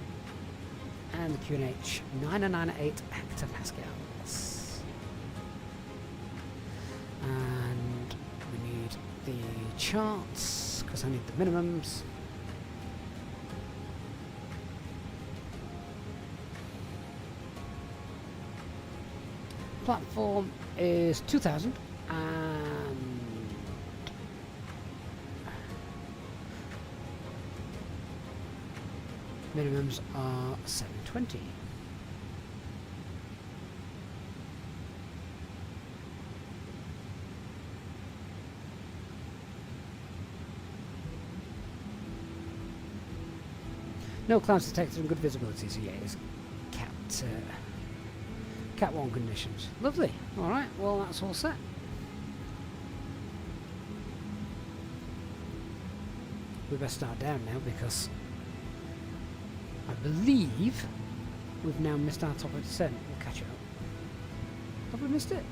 A: And the QNH 998 hectopascals. And we need the charts, because I need the minimums. Platform is 2000 and minimums are 720. No clouds detected and good visibility, so yeah, it's Cat 1 conditions. Lovely. Alright, well that's all set. We best start down now because I believe we've now missed our top of descent. We'll catch it up. Have we missed it?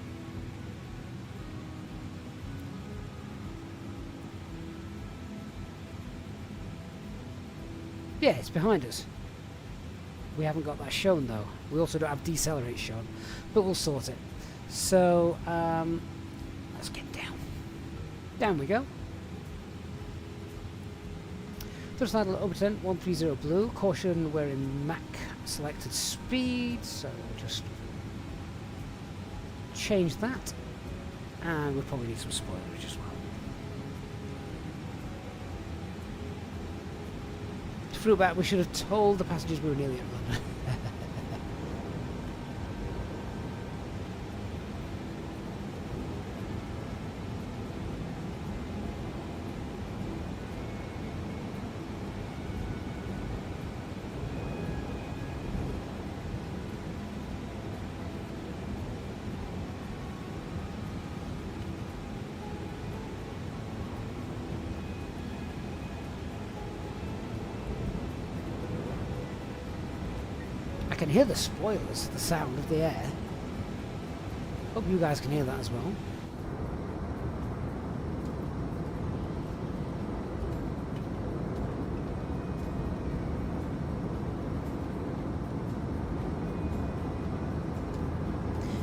A: Yeah, it's behind us. We haven't got that shown though. We also don't have decelerate shown, but we'll sort it. So, let's get down. Down we go. Thrust idle over 10, 130 blue. Caution, we're in Mach selected speed, so we'll just change that. And we'll probably need some spoilage as well. Flew back, we should have told the passengers we were nearly at London. I can hear the spoilers, the sound of the air. Hope you guys can hear that as well.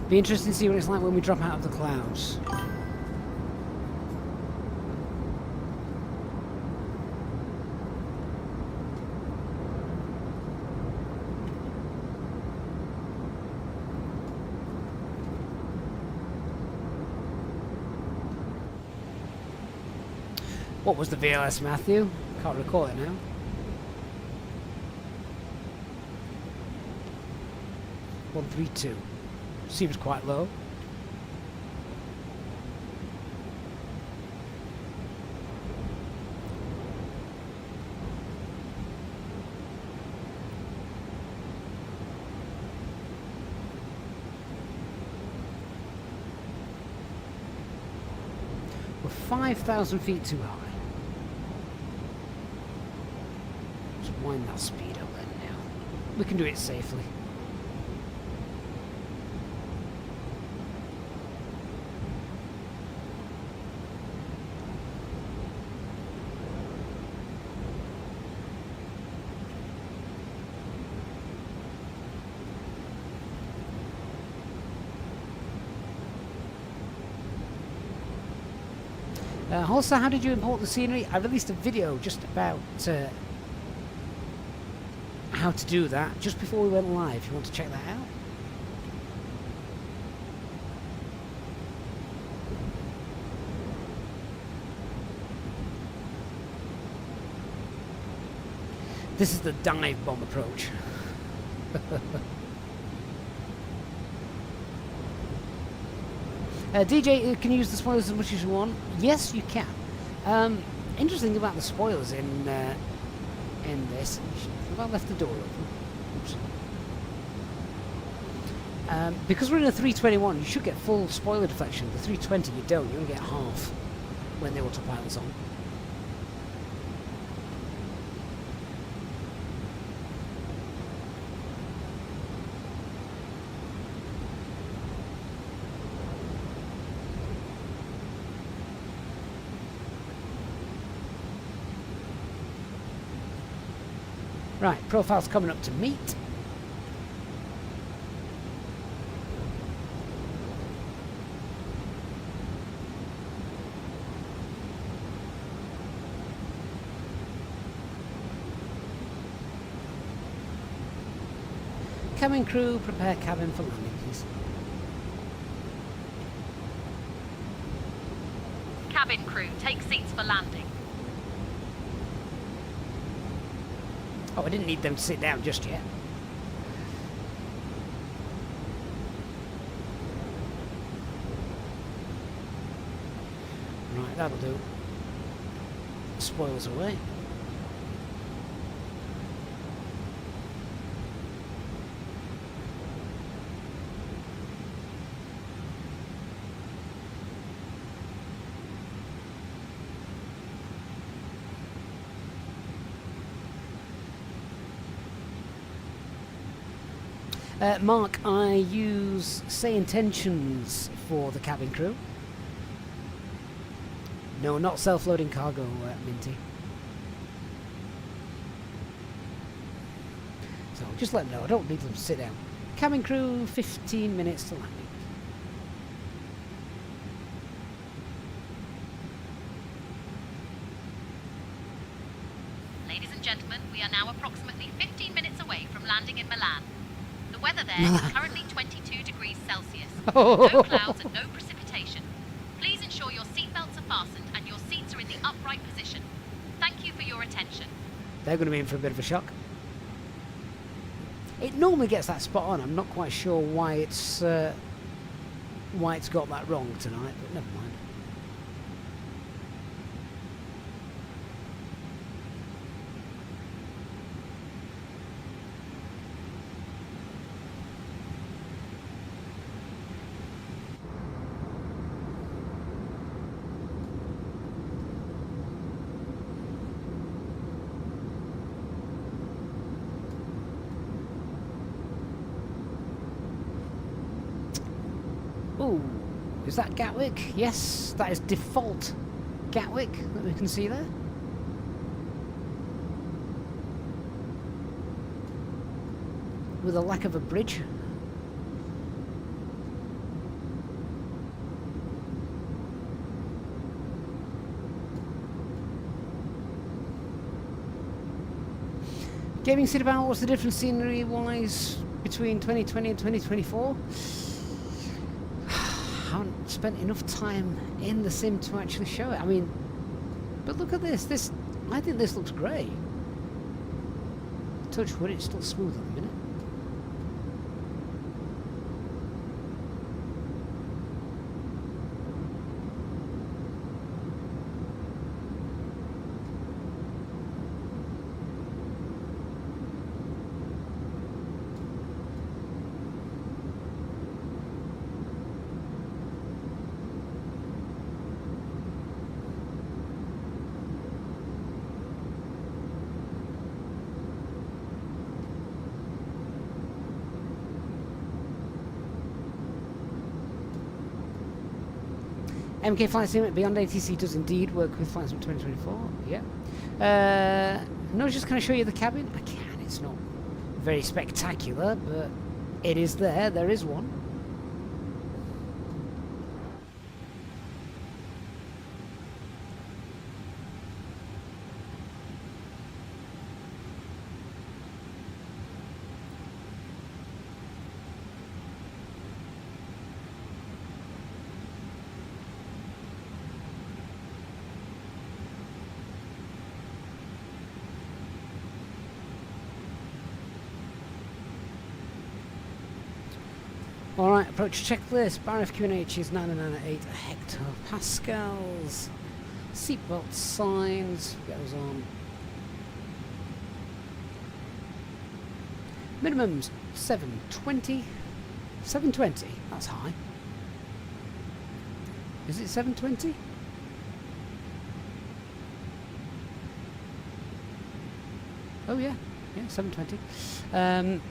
A: Be interesting to see what it's like when we drop out of the clouds. What was the VLS, Matthew? Can't recall it now. $132. Seems quite low. We're 5,000 feet too high. Wind that speed up then now. We can do it safely. Also, how did you import the scenery? I released a video just about how to do that just before we went live. If you want to check that out. This is the dive bomb approach. DJ, can you use the spoilers as much as you want? Yes, you can. Interesting about the spoilers in this. Have I left the door open? Oops. Because we're in a 321, you should get full spoiler deflection. The 320 you don't. You only get half when the autopilot's on. Right, profile's coming up to meet. Cabin crew, prepare cabin for landing, please.
B: Cabin crew, take seats for landing.
A: Oh, I didn't need them to sit down just yet. Right, that'll do. Spoilers away. Mark, I use say intentions for the cabin crew. No, not self-loading cargo, Minty. So just let them know. I don't need them to sit down. Cabin crew, 15 minutes to landing.
B: Ladies and gentlemen, we are now approximately 15 minutes away from landing in Milan. The weather there is currently 22 degrees Celsius. No clouds and no precipitation. Please ensure your seatbelts are fastened and your seats are in the upright position. Thank you for your attention.
A: They're going to be in for a bit of a shock. It normally gets that spot on. I'm not quite sure why it's got that wrong tonight, but never mind. Ooh, is that Gatwick? Yes, that is default Gatwick that we can see there. With a lack of a bridge. Gaming City Battle, what's the difference scenery-wise between 2020 and 2024? Haven't spent enough time in the sim to actually show it. I mean, but look at this. I think this looks great. Touch wood, it's still smooth at the minute. MK Flight Sim Beyond ATC does indeed work with Flight Sim 2024. Yeah. No, just can I show you the cabin? I can. It's not very spectacular, but it is there. There is one. Alright, approach checklist. Bar FQNH is 998 hectopascals. Seatbelt signs. Get those on. Minimums 720. 720? That's high. Is it 720? Oh yeah. Yeah, 720.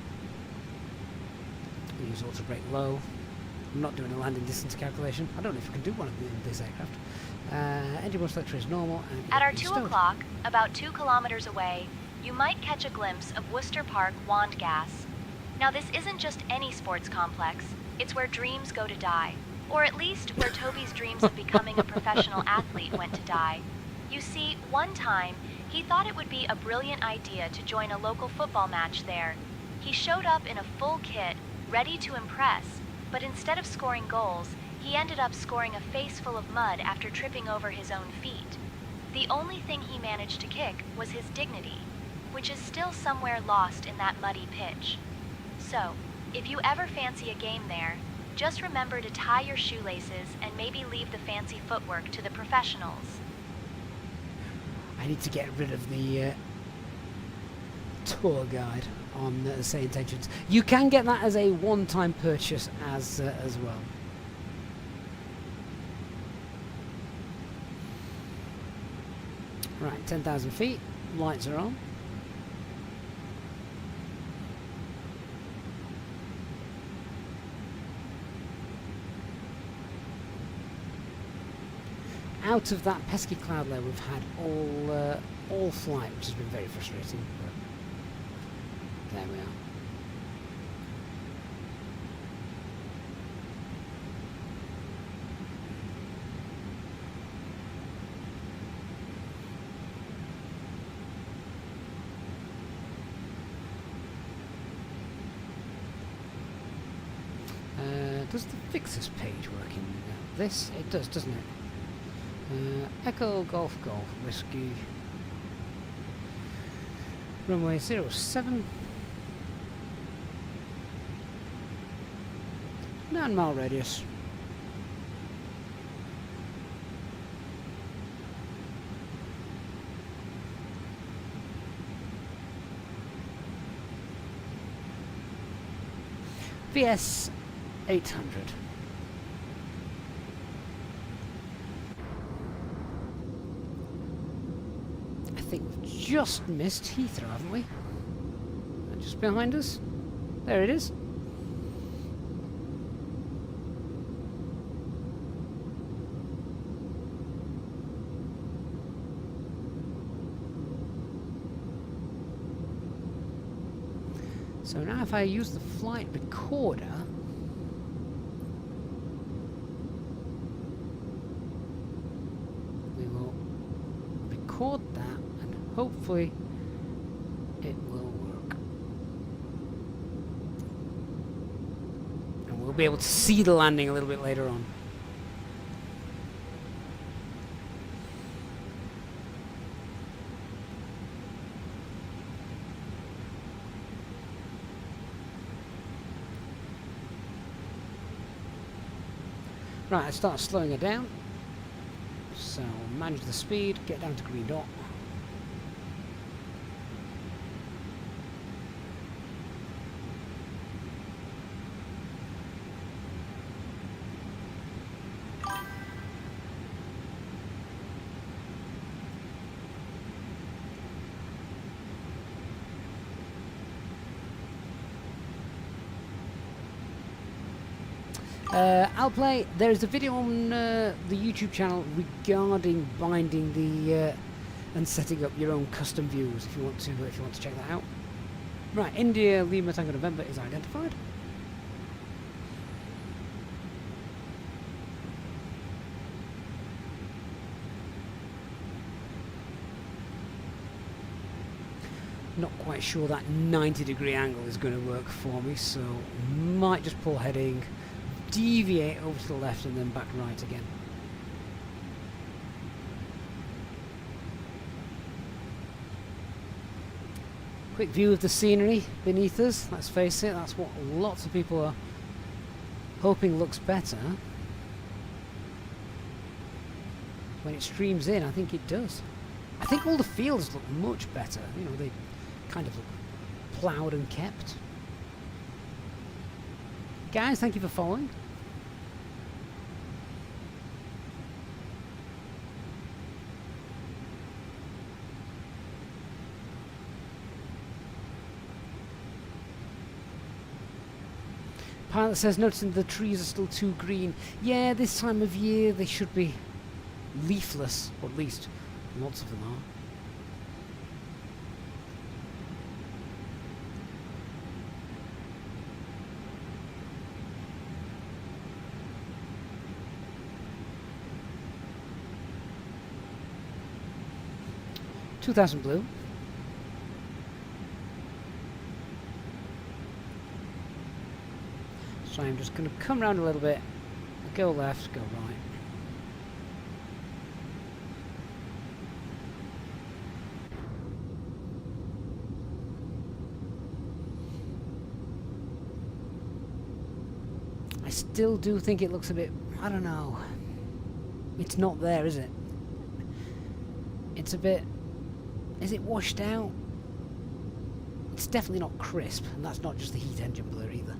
A: Use auto brake low. I'm not doing a landing distance calculation. I don't know if I can do one in this aircraft. Engine boost selector is normal. And
C: at our 2 o'clock, about 2 kilometers away, you might catch a glimpse of Worcester Park Wand Gas. Now this isn't just any sports complex. It's where dreams go to die. Or at least where Toby's dreams of becoming a professional athlete went to die. You see, one time, he thought it would be a brilliant idea to join a local football match there. He showed up in a full kit, ready to impress, but instead of scoring goals, he ended up scoring a face full of mud after tripping over his own feet. The only thing he managed to kick was his dignity, which is still somewhere lost in that muddy pitch. So, if you ever fancy a game there, just remember to tie your shoelaces and maybe leave the fancy footwork to the professionals.
A: I need to get rid of the tour guide on Say Intentions. You can get that as a one-time purchase as well. Right, 10,000 feet. Lights are on. out of that pesky cloud layer, we've had all flight, which has been very frustrating. But there we are. Does the fixes page work in this? It does, doesn't it? Echo Golf Golf Whiskey. Runway 07. 9-mile radius. VS 800. I think we've just missed Heathrow, haven't we? Just behind us. There it is. So now if I use the flight recorder, record that and hopefully it will work. And we'll be able to see the landing a little bit later on. Right, I start slowing it down. So manage the speed, get down to green dot. I'll play. There is a video on the YouTube channel regarding binding the and setting up your own custom views. If you want to check that out. Right, India Lima Tango November is identified. Not quite sure that 90-degree angle is going to work for me, so might just pull heading, deviate over to the left and then back right again. Quick view of the scenery beneath us. Let's face it, that's what lots of people are hoping looks better. When it streams in, I think it does. I think all the fields look much better. You know, they kind of look ploughed and kept. Guys, thank you for following. Pilot says, noticing the trees are still too green. Yeah, this time of year they should be leafless, or at least lots of them are. $2,000 blue. So I'm just going to come round a little bit, go left, go right. I still do think it looks a bit, I don't know, it's not there, is it? It's a bit, is it washed out? It's definitely not crisp, and that's not just the heat engine blur either.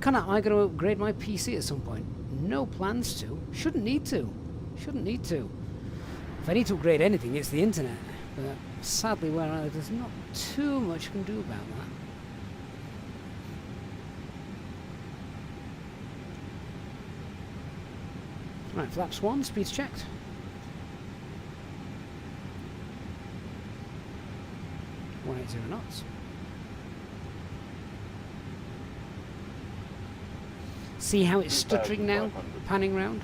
A: Connor, am I going to upgrade my PC at some point? No plans to. Shouldn't need to. Shouldn't need to. If I need to upgrade anything, it's the internet. But sadly, where I live, there's not too much I can do about that. Right, flaps 1, speed's checked. .180 knots. See how it's stuttering now, panning round?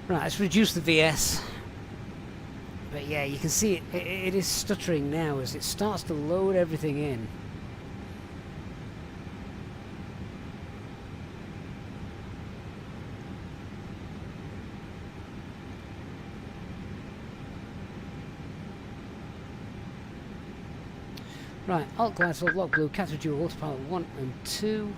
A: Right, let's reduce the VS. But yeah, you can see it is stuttering now as it starts to load everything in. Right, alt glide slope, lock blue, category dual, autopilot 1 and 2.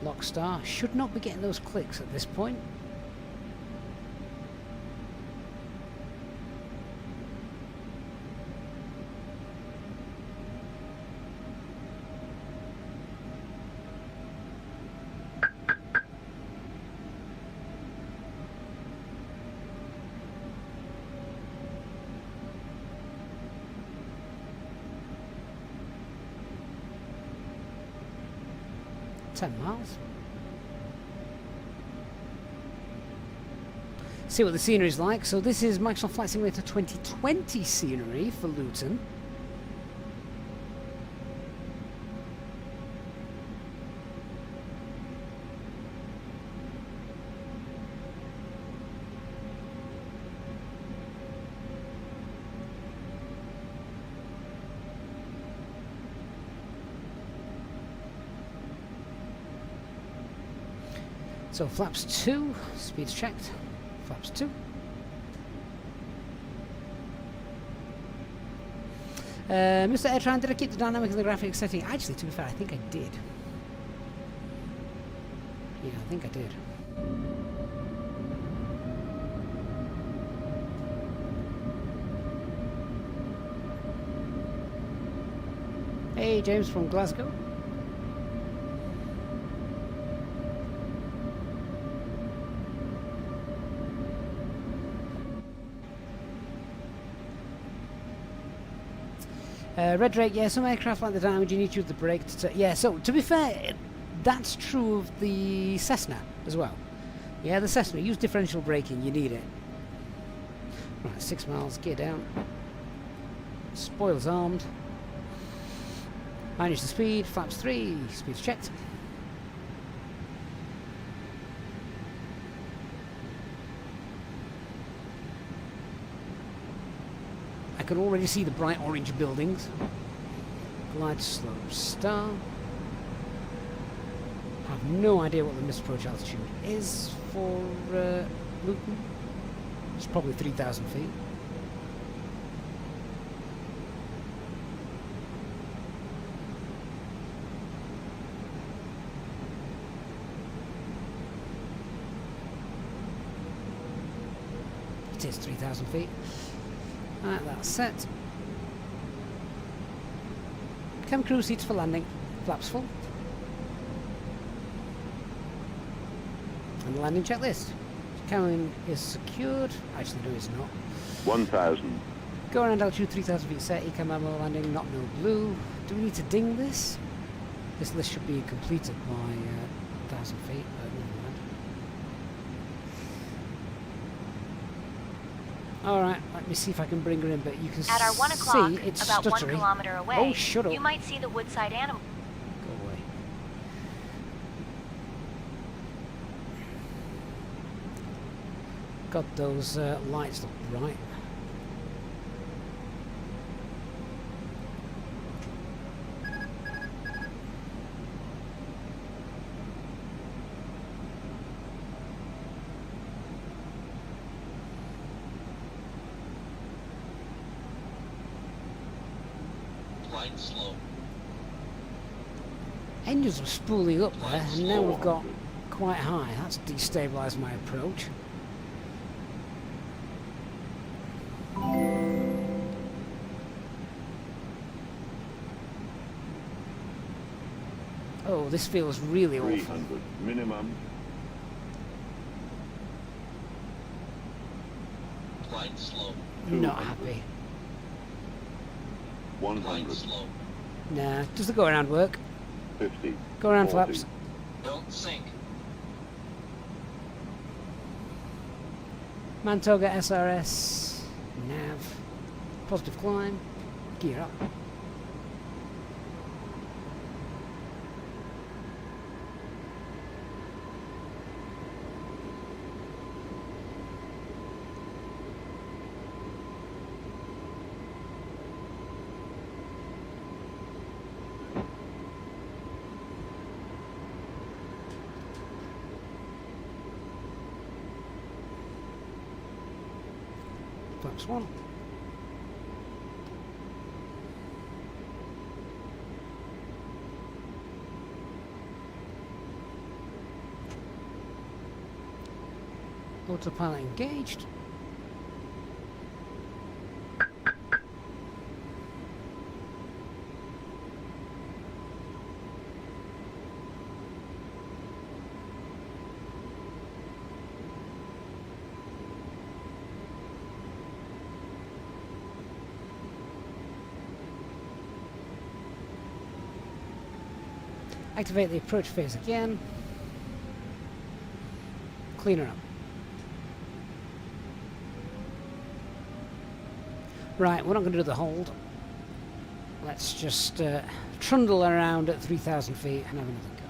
A: Lock star, should not be getting those clicks at this point. Miles. See what the scenery is like. So this is Microsoft Flight Simulator 2020 scenery for Luton. So flaps 2, speed's checked. Flaps 2. Mr. Airtran, did I keep the dynamic and the graphics setting? Actually, to be fair, I think I did. Yeah, I think I did. Hey, James from Glasgow. Red Drake, yeah, some aircraft like the Dynamo, you need to use the brake to... Yeah, so, to be fair, that's true of the Cessna as well. Yeah, the Cessna, use differential braking, you need it. Right, 6 miles, gear down. Spoilers armed. Manage the speed, flaps 3, speed's checked. I can already see the bright orange buildings. Glide slope star. I have no idea what the missed approach altitude is for Luton. It's probably 3,000 feet. It is 3,000 feet. Alright, that's set. Cam crew seats for landing. Flaps full. And the landing checklist. Cabin is secured. Actually, no, it's not. 1,000. Go around altitude 3,000 feet set. Ecam manual landing. Not no blue. Do we need to ding this? This list should be completed by 1,000 feet. Never mind. Alright, let me see if I can bring her in, but you can
C: At our 1 o'clock,
A: see it's
C: about
A: stuttering.
C: 1 kilometer away,
A: oh, shut up.
C: you might see the Woodside Animal.
A: Go away. God, those lights look bright.
E: Slow.
A: Engines were spooling up there, and now we've got quite high. That's destabilised my approach. Oh, this feels really awful.
E: 300 minimum.
F: Climb slow.
A: Not
E: 200.
A: happy.
E: 100.
F: Climb slow.
A: Nah, does the go around work?
E: 50.
A: Go around
E: 40.
A: flaps.
F: Don't sink.
A: Mantoga SRS. Nav. Positive climb. Gear up. Flaps 1. Autopilot engaged. Activate the approach phase again. Clean her up. Right, we're not going to do the hold. Let's just trundle around at 3,000 feet and have another go.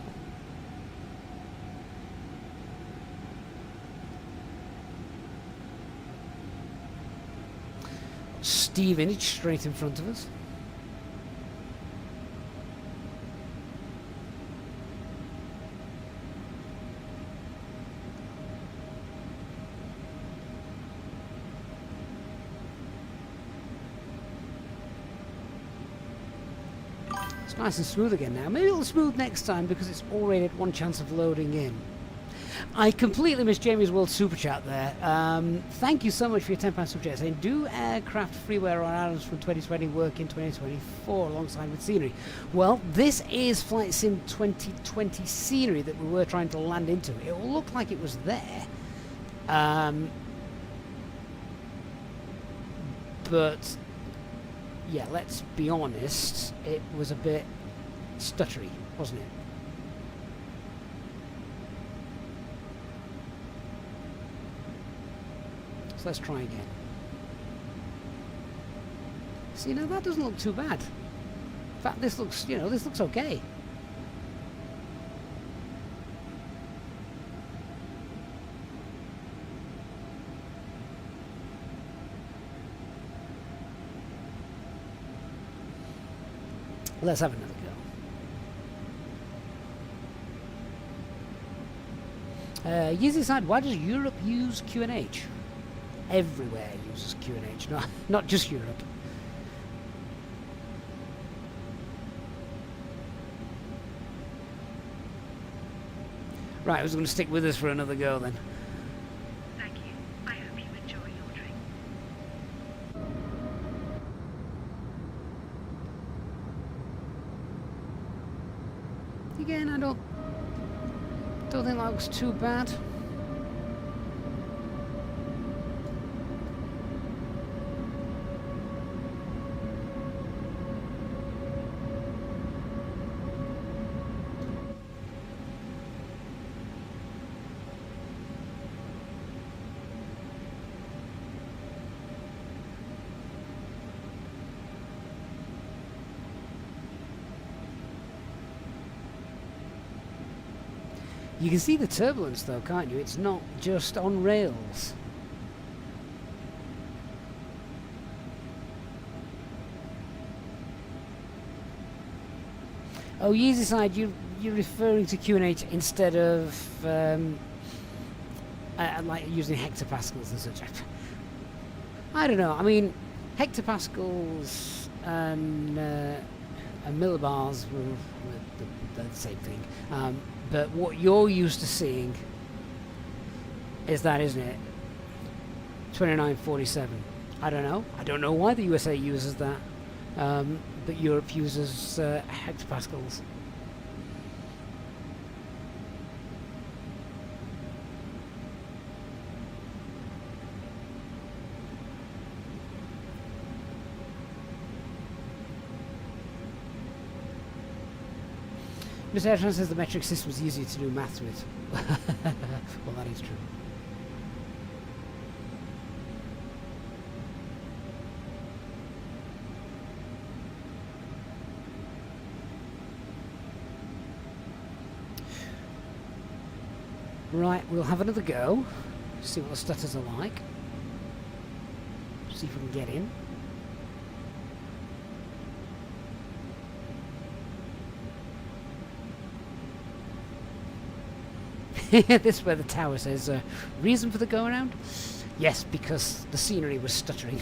A: Stevenage straight in front of us. It's nice and smooth again now. Maybe it'll smooth next time because it's already at one chance of loading in. I completely missed Jamie's World Super Chat there. Thank you so much for your £10 Super Chat saying, do aircraft freeware on islands from 2020 work in 2024 alongside with scenery? Well, this is Flight Sim 2020 scenery that we were trying to land into. It will look like it was there. But yeah, let's be honest, it was a bit stuttery, wasn't it? So let's try again. See, now that doesn't look too bad. In fact, this looks, you know, this looks okay. Let's have another go. Easyjet, why does Europe use QNH? Everywhere uses QNH, not just Europe. Right, I was going to stick with us for another go then.
D: Thank you. I hope you enjoy your drink.
A: Again, I don't think that looks too bad. You can see the turbulence though, can't you? It's not just on rails. Oh, Easyjet, you're referring to QNH instead of like using hectopascals and such. I don't know. I mean, hectopascals and millibars were the same thing. But what you're used to seeing is that, isn't it? 2947. I don't know. I don't know why the USA uses that, but Europe uses hectopascals. Mr. Airtran says the metric system is easier to do maths with. Well, that is true. Right, we'll have another go. See what the stutters are like. See if we can get in. This is where the tower says, reason for the go around? Yes, because the scenery was stuttering.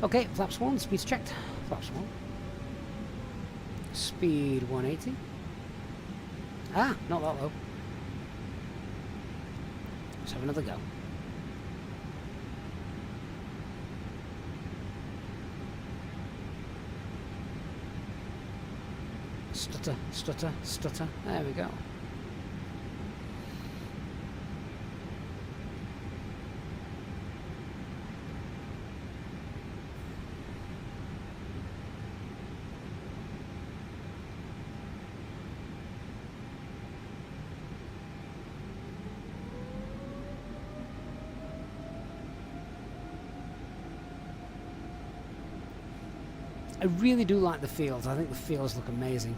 A: Okay, flaps 1, speed's checked. Flaps 1. Speed 180. Ah, not that low. Let's have another go. Stutter, stutter, stutter. There we go. I really do like the fields. I think the fields look amazing.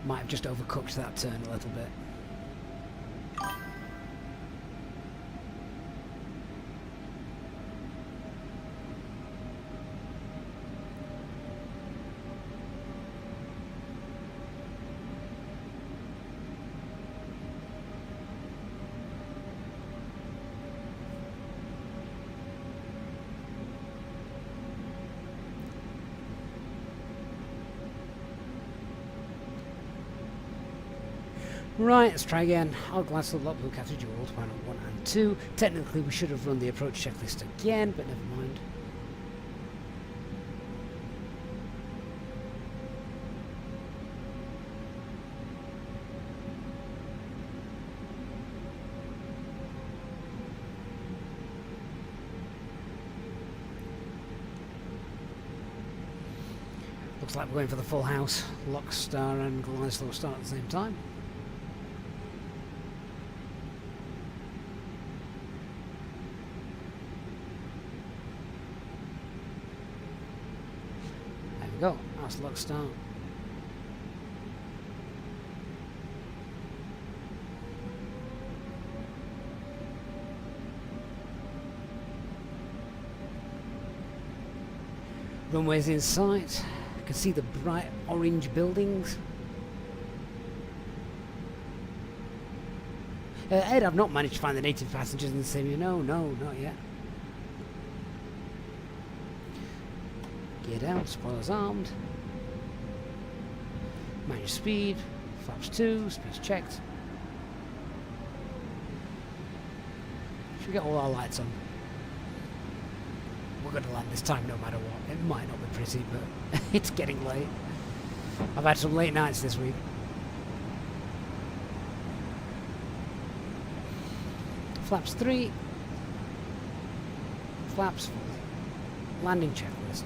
A: Might have just overcooked that turn a little bit. Right, let's try again. I'll glance at the logbook after dual autopilot 1 and 2. Technically, we should have run the approach checklist again, but never mind. Looks like we're going for the full house. Lock, star, and glide slow start at the same time. Go. Nice lock start. Runway's in sight. I can see the bright orange buildings. Ed, I've not managed to find the native passengers in the same. No, not yet. Gear down, spoilers armed. Manage speed, flaps 2, speed's checked. Should get all our lights on. We're going to land this time no matter what. It might not be pretty, but it's getting late. I've had some late nights this week. Flaps 3. Flaps 4. Landing checklist.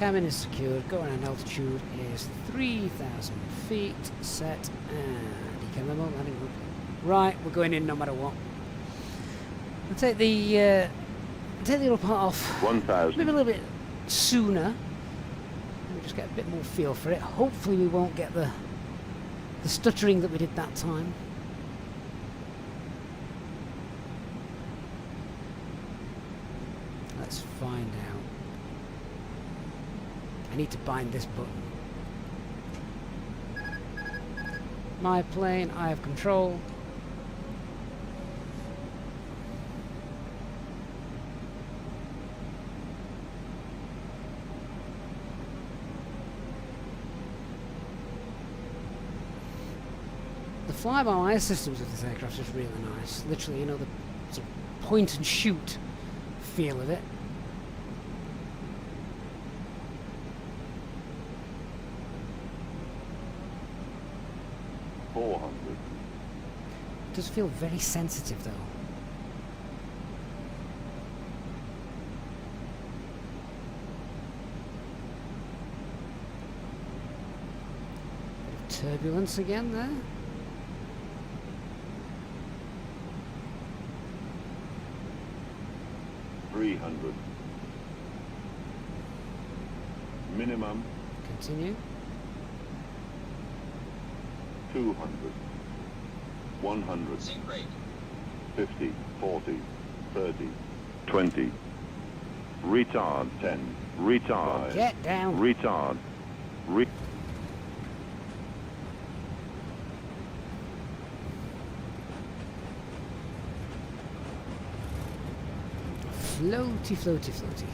A: cabin is secured, go around altitude is 3,000 feet, set, and decam level, landing group. Right, we're going in no matter what. I'll take the little part off
E: 1,000.
A: maybe a little bit sooner. We'll just get a bit more feel for it. Hopefully we won't get the stuttering that we did that time. Let's find out. I need to bind this button. My plane, I have control. The fly-by-wire systems of this aircraft is really nice. Literally, you know, the sort of point and shoot feel of it. It does feel very sensitive though. Bit of turbulence again there.
E: Minimum
A: Continue.
E: 200. 100.
F: Sink rate.
E: 50. 40. 30. 20. Retard 10. Retard.
A: Get down.
E: Retard.
A: Floaty, floaty, floaty.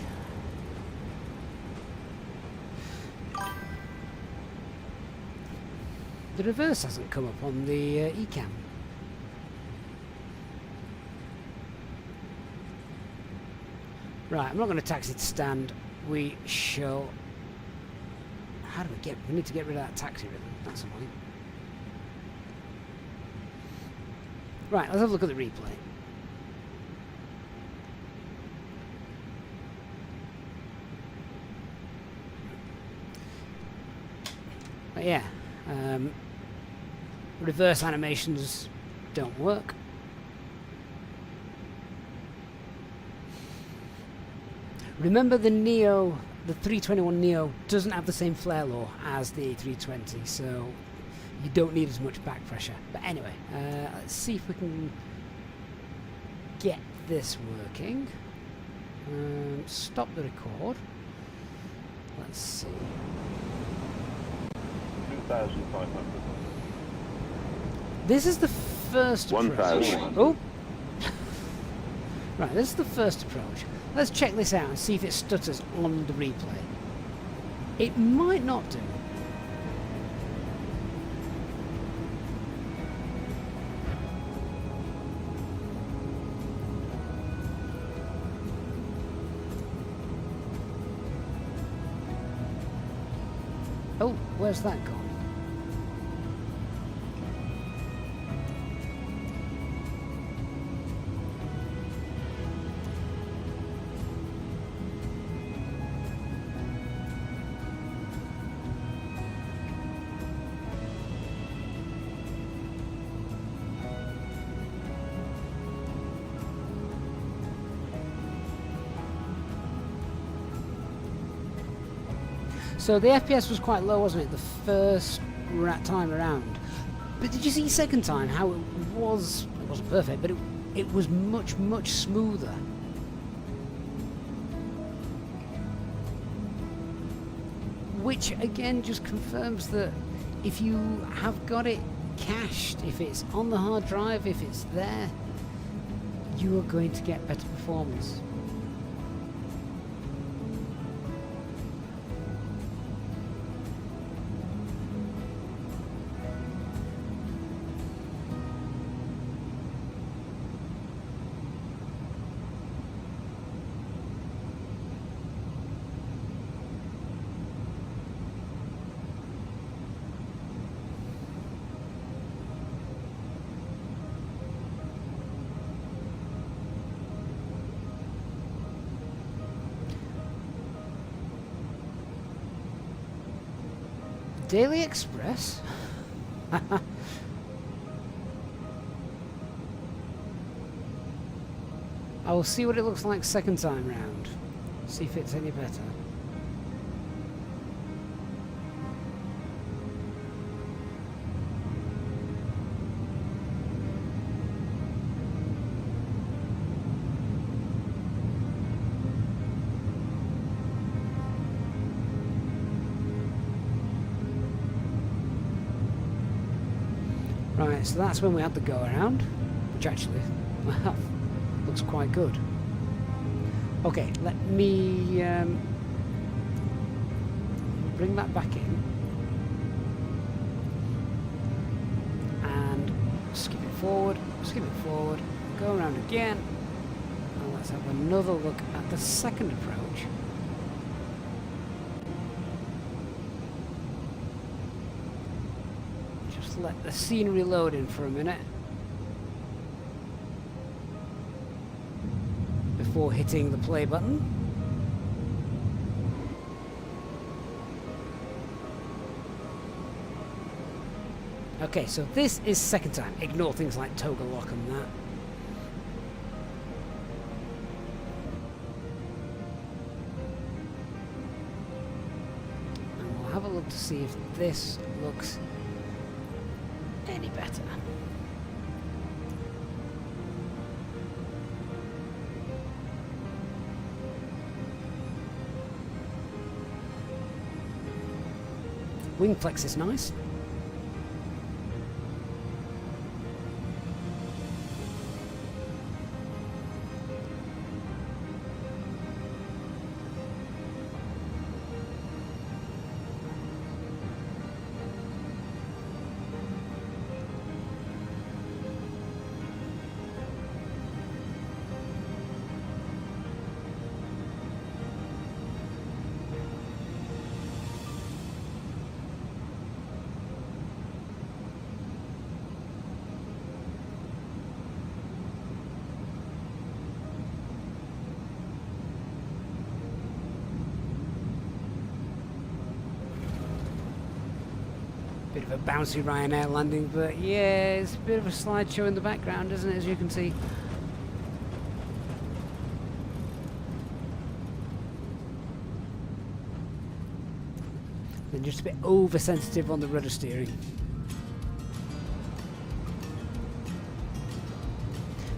A: The reverse hasn't come up on the ECAM. Right, I'm not going to taxi to stand. We shall... How do we get... We need to get rid of that taxi rhythm. That's annoying. Right, let's have a look at the replay. But yeah, reverse animations don't work. Remember the Neo, the 321 Neo doesn't have the same flare law as the A320, so you don't need as much back pressure. But anyway, let's see if we can get this working. Stop the record. Let's see.
E: 2,500.
A: This is the first approach.
E: 1,000.
A: Oh! Right, this is the first approach. Let's check this out and see if it stutters on the replay. It might not do. Oh, where's that gone? So the FPS was quite low, wasn't it, the first time around? But did you see second time how it wasn't perfect, but it was much, much smoother. Which again just confirms that if you have got it cached, if it's on the hard drive, if it's there, you are going to get better performance. Daily Express? I will see what it looks like second time round. See if it's any better. Right, so that's when we had the go around, which actually, well, looks quite good. Okay, let me bring that back in and skip it forward, go around again, and let's have another look at the second approach. Just let the scenery load in for a minute before hitting the play button. Okay, so this is second time. Ignore things like toga lock and that. And we'll have a look to see if this looks any better. Wing flex is nice. Bit of a bouncy Ryanair landing, but yeah, it's a bit of a slideshow in the background, isn't it, as you can see. Then just a bit oversensitive on the rudder steering.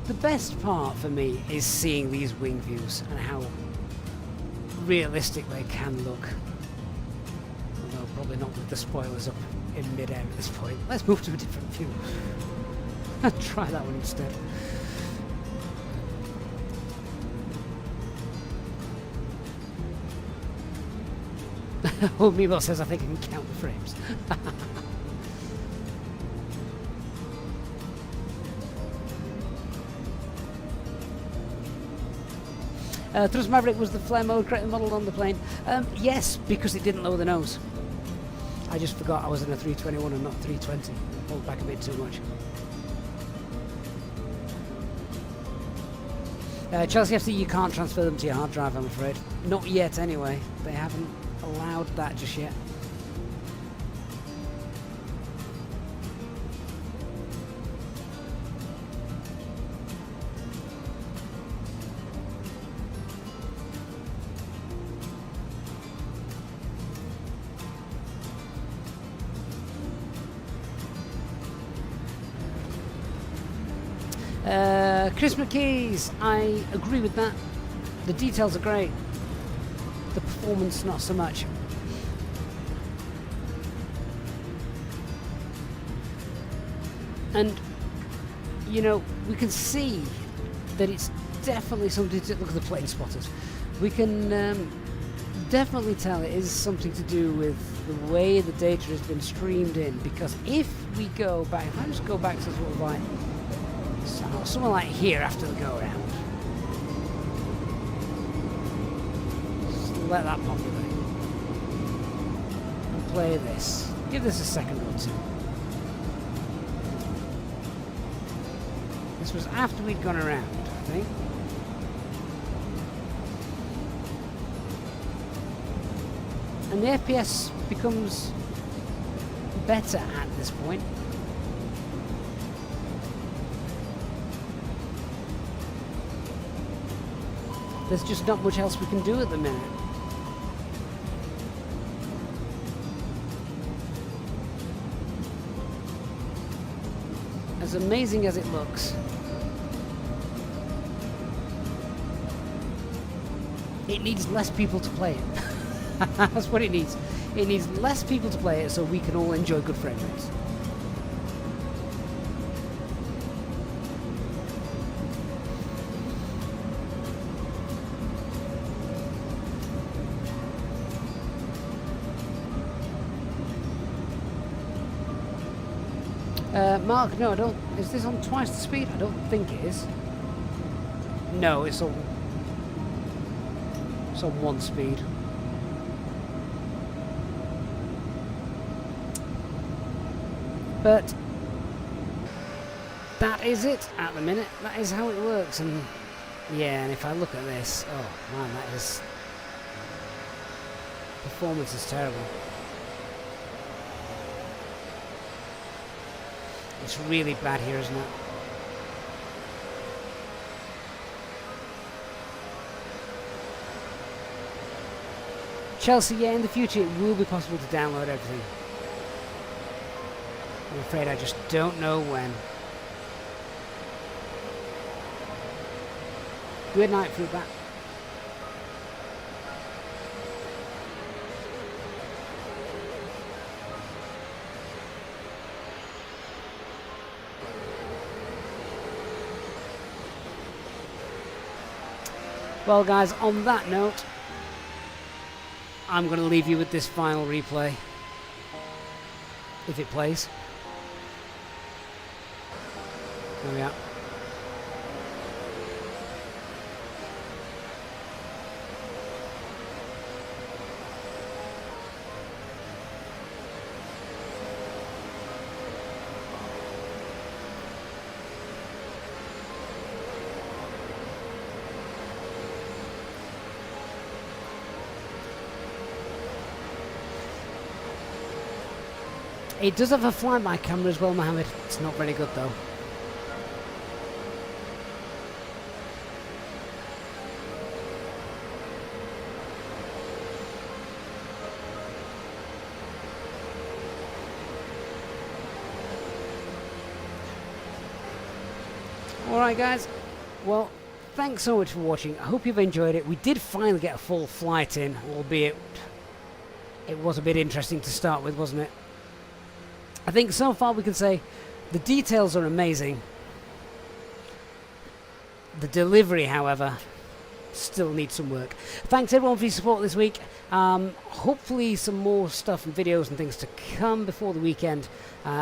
A: The best part for me is seeing these wing views and how realistic they can look. Although probably not with the spoilers up in mid-air at this point. Let's move to a different view. Try that one instead. Oh, Mimo says I think I can count the frames. Thrust Maverick was the flare mode correctly modelled on the plane. Yes, because it didn't lower the nose. I just forgot I was in a 321 and not 320. Hold back a bit too much. Chelsea FC, you can't transfer them to your hard drive, I'm afraid. Not yet, anyway. They haven't allowed that just yet. Chris McKees, I agree with that. The details are great. The performance, not so much. And, you know, we can see that it's definitely something to look at the plane spotters. We can definitely tell it is something to do with the way the data has been streamed in, because if we go back, if I just go back to sort of like somewhere like here after the go around, just let that populate and play this. Give this a second or two. This was after we'd gone around, I think. And the FPS becomes better at this point. There's just not much else we can do at the minute. As amazing as it looks, it needs less people to play it. That's what it needs. It needs less people to play it so we can all enjoy good frame rates. Mark, no, I don't. Is this on twice the speed? I don't think it is. No, it's on 1 speed. But that is it at the minute. That is how it works. And yeah, and if I look at this, oh man, that is, performance is terrible. It's really bad here, isn't it? Chelsea, yeah, in the future it will be possible to download everything. I'm afraid I just don't know when. Good night, Fruitbat. Well guys, on that note, I'm going to leave you with this final replay, if it plays. There we are. It does have a flyby camera as well, Mohammed. It's not very good though. Alright guys, well, thanks so much for watching. I hope you've enjoyed it. We did finally get a full flight in, albeit it was a bit interesting to start with, wasn't it? I think so far we can say the details are amazing. The delivery, however, still needs some work. Thanks everyone for your support this week. Hopefully some more stuff and videos and things to come before the weekend.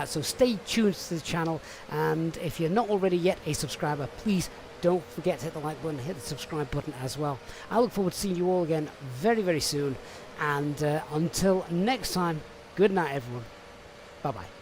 A: So stay tuned to the channel, and if you're not already yet a subscriber, please don't forget to hit the like button, hit the subscribe button as well. I look forward to seeing you all again very, very soon. And until next time, good night everyone. Bye-bye.